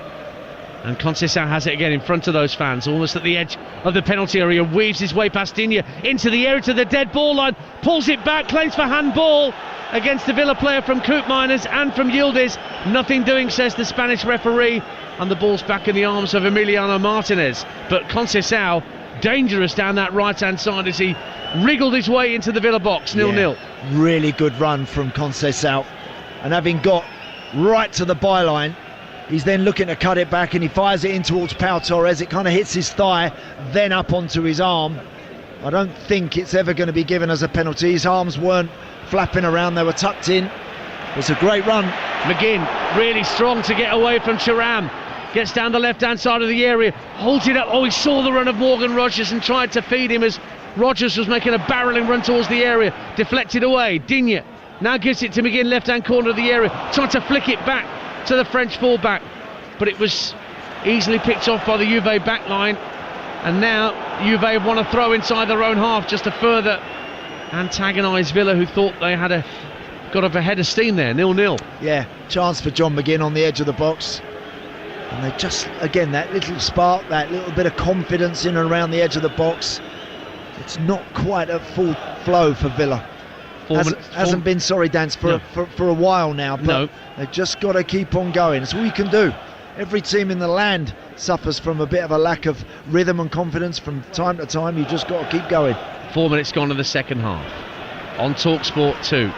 and Conceição has it again in front of those fans, almost at the edge of the penalty area, weaves his way past Digne into the area to the dead ball line, pulls it back, claims for handball against the Villa player from Koopmeiners and from Yildiz. Nothing doing, says the Spanish referee, and the ball's back in the arms of Emiliano Martinez. But Conceição dangerous down that right hand side as he wriggled his way into the Villa box. 0-0. Really good run from Conceição, and having got right to the byline, he's then looking to cut it back, and he fires it in towards Pau Torres. It kind of hits his thigh, then up onto his arm. I don't think it's ever going to be given as a penalty. His arms weren't flapping around, they were tucked in. It's a great run. McGinn really strong to get away from Thuram. Gets down the left-hand side of the area, holds it up. Oh, he saw the run of Morgan Rogers and tried to feed him as Rogers was making a barrelling run towards the area. Deflected away. Digne now gives it to McGinn, left-hand corner of the area, trying to flick it back to the French fullback, but it was easily picked off by the Juve backline. And now Juve want to throw inside their own half just to further antagonise Villa, who thought they had got up a head of steam there. 0-0. Yeah, chance for John McGinn on the edge of the box. And they just, again, that little spark, that little bit of confidence in and around the edge of the box. It's not quite at full flow for Villa. Hasn't been, sorry, Dance, for a while now, but they've just got to keep on going. It's all you can do. Every team in the land suffers from a bit of a lack of rhythm and confidence from time to time. You just got to keep going. 4 minutes gone in the second half. On Talksport 2,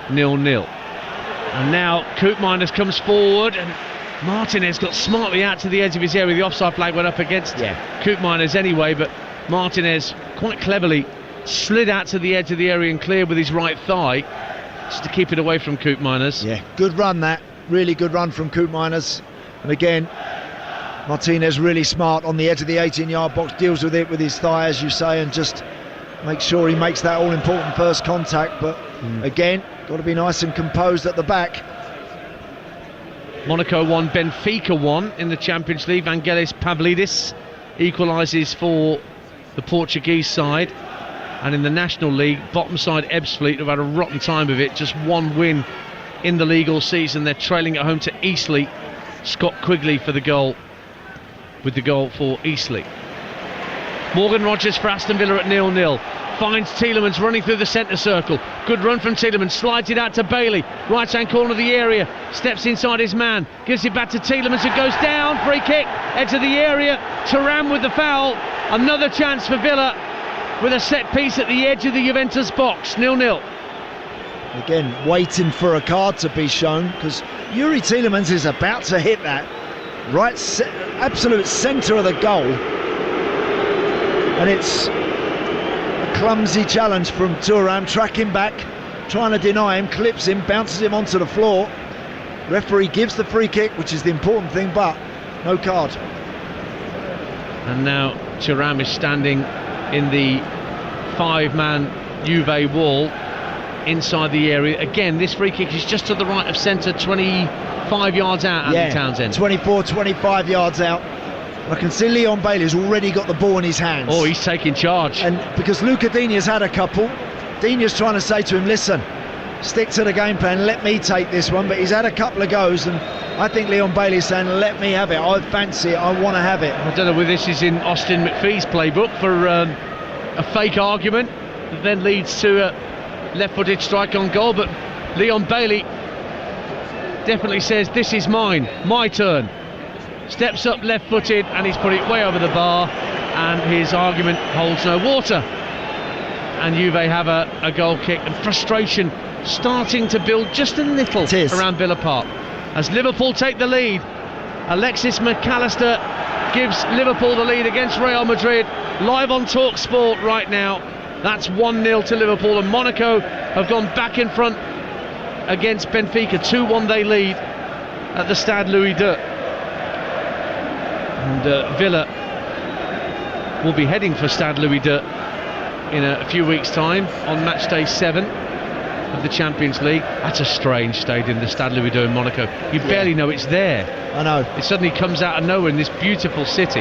0-0. And now Koopmeiners comes forward, and Martinez got smartly out to the edge of his area. The offside flag went up against Koopmeiners anyway, but Martinez quite cleverly slid out to the edge of the area and cleared with his right thigh just to keep it away from Koopmeiners. Yeah, good run that. Really good run from Koopmeiners. And again, Martinez really smart on the edge of the 18-yard box, deals with it with his thigh, as you say, and just makes sure he makes that all-important first contact. But again, got to be nice and composed at the back. Monaco 1, Benfica 1 in the Champions League. Vangelis Pavlidis equalises for the Portuguese side. And in the National League, bottom side Ebbsfleet have had a rotten time of it. Just one win in the league all season. They're trailing at home to Eastleigh. Scott Quigley for the goal, with the goal for Eastleigh. Morgan Rogers for Aston Villa at 0-0. Finds Tielemans running through the centre circle. Good run from Tielemans, slides it out to Bailey, right hand corner of the area, steps inside his man, gives it back to Tielemans, who goes down, free kick, edge of the area. Thuram with the foul. Another chance for Villa with a set piece at the edge of the Juventus box. 0-0. Again, waiting for a card to be shown, because Yuri Tielemans is about to hit that right absolute centre of the goal, and it's a clumsy challenge from Thuram, tracking back, trying to deny him, clips him, bounces him onto the floor. Referee gives the free kick, which is the important thing, but no card. And now Thuram is standing in the 5-man Juve wall inside the area. Again, this free kick is just to the right of centre, 25 yards out, Andy Townsend. 24, 25 yards out. I can see Leon Bailey's already got the ball in his hands. Oh, he's taking charge. And because Luca Digne's had a couple, Digne's trying to say to him, listen, stick to the game plan, let me take this one, but he's had a couple of goes, and I think Leon Bailey's saying, let me have it, I fancy it, I want to have it. I don't know whether this is in Austin McPhee's playbook for a fake argument that then leads to a left-footed strike on goal, but Leon Bailey definitely says, this is mine, my turn. Steps up left-footed and he's put it way over the bar, and his argument holds no water. And Juve have a goal kick, and frustration starting to build just a little around Villa Park. As Liverpool take the lead, Alexis McAllister gives Liverpool the lead against Real Madrid, live on Talksport right now. That's 1-0 to Liverpool, and Monaco have gone back in front against Benfica. 2-1 they lead at the Stade Louis II. And Villa will be heading for Stade Louis II in a few weeks' time on match day 7 of the Champions League. That's a strange stadium, the Stade Louis II in Monaco. You barely know it's there. I know. It suddenly comes out of nowhere in this beautiful city.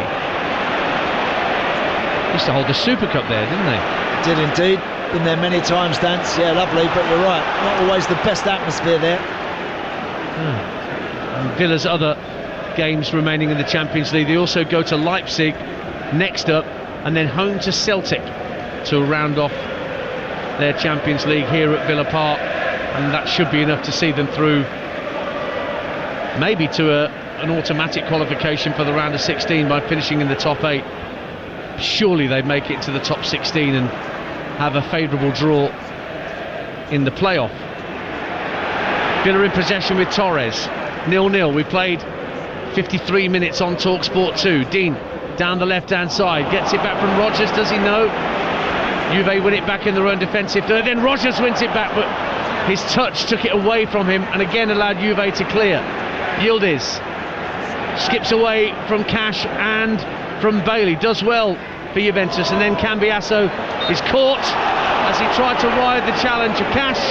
Used to hold the Super Cup there, didn't they? Did indeed. Been there many times, Dance. Yeah, lovely, but you're right. Not always the best atmosphere there. And Villa's other games remaining in the Champions League, they also go to Leipzig next up, and then home to Celtic to round off their Champions League here at Villa Park, and that should be enough to see them through maybe to an automatic qualification for the round of 16 by finishing in the top 8. Surely they'd make it to the top 16 and have a favourable draw in the playoff. Villa in possession with Torres, 0-0. We played 53 minutes on Talksport 2. Dean down the left-hand side, gets it back from Rodgers, does he know? Juve win it back in their own defensive third, then Rodgers wins it back, but his touch took it away from him and again allowed Juve to clear. Yildiz skips away from Cash and from Bailey, does well for Juventus, and then Cambiasso is caught as he tried to ride the challenge of Cash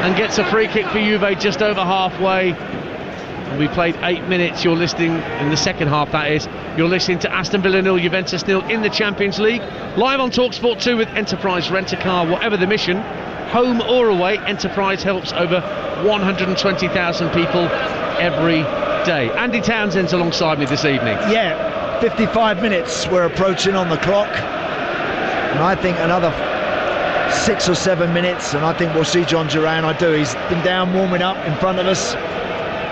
and gets a free kick for Juve just over halfway. We played 8 minutes. You're listening in the second half, that is. You're listening to Aston Villa 0, Juventus 0 in the Champions League. Live on Talksport 2 with Enterprise Rent-A-Car. Whatever the mission, home or away, Enterprise helps over 120,000 people every day. Andy Townsend's alongside me this evening. Yeah, 55 minutes we're approaching on the clock. And I think another 6 or 7 minutes, and I think we'll see John Duran. I do. He's been down warming up in front of us.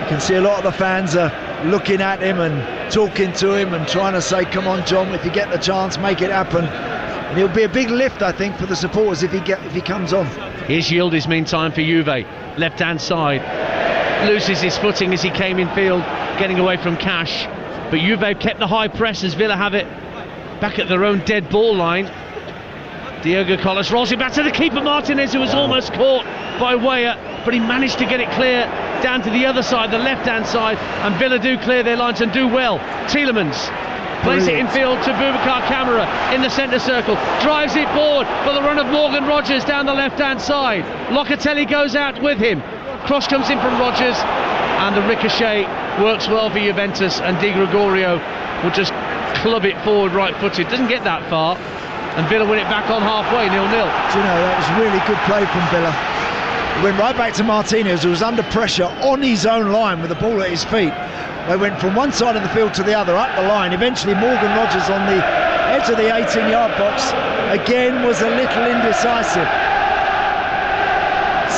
You can see a lot of the fans are looking at him and talking to him and trying to say, come on John, if you get the chance, make it happen. And it'll be a big lift, I think, for the supporters if he comes on. Here's Yildiz meantime for Juve, left hand side, loses his footing as he came in field, getting away from Cash, but Juve kept the high press as Villa have it back at their own dead ball line. Diogo Collis rolls it back to the keeper Martinez, who was almost caught by Weah, but he managed to get it clear down to the other side, the left-hand side, and Villa do clear their lines and do well. Tielemans plays it in field to Boubacar Kamara in the centre circle, drives it forward for the run of Morgan Rodgers down the left-hand side. Locatelli goes out with him. Cross comes in from Rodgers, and the ricochet works well for Juventus, and Di Gregorio will just club it forward right-footed. Doesn't get that far, and Villa win it back on halfway, 0-0. Do you know, that was really good play from Villa. It went right back to Martinez, who was under pressure on his own line with the ball at his feet. They went from one side of the field to the other, up the line. Eventually Morgan Rodgers on the edge of the 18-yard box again was a little indecisive.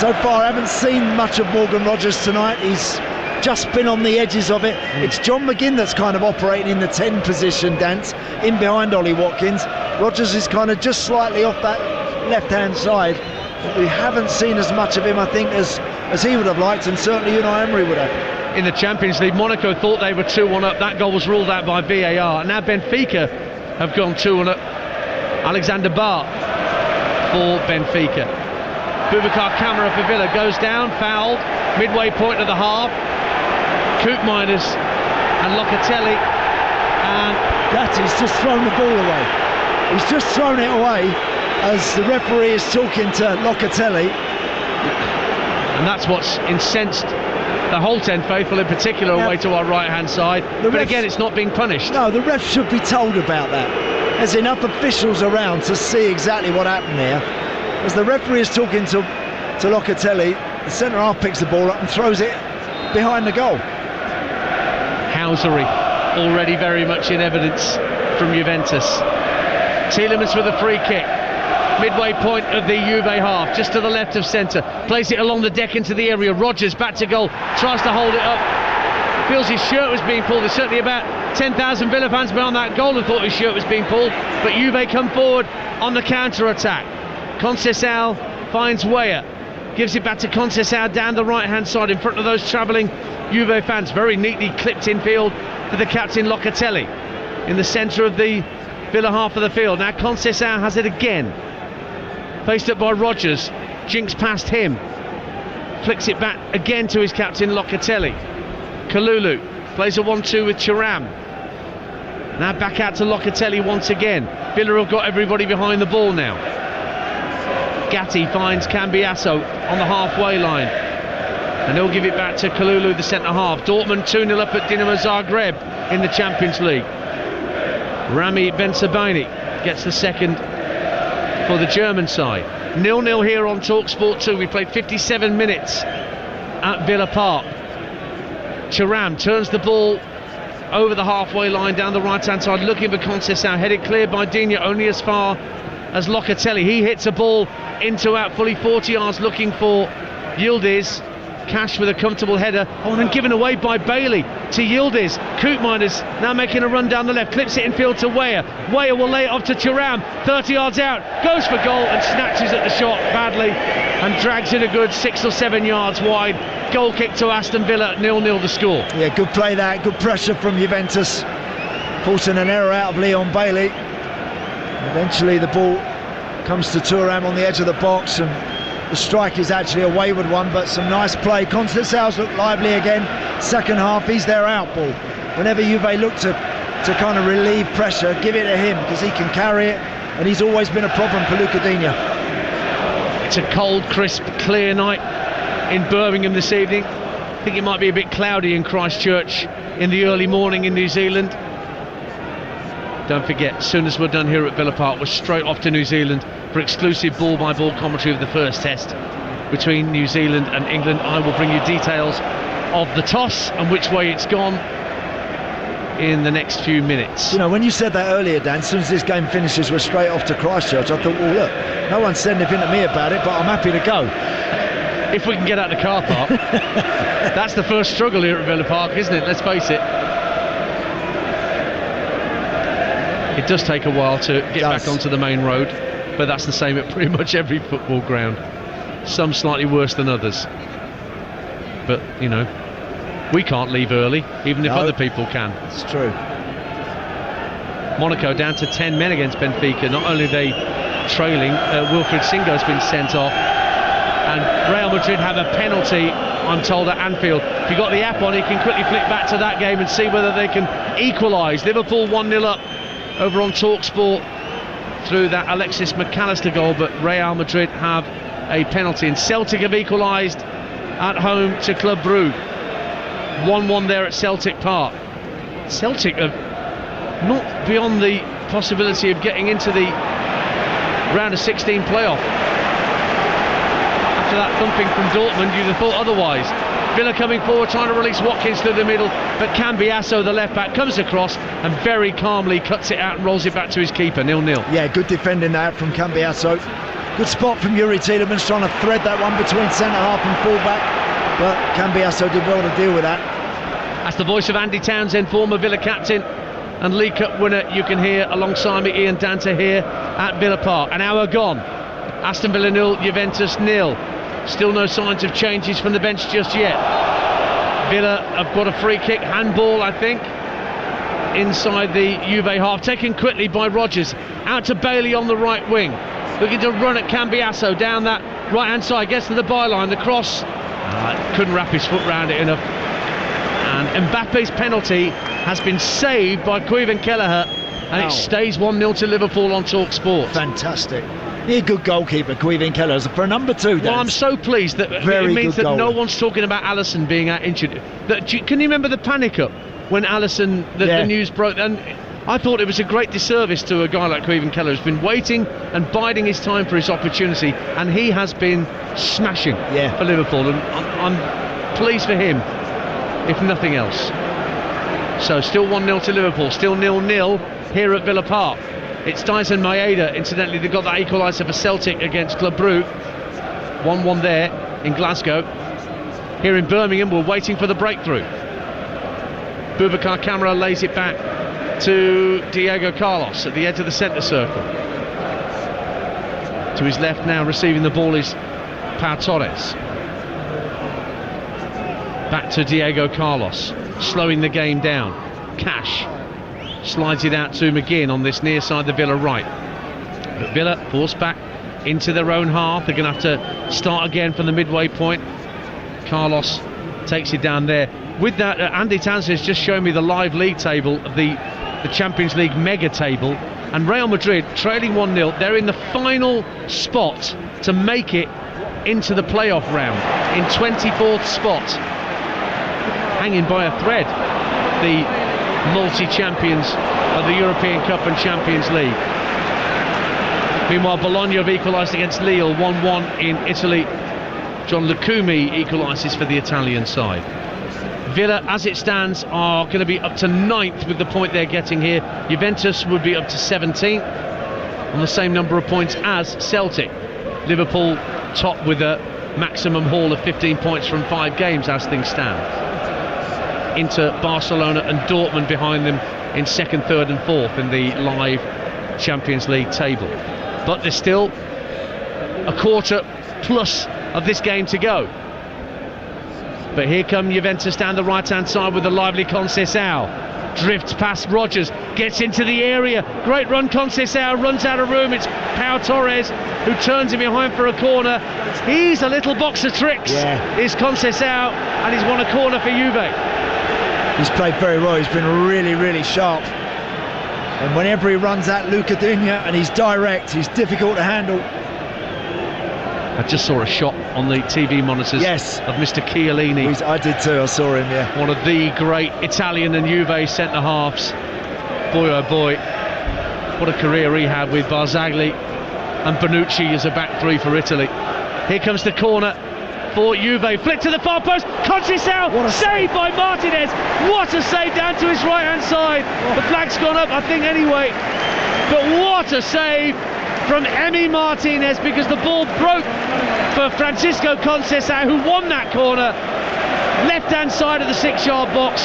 So far I haven't seen much of Morgan Rodgers tonight. He's just been on the edges of it. It's John McGinn that's kind of operating in the 10 position, Dance, in behind Ollie Watkins. Rodgers is kind of just slightly off that left-hand side. We haven't seen as much of him, I think, as he would have liked, and certainly Unai Emery would have. In the Champions League, Monaco thought they were 2-1 up. That goal was ruled out by VAR. Now Benfica have gone 2-1 up. Alexander Barr for Benfica. Boubacar Kamara for Villa goes down, fouled, midway point of the half. Koopmeiners and Locatelli, and that he's just thrown the ball away. He's just thrown it away as the referee is talking to Locatelli, and that's what's incensed the whole 10 faithful, in particular away to our right hand side. But again, it's not being punished. No, the ref should be told about that. There's enough officials around to see exactly what happened here. As the referee is talking to Locatelli, the centre half picks the ball up and throws it behind the goal. trousery already very much in evidence from Juventus. Tielemans with a free kick, midway point of the Juve half, just to the left of centre, plays it along the deck into the area. Rodgers back to goal, tries to hold it up, feels his shirt was being pulled. There's certainly about 10,000 Villa fans behind that goal who thought his shirt was being pulled, but Juve come forward on the counter-attack. Conceição finds Weah, gives it back to Conceição down the right-hand side in front of those travelling Juve fans. Very neatly clipped infield to the captain Locatelli in the centre of the Villa half of the field. Now Conceição has it again, faced up by Rodgers, jinks past him, flicks it back again to his captain Locatelli. Kalulu plays a 1-2 with Thuram. Now back out to Locatelli once again. Villa have got everybody behind the ball now. Gatti finds Cambiasso on the halfway line, and he'll give it back to Kalulu, the centre half. Dortmund 2-0 up at Dinamo Zagreb in the Champions League. Rami Bensebaini gets the second for the German side. 0-0 here on Talksport 2. We played 57 minutes at Villa Park. Thuram turns the ball over the halfway line down the right hand side, looking for Conceição, headed clear by Digne, only as far as Locatelli. He hits a ball into out fully 40 yards, looking for Yildiz. Cash with a comfortable header, and then given away by Bailey to Yildiz. Koopmeiners now making a run down the left, clips it in field to Weah. Weah will lay it off to Thuram, 30 yards out, goes for goal and snatches at the shot badly and drags it a good 6 or 7 yards wide. Goal kick to Aston Villa, 0-0 the score. Yeah, good play that, good pressure from Juventus, forcing an error out of Leon Bailey. Eventually the ball comes to Thuram on the edge of the box, and the strike is actually a wayward one, but some nice play. Conceição's look lively again. Second half, he's their out ball. Whenever Juve look to kind of relieve pressure, give it to him, because he can carry it, and he's always been a problem for Luca Digne. It's a cold, crisp, clear night in Birmingham this evening. I think it might be a bit cloudy in Christchurch in the early morning in New Zealand. Don't forget, as soon as we're done here at Villa Park, we're straight off to New Zealand for exclusive ball-by-ball commentary of the first test between New Zealand and England. I will bring you details of the toss and which way it's gone in the next few minutes. You know, when you said that earlier, Dan, as soon as this game finishes, we're straight off to Christchurch. I thought, well, look, no one said anything to me about it, but I'm happy to go. If we can get out the car park. That's the first struggle here at Villa Park, isn't it? Let's face it. It does take a while to get back onto the main road, but that's the same at pretty much every football ground. Some slightly worse than others. But, you know, we can't leave early, even if other people can. It's true. Monaco down to 10 men against Benfica. Not only are they trailing, Wilfried Singo's been sent off, and Real Madrid have a penalty, I'm told, at Anfield. If you've got the app on, you can quickly flick back to that game and see whether they can equalise. Liverpool 1-0 up over on Talksport through that Alexis McAllister goal, but Real Madrid have a penalty, and Celtic have equalised at home to Club Brugge. 1-1 there at Celtic Park. Celtic are not beyond the possibility of getting into the round of 16 playoff. After that thumping from Dortmund, you'd have thought otherwise. Villa coming forward, trying to release Watkins through the middle, but Cambiasso, the left back, comes across and very calmly cuts it out and rolls it back to his keeper. 0-0. Yeah, good defending that from Cambiasso. Good spot from Yuri Tielemans, trying to thread that one between centre half and full back, but Cambiasso did well to deal with that. That's the voice of Andy Townsend, former Villa captain and League Cup winner. You can hear alongside me Ian Danta here at Villa Park. An hour gone. Aston Villa 0, Juventus 0. Still no signs of changes from the bench just yet. Villa have got a free kick, handball I think, inside the Juve half, taken quickly by Rodgers, out to Bailey on the right wing, looking to run at Cambiasso down that right hand side, gets to the byline, the cross, couldn't wrap his foot round it enough, and Mbappe's penalty has been saved by Caoimhin Kelleher, and it stays 1-0 to Liverpool on Talksport. Fantastic. He's a good goalkeeper, Caoimhin Kelleher, for a number 2. Well, I'm so pleased that it means that no one's talking about Alisson being out injured. Can you remember the panic up when Alisson, the news broke? And I thought it was a great disservice to a guy like Caoimhin Kelleher, who's been waiting and biding his time for his opportunity, and he has been smashing for Liverpool, and I'm pleased for him, if nothing else. So still 1-0 to Liverpool, still 0-0 here at Villa Park. It's Dyson Maeda, incidentally, they got that equaliser for Celtic against Club Brugge. 1-1 there in Glasgow. Here in Birmingham, we're waiting for the breakthrough. Boubacar Kamara lays it back to Diego Carlos at the edge of the centre circle. To his left now, receiving the ball is Pau Torres. Back to Diego Carlos, slowing the game down. Cash slides it out to McGinn on this near side, the Villa right. But Villa forced back into their own half. They're going to have to start again from the midway point. Carlos takes it down there. With that, Andy Tanser has just shown me the live league table of the Champions League mega table, and Real Madrid trailing 1-0. They're in the final spot to make it into the playoff round, in 24th spot, hanging by a thread, the multi-champions of the European Cup and Champions League. Meanwhile, Bologna have equalised against Lille, 1-1 in Italy. John Lucumi equalises for the Italian side. Villa, as it stands, are going to be up to 9th with the point they're getting here. Juventus would be up to 17th on the same number of points as Celtic. Liverpool top with a maximum haul of 15 points from 5 games as things stand. Inter, Barcelona and Dortmund behind them in 2nd, 3rd and 4th in the live Champions League table. But there's still a quarter plus of this game to go. But here come Juventus down the right-hand side with a lively Conceição. Drifts past Rodgers, gets into the area. Great run, Conceição runs out of room. It's Pau Torres who turns him behind for a corner. He's a little box of tricks, is Conceição, and he's won a corner for Juve. He's played very well. He's been really, really sharp. And whenever he runs at Luca Digne and he's direct, he's difficult to handle. I just saw a shot on the TV monitors of Mr. Chiellini. I did too, I saw him, One of the great Italian and Juve centre-halves. Boy, oh boy, what a career he had with Barzagli and Bonucci as a back three for Italy. Here comes the corner for Juve. Flick to the far post. Conceição, saved by Martinez. What a save down to his right-hand side. The flag's gone up, I think, anyway. But what a save from Emi Martinez, because the ball broke for Francisco Conceição, who won that corner. Left-hand side of the 6-yard box.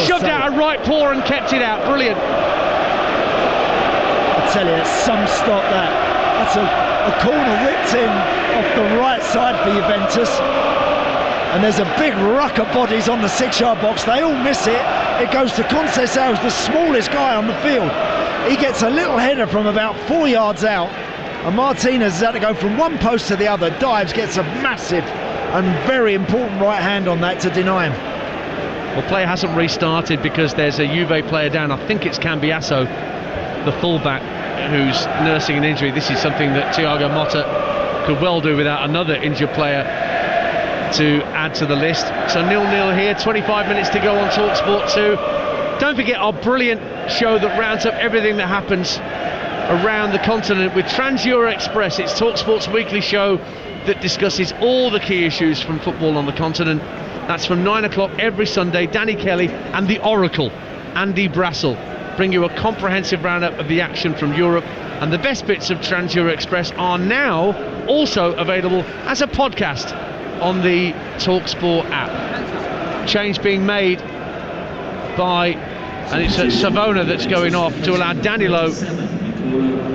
Shoved out a right paw and kept it out. Brilliant. I tell you, it's some stop that. That's a corner whipped in off the right side for Juventus. And there's a big ruck of bodies on the 6-yard box. They all miss it. It goes to Conceição, who's the smallest guy on the field. He gets a little header from about 4 yards out, and Martinez has had to go from one post to the other. Dives, gets a massive and very important right hand on that to deny him. Well, play hasn't restarted because there's a Juve player down. I think it's Cambiasso, the fullback, who's nursing an injury. This is something that Thiago Motta could well do without another injured player to add to the list. So 0-0 here, 25 minutes to go on Talksport 2. Don't forget our brilliant show that rounds up everything that happens around the continent with Trans-Euro Express. It's Talksport's weekly show that discusses all the key issues from football on the continent. That's from 9 o'clock every Sunday. Danny Kelly and the Oracle, Andy Brassel, bring you a comprehensive roundup of the action from Europe. And the best bits of Trans-Euro Express are now also available as a podcast on the Talksport app. Change being made by, and it's Savona that's going off to allow Danilo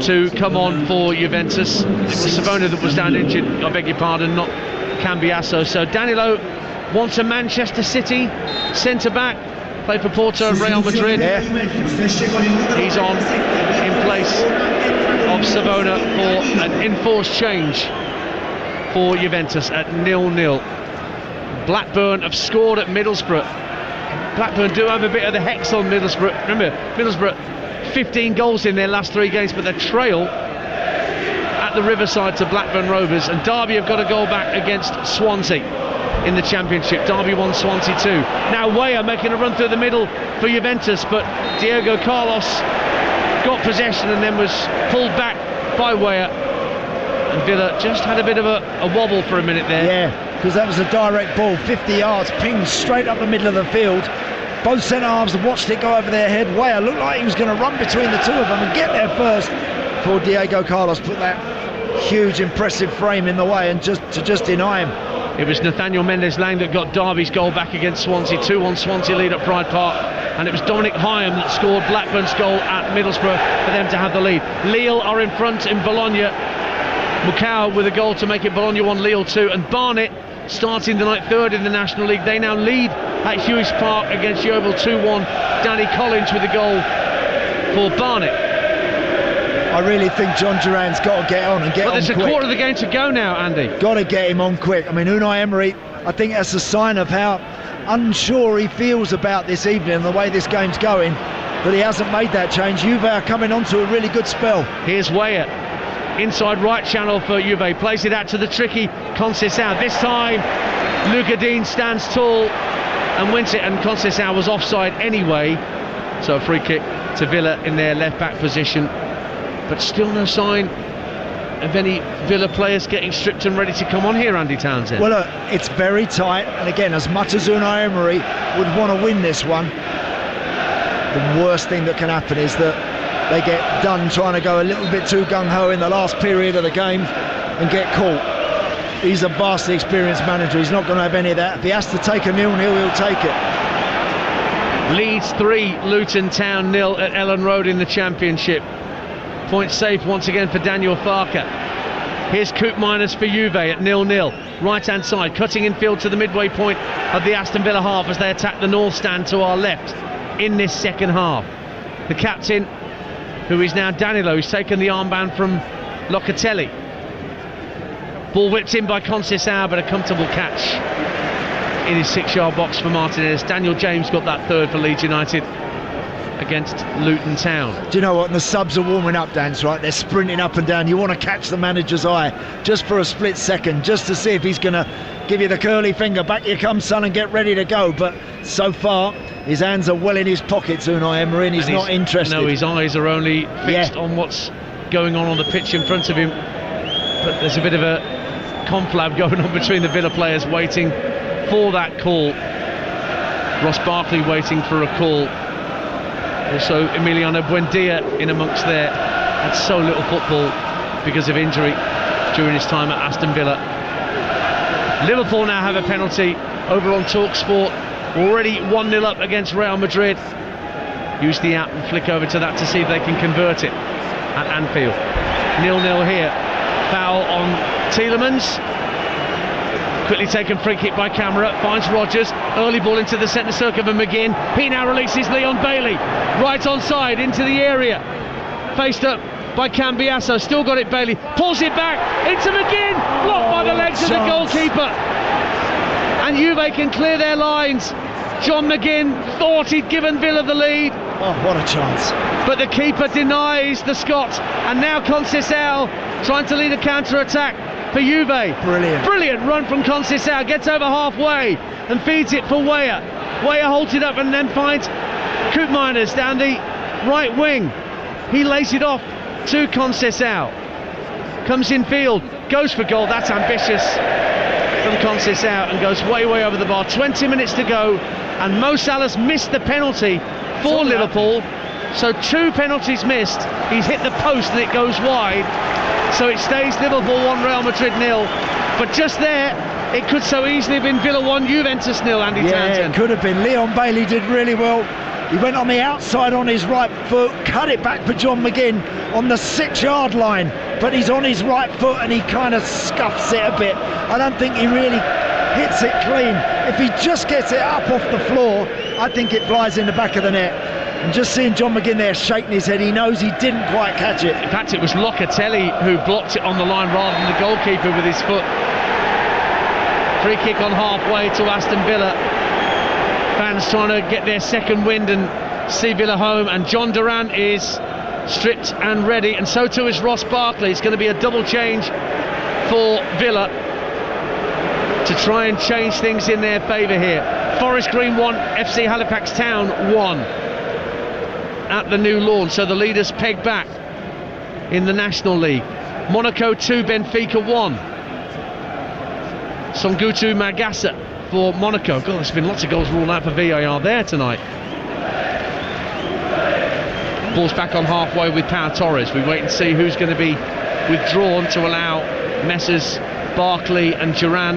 to come on for Juventus. It was Savona that was down injured, I beg your pardon, not Cambiasso. So Danilo wants a Manchester City centre-back, played for Porto and Real Madrid. He's on in place of Savona for an enforced change for Juventus at 0-0. Blackburn have scored at Middlesbrough. Blackburn do have a bit of the hex on Middlesbrough. Remember, Middlesbrough 15 goals in their last 3 games, but they trail at the Riverside to Blackburn Rovers. And Derby have got a goal back against Swansea in the Championship. Derby won, Swansea 2. Now Weah making a run through the middle for Juventus, but Diego Carlos got possession and then was pulled back by Weah. And Villa just had a bit of a wobble for a minute there. Yeah, because that was a direct ball, 50 yards, pinged straight up the middle of the field. Both centre-halves have watched it go over their head. Weah looked like he was going to run between the two of them and get there first before Diego Carlos put that huge, impressive frame in the way and just deny him. It was Nathaniel Mendes-Lang that got Derby's goal back against Swansea. 2-1 Swansea lead at Pride Park, and it was Dominic Hyam that scored Blackburn's goal at Middlesbrough for them to have the lead. Lille are in front in Bologna. Mukau with a goal to make it Bologna 1, Lille 2, and Barnet starting the night third in the National League. They now lead at Huish Park against Yeovil 2-1. Danny Collins with a goal for Barnet. I really think John Duran's got to get on and get on quick. But there's a quarter of the game to go now, Andy. Got to get him on quick. I mean, Unai Emery, I think that's a sign of how unsure he feels about this evening and the way this game's going, that he hasn't made that change. Juve are coming onto a really good spell. Here's Weah, inside right channel for Juve, plays it out to the tricky Conceição. This time Lugadin stands tall and wins it, and Conceição was offside anyway, so a free kick to Villa in their left back position. But still no sign of any Villa players getting stripped and ready to come on here, Andy Townsend. Well, look, it's very tight, and again, as much as Unai Emery would want to win this one, the worst thing that can happen is that they get done trying to go a little bit too gung-ho in the last period of the game and get caught. He's a vastly experienced manager. He's not going to have any of that. If he has to take a 0-0, he'll take it. Leeds 3, Luton Town 0 at Ellen Road in the Championship. Point safe once again for Daniel Farke. Here's Koopmeiners for Juve at 0-0. Right hand side, cutting infield to the midway point of the Aston Villa half as they attack the north stand to our left in this second half. The captain, who is now Danilo, who's taken the armband from Locatelli. Ball whipped in by Conceição, but a comfortable catch in his 6-yard box for Martinez. Daniel James got that third for Leeds United against Luton Town. Do you know what? And the subs are warming up, Dan's right. They're sprinting up and down. You want to catch the manager's eye just for a split second, just to see if he's going to give you the curly finger. Back you come, son, and get ready to go. But so far, his hands are well in his pockets, Unai Emery, and he's not interested. No, his eyes are only fixed on what's going on the pitch in front of him. But there's a bit of a conflab going on between the Villa players waiting for that call. Ross Barkley waiting for a call. Also Emiliano Buendia in amongst there. Had so little football because of injury during his time at Aston Villa. Liverpool now have a penalty over on Talksport. Already 1-0 up against Real Madrid. Use the app and flick over to that to see if they can convert it at Anfield. 0-0 here. Foul on Tielemans. Quickly taken free kick by Camara, finds Rodgers, early ball into the centre circle of McGinn. He now releases Leon Bailey, right onside into the area, faced up by Cambiasso, still got it Bailey, pulls it back into McGinn, blocked by the legs of the goalkeeper, and Juve can clear their lines. John McGinn thought he'd given Villa the lead. Oh, what a chance. But the keeper denies the Scot, and now Conceição trying to lead a counter-attack for Juve. Brilliant run from Conceição, gets over halfway and feeds it for Weah. Weah holds it up and then finds Koopmeiners down the right wing. He lays it off to Conceição. Comes in field, goes for goal. That's ambitious from Conceição and goes way over the bar. 20 minutes to go, and Mo Salah's missed the penalty for Liverpool. So 2 penalties missed. He's hit the post and it goes wide. So it stays Liverpool 1, Real Madrid 0. But just there, it could so easily have been Villa 1, Juventus 0, Andy Townsend. It could have been. Leon Bailey did really well. He went on the outside on his right foot, cut it back for John McGinn on the 6-yard line. But he's on his right foot and he kind of scuffs it a bit. I don't think he really hits it clean. If he just gets it up off the floor, I think it flies in the back of the net. And just seeing John McGinn there shaking his head, he knows he didn't quite catch it. In fact, it was Locatelli who blocked it on the line rather than the goalkeeper with his foot. Free kick on halfway to Aston Villa. Fans trying to get their second wind and see Villa home, and John Duran is stripped and ready, and so too is Ross Barkley. It's going to be a double change for Villa to try and change things in their favour here. Forest Green 1, FC Halifax Town 1 at the new lawn, so the leaders peg back in the National League. Monaco 2, Benfica 1. Songutu Magassa for Monaco. God, there's been lots of goals ruled out for VAR there tonight. Ball's back on halfway with Pau Torres. We wait and see who's going to be withdrawn to allow Messrs Barkley and Duran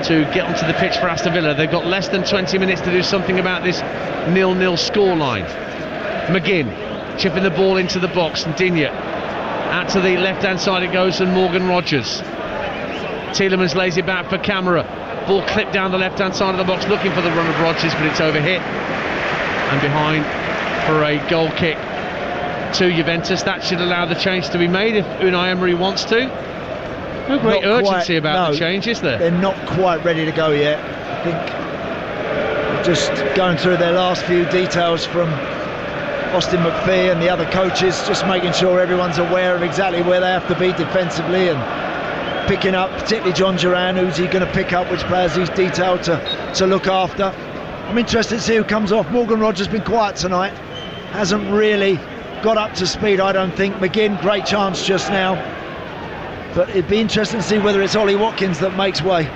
to get onto the pitch for Aston Villa. They've got less than 20 minutes to do something about this 0-0 scoreline. McGinn chipping the ball into the box, and Digne out to the left-hand side it goes, and Morgan Rogers. Tielemans lays it back for Camara. Ball clipped down the left-hand side of the box, looking for the run of Rogers, but it's overhit and behind for a goal kick to Juventus. That should allow the change to be made if Unai Emery wants to. No great urgency about the change, is there? They're not quite ready to go yet. I think just going through their last few details from Austin McPhee and the other coaches, just making sure everyone's aware of exactly where they have to be defensively, and picking up, particularly John Duran, who's he going to pick up, which players he's detailed to look after. I'm interested to see who comes off. Morgan Rogers has been quiet tonight, hasn't really got up to speed, I don't think. McGinn, great chance just now, but it'd be interesting to see whether it's Ollie Watkins that makes way.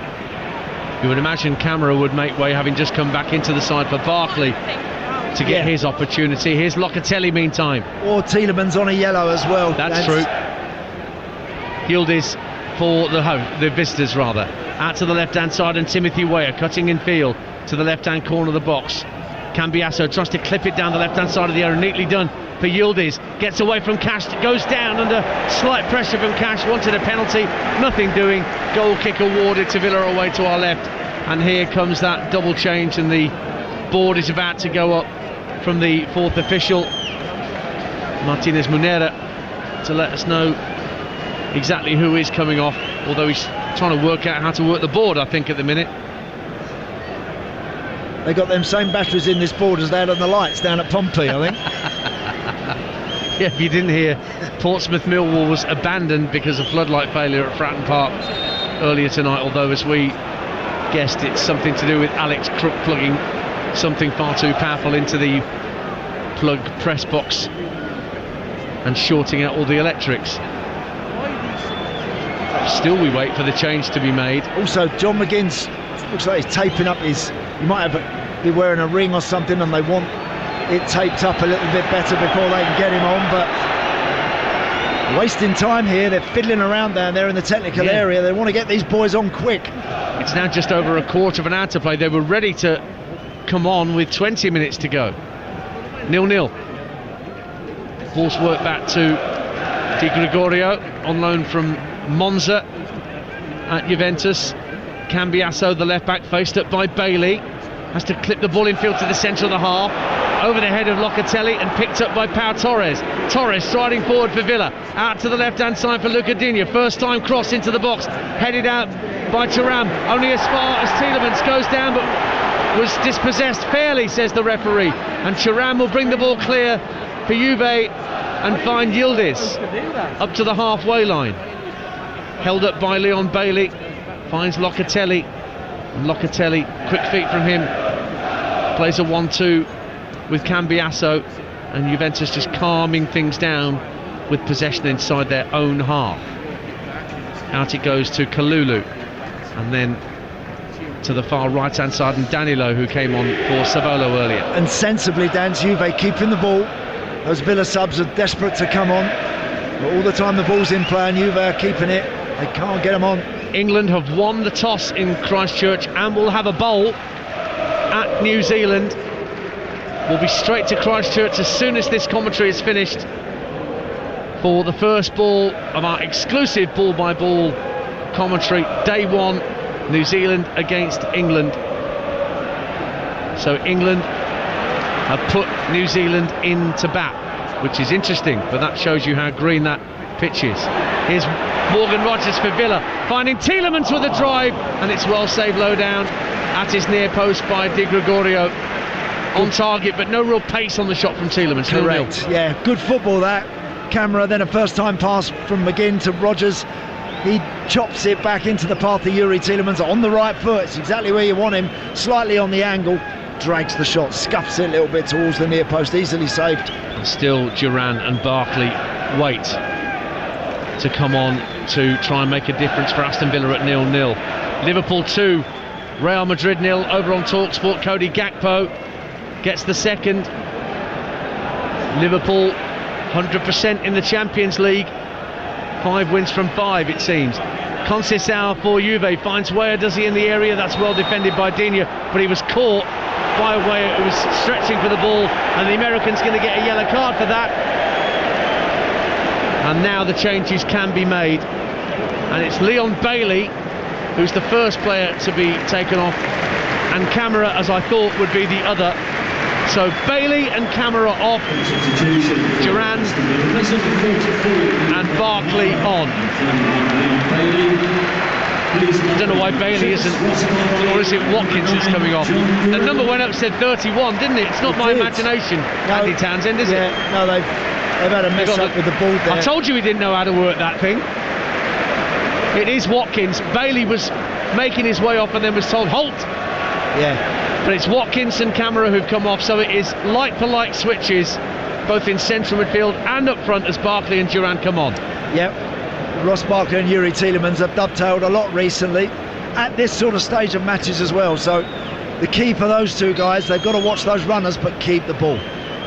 You would imagine Camara would make way, having just come back into the side for Barkley to get his opportunity. Here's Locatelli meantime. Or Tielemans on a yellow as well. That's true. Yildiz for the visitors rather. Out to the left-hand side, and Timothy Weah cutting in field to the left-hand corner of the box. Cambiasso tries to clip it down the left-hand side of the area. Neatly done for Yildiz. Gets away from Cash, goes down under slight pressure from Cash. Wanted a penalty, nothing doing. Goal kick awarded to Villa away to our left. And here comes that double change, and the board is about to go up from the fourth official, Martinez Munera, to let us know exactly who is coming off, although he's trying to work out how to work the board, I think, at the minute. They got them same batteries in this board as they had on the lights down at Pompey, I think. Yeah, if you didn't hear, Portsmouth Millwall was abandoned because of floodlight failure at Fratton Park earlier tonight, although as we guessed, it's something to do with Alex Crook plugging something far too powerful into the plug press box and shorting out all the electrics. Still we wait for the change to be made. Also, John McGinn's looks like he's taping up his, he might be wearing a ring or something, and they want it taped up a little bit better before they can get him on, but wasting time here. They're fiddling around down there in the technical area. They want to get these boys on quick. It's now just over a quarter of an hour to play. They were ready to come on with 20 minutes to go. 0-0. Ball's worked back to Di Gregorio on loan from Monza at Juventus. Cambiasso, the left back, faced up by Bailey, has to clip the ball infield to the centre of the half, over the head of Locatelli, and picked up by Pau Torres. Torres striding forward for Villa, out to the left hand side for Luca Digne. First time cross into the box, headed out by Thuram, only as far as Tielemans goes down, but was dispossessed fairly, says the referee, and Thuram will bring the ball clear for Juve and find Yildiz up to the halfway line. Held up by Leon Bailey, finds Locatelli, and Locatelli, quick feet from him, plays a 1-2 with Cambiasso, and Juventus just calming things down with possession inside their own half. Out it goes to Kalulu, and then to the far right hand side, and Danilo, who came on for Savolo earlier. And sensibly, Dan's Juve keeping the ball. Those Villa subs are desperate to come on, but all the time the ball's in play and Juve are keeping it. They can't get them on. England have won the toss in Christchurch and will have a bowl at New Zealand. We'll be straight to Christchurch as soon as this commentary is finished for the first ball of our exclusive ball-by-ball commentary. Day one, New Zealand against England. So England have put New Zealand into bat, which is interesting, but that shows you how green that pitch is. Here's Morgan Rogers for Villa, finding Tielemans with a drive, and it's well saved low down at his near post by Di Gregorio. On target, but no real pace on the shot from Tielemans. Correct. Yeah, good football that. Camera, then a first time pass from McGinn to Rogers. He chops it back into the path of Yuri Tielemans on the right foot. It's exactly where you want him, slightly on the angle, drags the shot, scuffs it a little bit towards the near post, easily saved. And still Duran and Barkley wait to come on to try and make a difference for Aston Villa at 0-0. Liverpool 2, Real Madrid 0 over on Talksport. Cody Gakpo gets the second. Liverpool 100% in the Champions League. 5 wins from 5, it seems. Conceição for Juve finds Weah, does he, in the area? That's well defended by Digne, but he was caught by Weah, who was stretching for the ball, and the American's going to get a yellow card for that. And now the changes can be made, and it's Leon Bailey who's the first player to be taken off, and Camara, as I thought, would be the other. So Bailey and Camara off, Duran and Barkley on. I don't know why Bailey isn't, or is it Watkins that's coming off? The number went up, said 31, didn't it? It's not my imagination, Andy Townsend, is it? No, they've had a mess up with the ball there. I told you he didn't know how to work that thing. It is Watkins. Bailey was making his way off and then was told, halt! Yeah. But it's Watkins and Camara who've come off, so it is like-for-like switches, both in central midfield and up front as Barkley and Duran come on. Yep. Ross Barkley and Yuri Tielemans have dovetailed a lot recently at this sort of stage of matches as well. So the key for those two guys, they've got to watch those runners but keep the ball.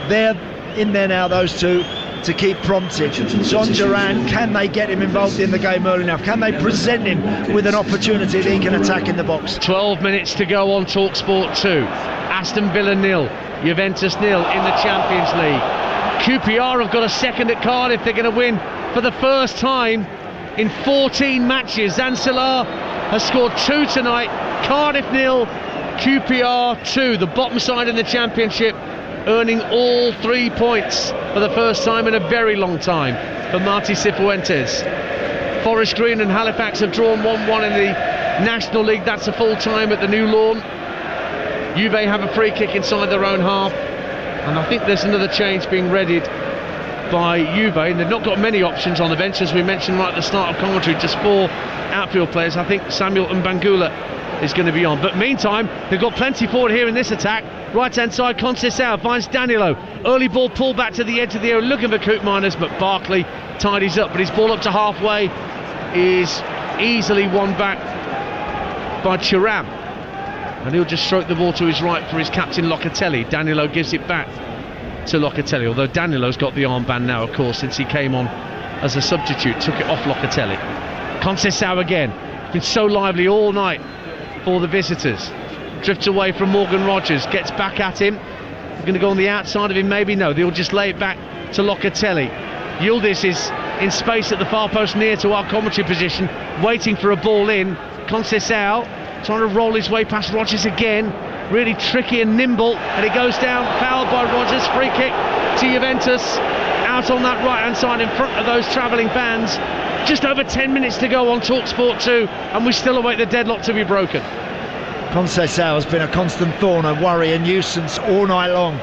They're in there now, those two, to keep prompted. John Duran, can they get him involved in the game early enough? Can they present him with an opportunity that he can attack in the box? 12 minutes to go on Talksport 2. Aston Villa 0, Juventus 0 in the Champions League. QPR have got a second at Cardiff. They're going to win for the first time in 14 matches. Zanzilar has scored 2 tonight. Cardiff 0, QPR 2. The bottom side in the Championship, earning all 3 points for the first time in a very long time for Marti Cifuentes. Forest Green and Halifax have drawn 1-1 in the National League. That's a full time at the New Lawn. Juve have a free kick inside their own half, and I think there's another change being readied by Juve, and they've not got many options on the bench, as we mentioned right at the start of commentary. Just 4 outfield players. I think Samuel Mbangula is going to be on, but meantime they've got plenty forward here in this attack. Right hand side, Conceição finds Danilo. Early ball pulled back to the edge of the area, looking for Koopmeiners, but Barkley tidies up. But his ball up to halfway is easily won back by Thuram, and he'll just stroke the ball to his right for his captain Locatelli. Danilo gives it back to Locatelli, although Danilo's got the armband now, of course, since he came on as a substitute, took it off Locatelli. Conceição again, been so lively all night for the visitors. Drifts away from Morgan Rogers, gets back at him. They're going to go on the outside of him, maybe no, they'll just lay it back to Locatelli. Yildiz is in space at the far post near to our commentary position, waiting for a ball in. Conceição trying to roll his way past Rogers again, really tricky and nimble, and it goes down, fouled by Rogers. Free kick to Juventus, out on that right hand side in front of those travelling fans. Just over 10 minutes to go on Talksport 2, and we still await the deadlock to be broken. Conceição has been a constant thorn, a worry, a nuisance all night long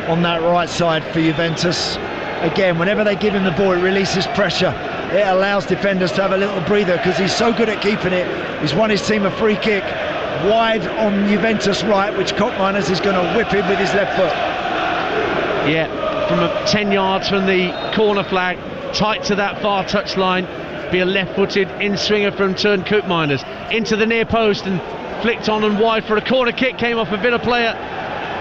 on that right side for Juventus. Again, whenever they give him the ball, it releases pressure. It allows defenders to have a little breather because he's so good at keeping it. He's won his team a free kick wide on Juventus right, which Koopmeiners is going to whip in with his left foot. Yeah, from 10 yards from the corner flag, tight to that far touchline. Be a left-footed in-swinger from Teun Koopmeiners into the near post and flicked on and wide for a corner kick. Came off a Villa player.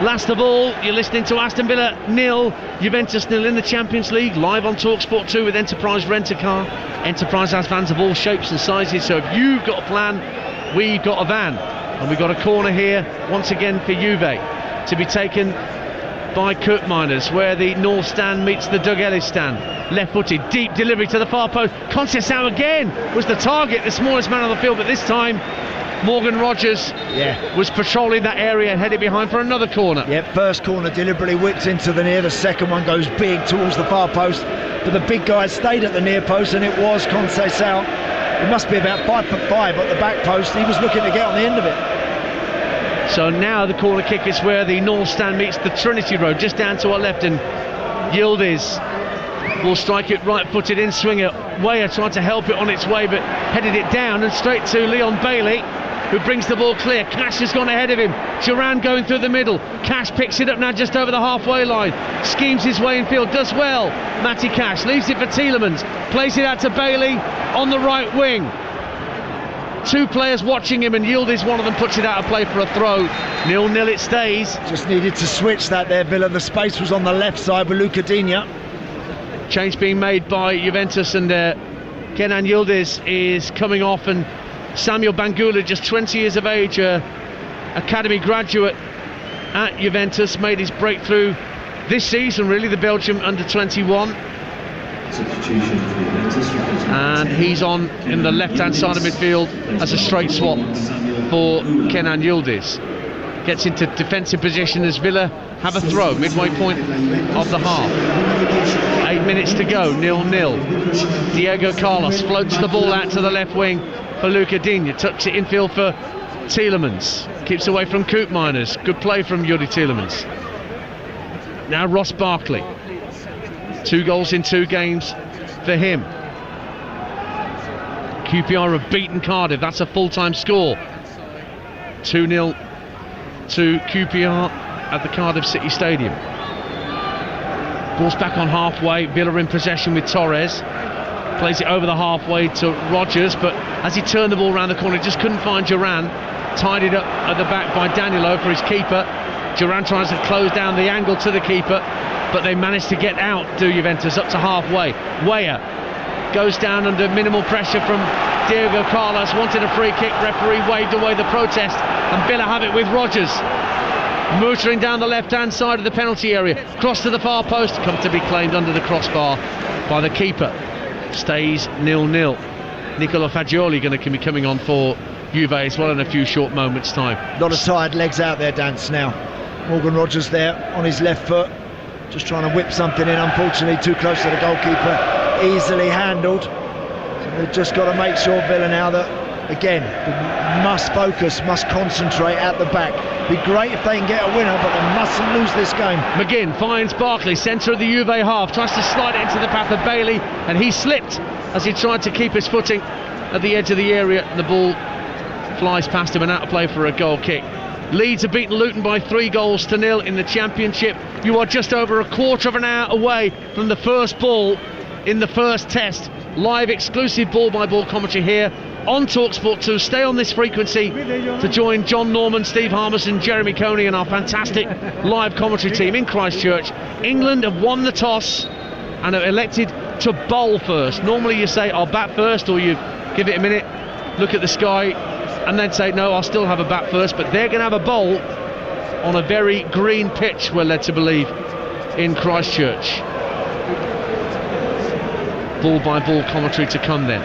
Last of all, you're listening to Aston Villa 0, Juventus 0 in the Champions League, live on Talksport 2 with Enterprise Rent-A-Car. Enterprise has vans of all shapes and sizes, so if you've got a plan, we've got a van. And we've got a corner here, once again for Juve, to be taken by Koopmeiners, where the North stand meets the Doug Ellis stand. Left-footed, deep delivery to the far post. Conceição again was the target, the smallest man on the field, but this time Morgan Rogers was patrolling that area, headed behind for another corner. First corner deliberately whipped into the near. The second one goes big towards the far post, but the big guy stayed at the near post, and it was Conceição. He must be about 5'5" at the back post. He was looking to get on the end of it. So now the corner kick is where the North stand meets the Trinity Road, just down to our left, and Yildiz will strike it right-footed in swinger. Weah tried to help it on its way, but headed it down and straight to Leon Bailey, who brings the ball clear. Cash has gone ahead of him. Duran going through the middle. Cash picks it up now just over the halfway line. Schemes his way in field, does well. Matty Cash leaves it for Tielemans. Plays it out to Bailey on the right wing. two players watching him, and Yildiz, one of them, puts it out of play for a throw. 0-0 it stays. Just needed to switch that there, Villa. The space was on the left side with Luca Digne. Change being made by Juventus, and Kenan Yildiz is coming off, and Samuel Bangula, just 20 years of age, academy graduate at Juventus, made his breakthrough this season, really, the Belgium under-21. And he's on in the left-hand side of midfield as a straight swap for Kenan Yildiz. Gets into defensive position as Villa have a throw, midway point of the half. 8 minutes to go, 0-0. Diego Carlos floats the ball out to the left wing for Luca Digne, tucks it infield for Tielemans, keeps away from Koopmeiners. Good play from Yuri Tielemans. Now Ross Barkley, 2 goals in 2 games for him. QPR have beaten Cardiff, that's a full-time score. 2-0 to QPR at the Cardiff City Stadium. Ball's back on halfway, Villa in possession with Torres. Plays it over the halfway to Rodgers, but as he turned the ball around the corner, just couldn't find Duran. Tidied up at the back by Danilo for his keeper. Duran tries to close down the angle to the keeper, but they managed to get out, do Juventus, up to halfway. Weah goes down under minimal pressure from Diego Carlos, wanted a free kick, referee waved away the protest, and Villa have it with Rodgers. Motoring down the left-hand side of the penalty area, cross to the far post, come to be claimed under the crossbar by the keeper. Stays 0-0. Nicolo Fagioli going to be coming on for Juve as well in a few short moments' time. A lot of tired legs out there, Dance, now. Morgan Rodgers there on his left foot, just trying to whip something in, unfortunately too close to the goalkeeper, easily handled. So they've just got to make sure, Villa, now that, again, must focus, must concentrate at the back. Be great if they can get a winner, but they mustn't lose this game. McGinn finds Barkley, centre of the Juve half, tries to slide it into the path of Bailey, and he slipped as he tried to keep his footing at the edge of the area. The ball flies past him and out of play for a goal kick. Leeds have beaten Luton by 3-0 in the Championship. You are just over a quarter of an hour away from the first ball in the first test. Live exclusive ball-by-ball commentary here on Talksport 2. Stay on this frequency to join John Norman, Steve Harmison, Jeremy Coney and our fantastic live commentary team in Christchurch. England have won the toss and have elected to bowl first. Normally you say, I'll bat first, or you give it a minute, look at the sky, and then say, no, I'll still have a bat first. But they're going to have a bowl on a very green pitch, we're led to believe, in Christchurch. Ball-by-ball commentary to come then.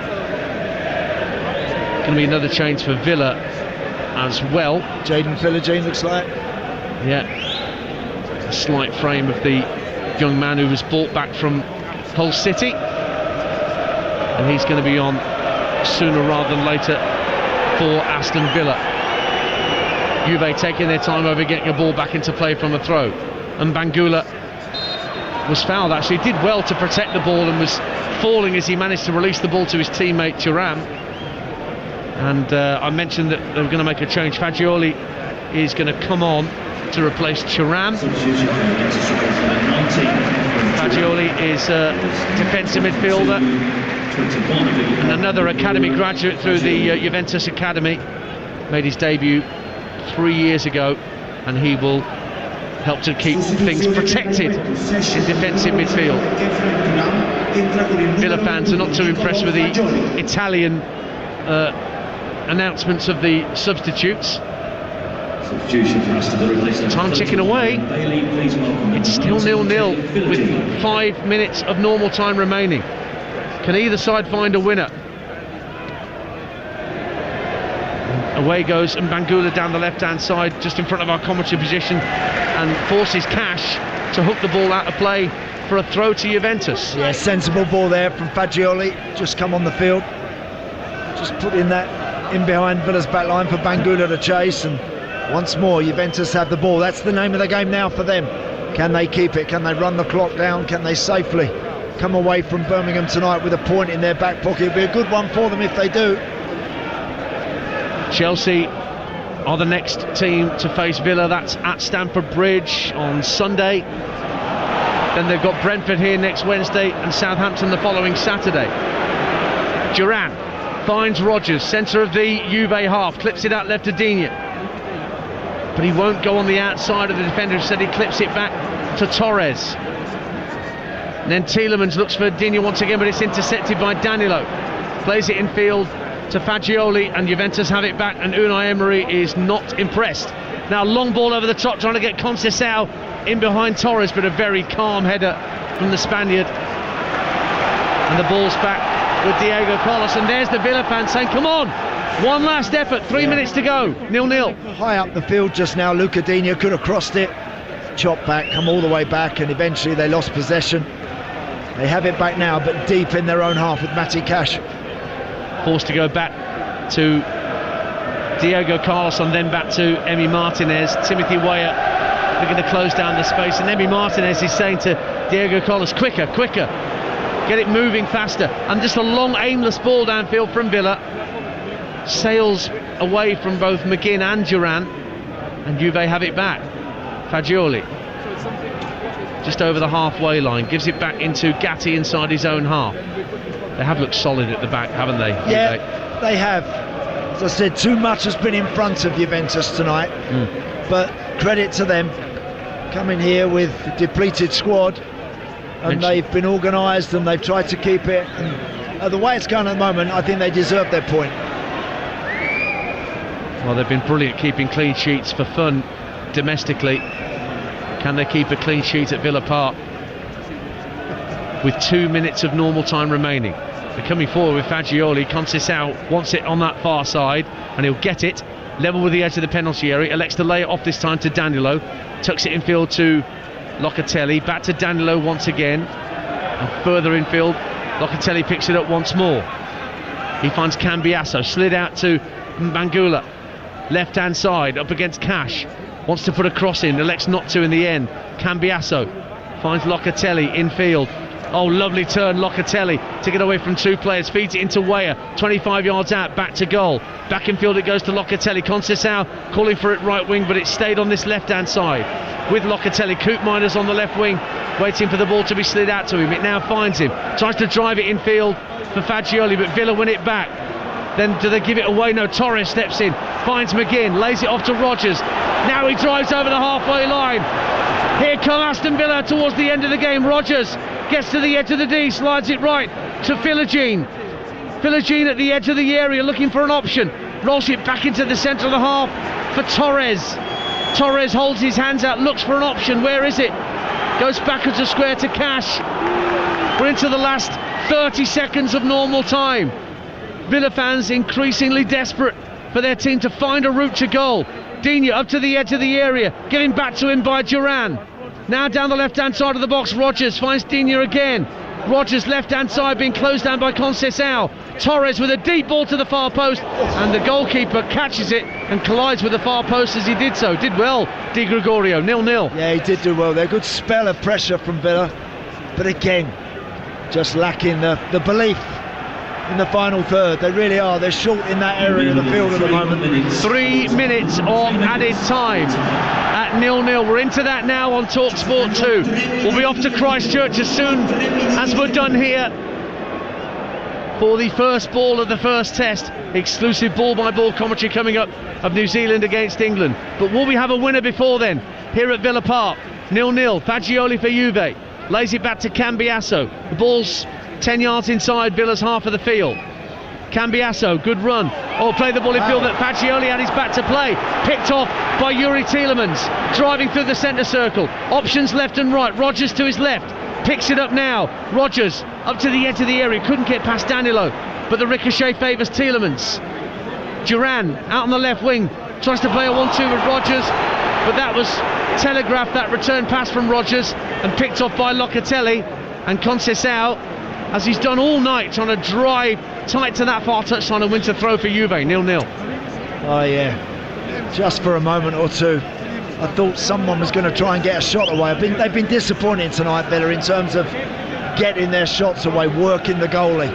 Going to be another change for Villa as well. Jaden Philogene looks like. Yeah. A slight frame of the young man who was brought back from Hull City. And he's going to be on sooner rather than later for Aston Villa. Juve taking their time over getting a ball back into play from a throw. And Bangula was fouled, actually. Did well to protect the ball and was falling as he managed to release the ball to his teammate Thuram. And I mentioned that they were going to make a change. Fagioli is going to come on to replace Thuram. Fagioli is a defensive midfielder and another academy graduate through the Juventus Academy. Made his debut 3 years ago, and he will help to keep things protected in defensive midfield. Villa fans are not too impressed with the Italian announcements of the substitutes. Time ticking away. It's still 0-0 with 5 minutes of normal time remaining. Can either side find a winner? Away goes Mbangula down the left-hand side, just in front of our commentary position, and forces Cash to hook the ball out of play for a throw to Juventus. Yeah, sensible ball there from Fagioli, just come on the field. Just put in that in behind Villa's back line for Bangula to chase, and once more Juventus have the ball. That's the name of the game now for them. Can they keep it? Can they run the clock down? Can they safely come away from Birmingham tonight with a point in their back pocket? It'll be a good one for them if they do. Chelsea are the next team to face Villa. That's at Stamford Bridge on Sunday. Then they've got Brentford here next Wednesday and Southampton the following Saturday. Duran finds Rodgers, centre of the Juve half, clips it out left to Digne, but he won't go on the outside of the defender. Instead he clips it back to Torres, and then Tielemans looks for Digne once again, but it's intercepted by Danilo. Plays it in field to Fagioli, and Juventus have it back, and Unai Emery is not impressed. Now long ball over the top, trying to get Conceição in behind Torres, but a very calm header from the Spaniard, and the ball's back with Diego Carlos, and there's the Villa fans saying, come on, one last effort, 3 minutes to go, 0-0. High up the field just now, Luca Digne could have crossed it, chopped back, come all the way back, and eventually they lost possession. They have it back now, but deep in their own half with Matty Cash. Forced to go back to Diego Carlos and then back to Emi Martinez. Timothy Weah looking to close down the space, and Emi Martinez is saying to Diego Carlos, quicker, get it moving faster, and just a long aimless ball downfield from Villa sails away from both McGinn and Duran, and Juve have it back. Fagioli just over the halfway line, gives it back into Gatti inside his own half. They have looked solid at the back, haven't they? Yeah, they have. As I said, too much has been in front of Juventus tonight, but credit to them, coming here with a depleted squad, and they've been organised and they've tried to keep it, and the way it's going at the moment, I think they deserve their point. Well, they've been brilliant keeping clean sheets for fun domestically. Can they keep a clean sheet at Villa Park with 2 minutes of normal time remaining? They're coming forward with Fagioli. Conceição wants it on that far side, and he'll get it level with the edge of the penalty area. Elects to lay it off this time to Danilo, tucks it infield to Locatelli, back to Danilo once again, and further infield Locatelli picks it up once more. He finds Cambiasso, slid out to Bangula, left hand side up against Cash, wants to put a cross in, elects not to in the end. Cambiasso finds Locatelli infield. Oh, lovely turn, Locatelli to get away from two players, feeds it into Weah, 25 yards out, back to goal. Back in field it goes to Locatelli. Conceição calling for it right wing, but it stayed on this left hand side with Locatelli. Coop Miners on the left wing, waiting for the ball to be slid out to him. It now finds him, tries to drive it in field for Fagioli, but Villa win it back. Then do they give it away? No, Torres steps in, finds McGinn, lays it off to Rodgers. Now he drives over the halfway line. Here come Aston Villa towards the end of the game. Rodgers gets to the edge of the D, slides it right to Philogene. Philogene at the edge of the area looking for an option. Rolls it back into the centre of the half for Torres. Torres holds his hands out, looks for an option. Where is it? Goes backwards a square to Cash. We're into the last 30 seconds of normal time. Villa fans increasingly desperate for their team to find a route to goal. Digne up to the edge of the area, given back to him by Duran. Now down the left-hand side of the box, Rodgers finds Digne again. Rodgers left-hand side being closed down by Conceição. Torres with a deep ball to the far post, and the goalkeeper catches it and collides with the far post as he did so. Did well, Di Gregorio, 0-0. Yeah, he did do well. They're a good spell of pressure from Villa, but again, just lacking the belief in the final third. They really are. They're short in that area of the field at the moment. 3 minutes of added time at 0-0. We're into that now on Talksport 2. We'll be off to Christchurch as soon as we're done here for the first ball of the first test. Exclusive ball-by-ball commentary coming up of New Zealand against England. But will we have a winner before then? Here at Villa Park, 0-0. Fagioli for Juve. Lays it back to Cambiasso. The ball's 10 yards inside Villa's half of the field. Cambiasso, good run. Oh, play the ball in field that Fagioli had his back to play. Picked off by Yuri Tielemans, driving through the centre circle. Options left and right. Rodgers to his left. Picks it up now. Rodgers up to the edge of the area. Couldn't get past Danilo, but the ricochet favours Tielemans. Duran out on the left wing. Tries to play a 1-2 with Rodgers, but that was telegraphed, that return pass from Rodgers, and picked off by Locatelli. And Conceição, as he's done all night, trying to drive tight to that far touchline and win to throw for Juve, 0-0. Oh yeah, just for a moment or two I thought someone was going to try and get a shot away. They've been disappointing tonight, Villa, in terms of getting their shots away, working the goalie,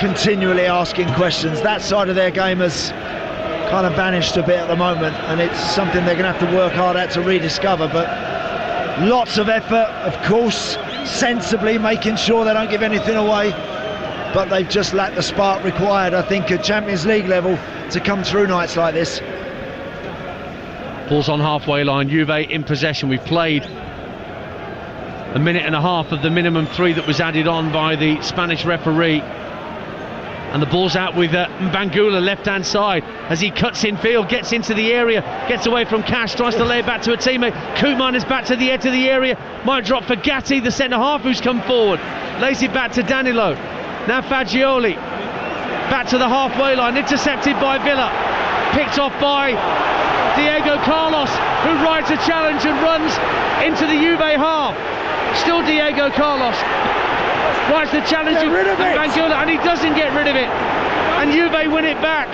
continually asking questions. That side of their game has kind of vanished a bit at the moment, and it's something they're going to have to work hard at to rediscover. But lots of effort, of course, sensibly making sure they don't give anything away, but they've just lacked the spark required, I think, at Champions League level to come through nights like this. Ball's on halfway line, Juve in possession. We've played a minute and a half of the minimum 3 that was added on by the Spanish referee. And the ball's out with Mbangula left-hand side as he cuts in field, gets into the area, gets away from Cash, tries to lay it back to a teammate. Koopman is back to the edge of the area, might drop for Gatti, the centre-half who's come forward. Lays it back to Danilo. Now Fagioli, back to the halfway line, intercepted by Villa. Picked off by Diego Carlos, who rides a challenge and runs into the Juve half. Still Diego Carlos. Rides the challenge of Mbangula, and he doesn't get rid of it. And Juve win it back.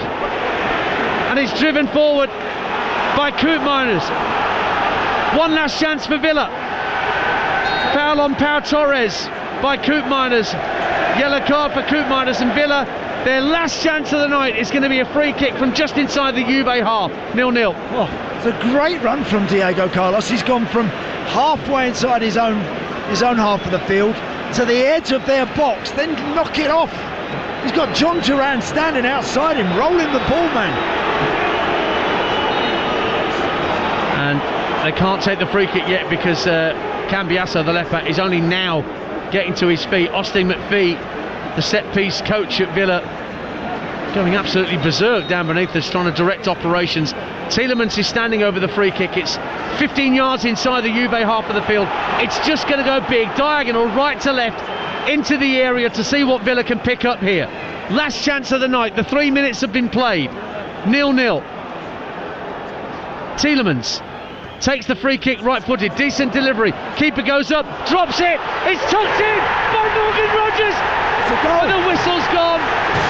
And it's driven forward by Koopmeiners. One last chance for Villa. Foul on Pau Torres by Koopmeiners. Yellow card for Koopmeiners, and Villa, their last chance of the night is going to be a free kick from just inside the Juve half. 0-0. Oh, it's a great run from Diego Carlos. He's gone from halfway inside his own half of the field to the edge of their box, then knock it off. He's got John Duran standing outside him, rolling the ball, man. And they can't take the free kick yet because Cambiasso, the left back, is only now getting to his feet. Austin McPhee, the set-piece coach at Villa, going absolutely berserk down beneath us, trying to direct operations. Tielemans is standing over the free kick. It's 15 yards inside the Juve half of the field. It's just going to go big, diagonal, right to left, into the area to see what Villa can pick up here. Last chance of the night. The 3 minutes have been played. 0-0. Tielemans takes the free kick right-footed, decent delivery. Keeper goes up, drops it. It's tucked in by Morgan Rogers. And the whistle's gone.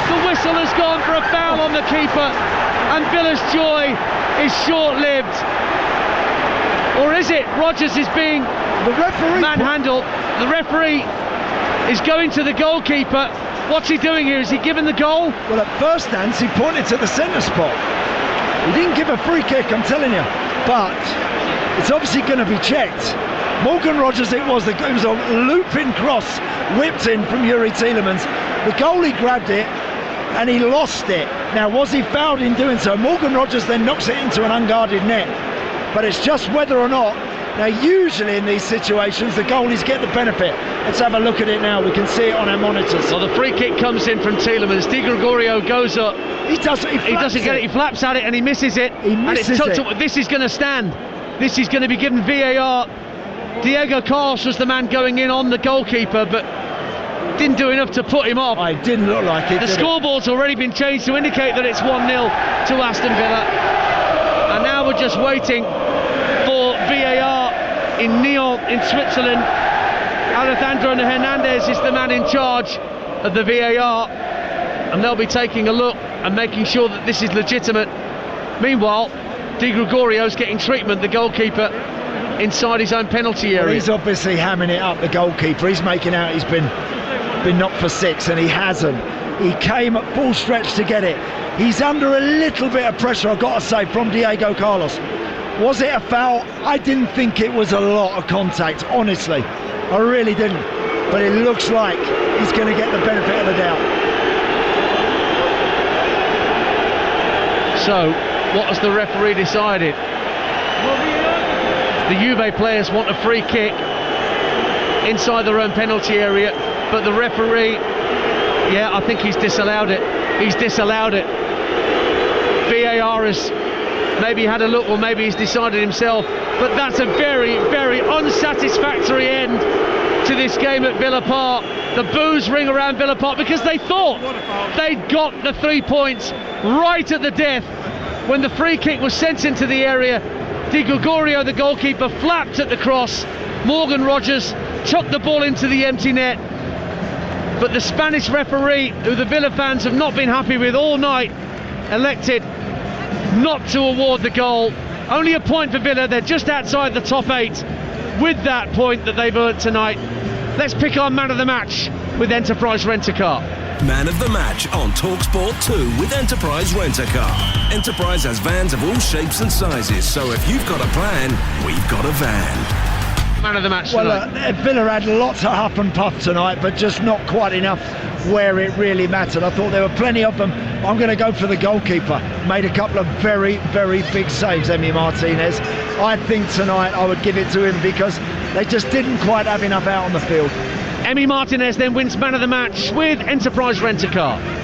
The whistle has gone for a foul on the keeper, and Villa's joy is short-lived. Or is it? Rogers is being manhandled. The referee is going to the goalkeeper. What's he doing here? Is he giving the goal? Well, at first glance, he pointed to the centre spot. He didn't give a free kick, I'm telling you. But it's obviously going to be checked. Morgan Rogers, it was a looping cross whipped in from Yuri Tielemans. The goalie grabbed it and he lost it. Now, was he fouled in doing so? Morgan Rogers then knocks it into an unguarded net. But it's just whether or not. Now, usually in these situations, the goalies get the benefit. Let's have a look at it now. We can see it on our monitors. Well, the free kick comes in from Tielemans. Di Gregorio goes up. He doesn't get it. He flaps at it and he misses it. This is going to stand. This is going to be given VAR. Diego Carlos was the man going in on the goalkeeper, but didn't do enough to put him off. It didn't look like it. The scoreboard's already been changed to indicate that it's 1-0 to Aston Villa. And now we're just waiting for VAR in Nyon in Switzerland. Alejandro Hernandez is the man in charge of the VAR, and they'll be taking a look and making sure that this is legitimate. Meanwhile, Di Gregorio's getting treatment, the goalkeeper, inside his own penalty area. Well, he's obviously hamming it up, the goalkeeper. He's making out he's been knocked for 6, and he hasn't. He came at full stretch to get it. He's under a little bit of pressure, I've got to say, from Diego Carlos. Was it a foul? I didn't think it was a lot of contact, honestly. I really didn't. But it looks like he's going to get the benefit of the doubt. So, what has the referee decided? The Juve players want a free kick inside their own penalty area, but the referee, I think he's disallowed it. He's disallowed it. VAR has maybe had a look, or maybe he's decided himself, but that's a very, very unsatisfactory end to this game at Villa Park. The boos ring around Villa Park because they thought they'd got the 3 points right at the death when the free kick was sent into the area. Di Gregorio, the goalkeeper, flapped at the cross. Morgan Rogers chucked the ball into the empty net. But the Spanish referee, who the Villa fans have not been happy with all night, elected not to award the goal. Only a point for Villa. They're just outside the top 8 with that point that they've earned tonight. Let's pick our man of the match with Enterprise Rent-A-Car. Man of the match on Talksport 2 with Enterprise Rent-A-Car. Enterprise has vans of all shapes and sizes, so if you've got a plan, we've got a van. Man of the match tonight. Well, Villa had lots of huff and puff tonight, but just not quite enough where it really mattered. I thought there were plenty of them. I'm going to go for the goalkeeper. Made a couple of very, very big saves, Emi Martinez. I think tonight I would give it to him because they just didn't quite have enough out on the field. Emi Martinez then wins man of the match with Enterprise Rent-A-Car.